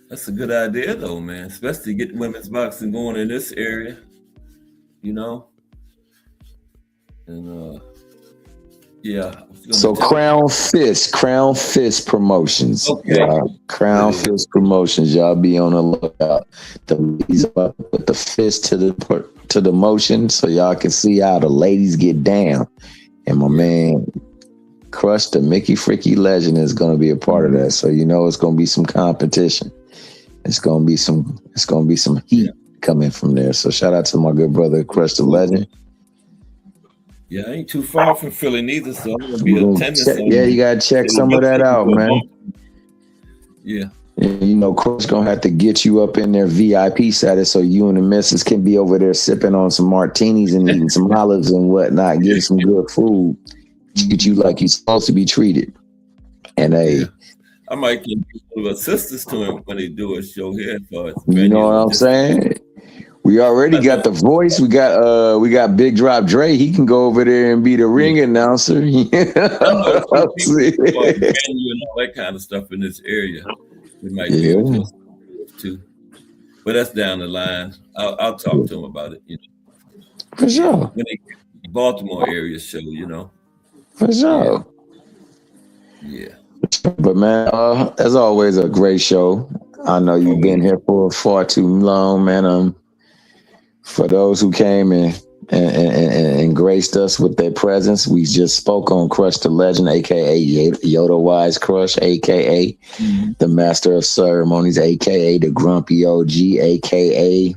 That's a good idea, though, man. Especially get women's boxing going in this area, you know. And So Crown Fist Promotions. Okay. Crown Fist Promotions. Y'all be on the lookout. The ladies about to put the fist to the motion so y'all can see how the ladies get down. And my man Crush the Mickey Fricky Legend is going to be a part of that. So, you know, it's going to be some competition. It's gonna be some heat coming from there. So shout out to my good brother Crush the Legend. Yeah, I ain't too far from Philly neither, so I'm gonna be You attending some. you gotta check some of that out, man. Yeah. And, you know, Crush gonna have to get you up in their VIP status so you and the missus can be over there sipping on some martinis and eating some olives and whatnot, getting some good food. Treat you like you're supposed to be treated. And I might give some assistance to him when they do a show here for us. You know what I'm saying? We already got the voice. We got Big Drop Dre. He can go over there and be the ring announcer. I know people and all that kind of stuff in this area. We might be able to too. But that's down the line. I'll talk to him about it, you know. For sure. When they Baltimore area show, you know. For sure. Yeah. But man, as always, a great show. I know you've been here for far too long, man. For those who came and graced us with their presence, we just spoke on Crush the Legend, aka Yoda Wise Crush, aka the Master of Ceremonies, aka the Grumpy OG, aka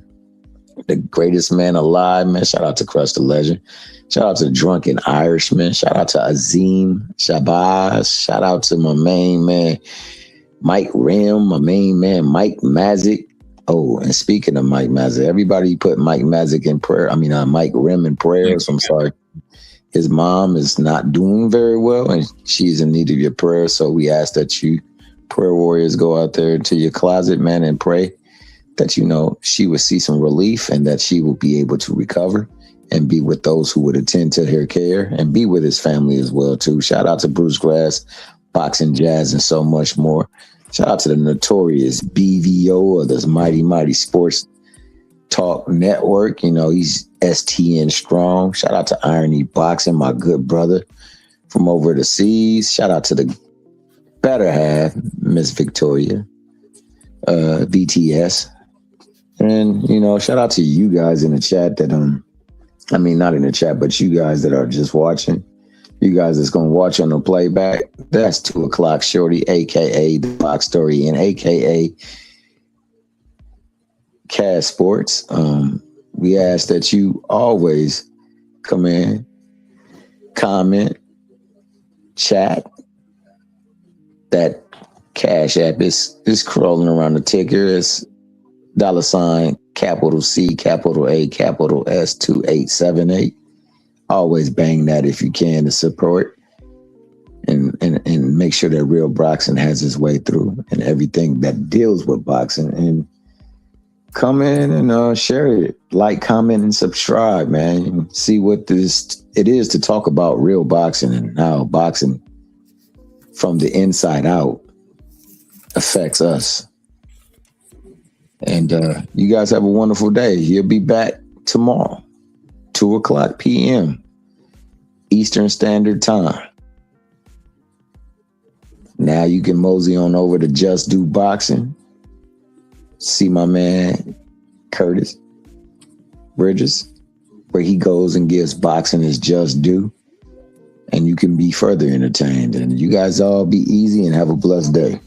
the greatest man alive, man. Shout out to Crush the Legend. Shout out to Drunken Irishman. Shout out to Azim Shabazz. Shout out to my main man, Mike Rim, my main man, Mike Mazik. Oh, and speaking of Mike Mazik, everybody put Mike Mazik in prayer. I mean, Mike Rim in prayers. I'm sorry. His mom is not doing very well, and she's in need of your prayers. So we ask that you, prayer warriors, go out there to your closet, man, and pray that, you know, she would see some relief and that she will be able to recover and be with those who would attend to her care and be with his family as well, too. Shout out to Bruce Grass, Boxing Jazz, and so much more. Shout out to the notorious BVO of this Mighty Sports Talk Network. You know, he's STN strong. Shout out to Irony Boxing, my good brother from over the seas. Shout out to the better half, Miss Victoria, VTS. And, you know, shout out to you guys in the chat that, I mean, not in the chat, but you guys that are just watching. You guys that's going to watch on the playback, that's 2 o'clock Shorty, a.k.a. The Box Story, and a.k.a. Cash Sports. We ask that you always come in, comment, chat. That Cash App is crawling around the ticker. It's $, capital C, capital A, capital S, 2878. Always bang that if you can to support and make sure that Real Boxing has its way through and everything that deals with boxing. And come in and share it, like, comment, and subscribe, man. See what it is to talk about real boxing and how boxing from the inside out affects us. And you guys have a wonderful day. You'll be back tomorrow. 2 o'clock p.m. Eastern Standard Time. Now you can mosey on over to Just Do Boxing. See my man Curtis Bridges, where he goes and gives boxing his just due. And you can be further entertained. And you guys all be easy and have a blessed day.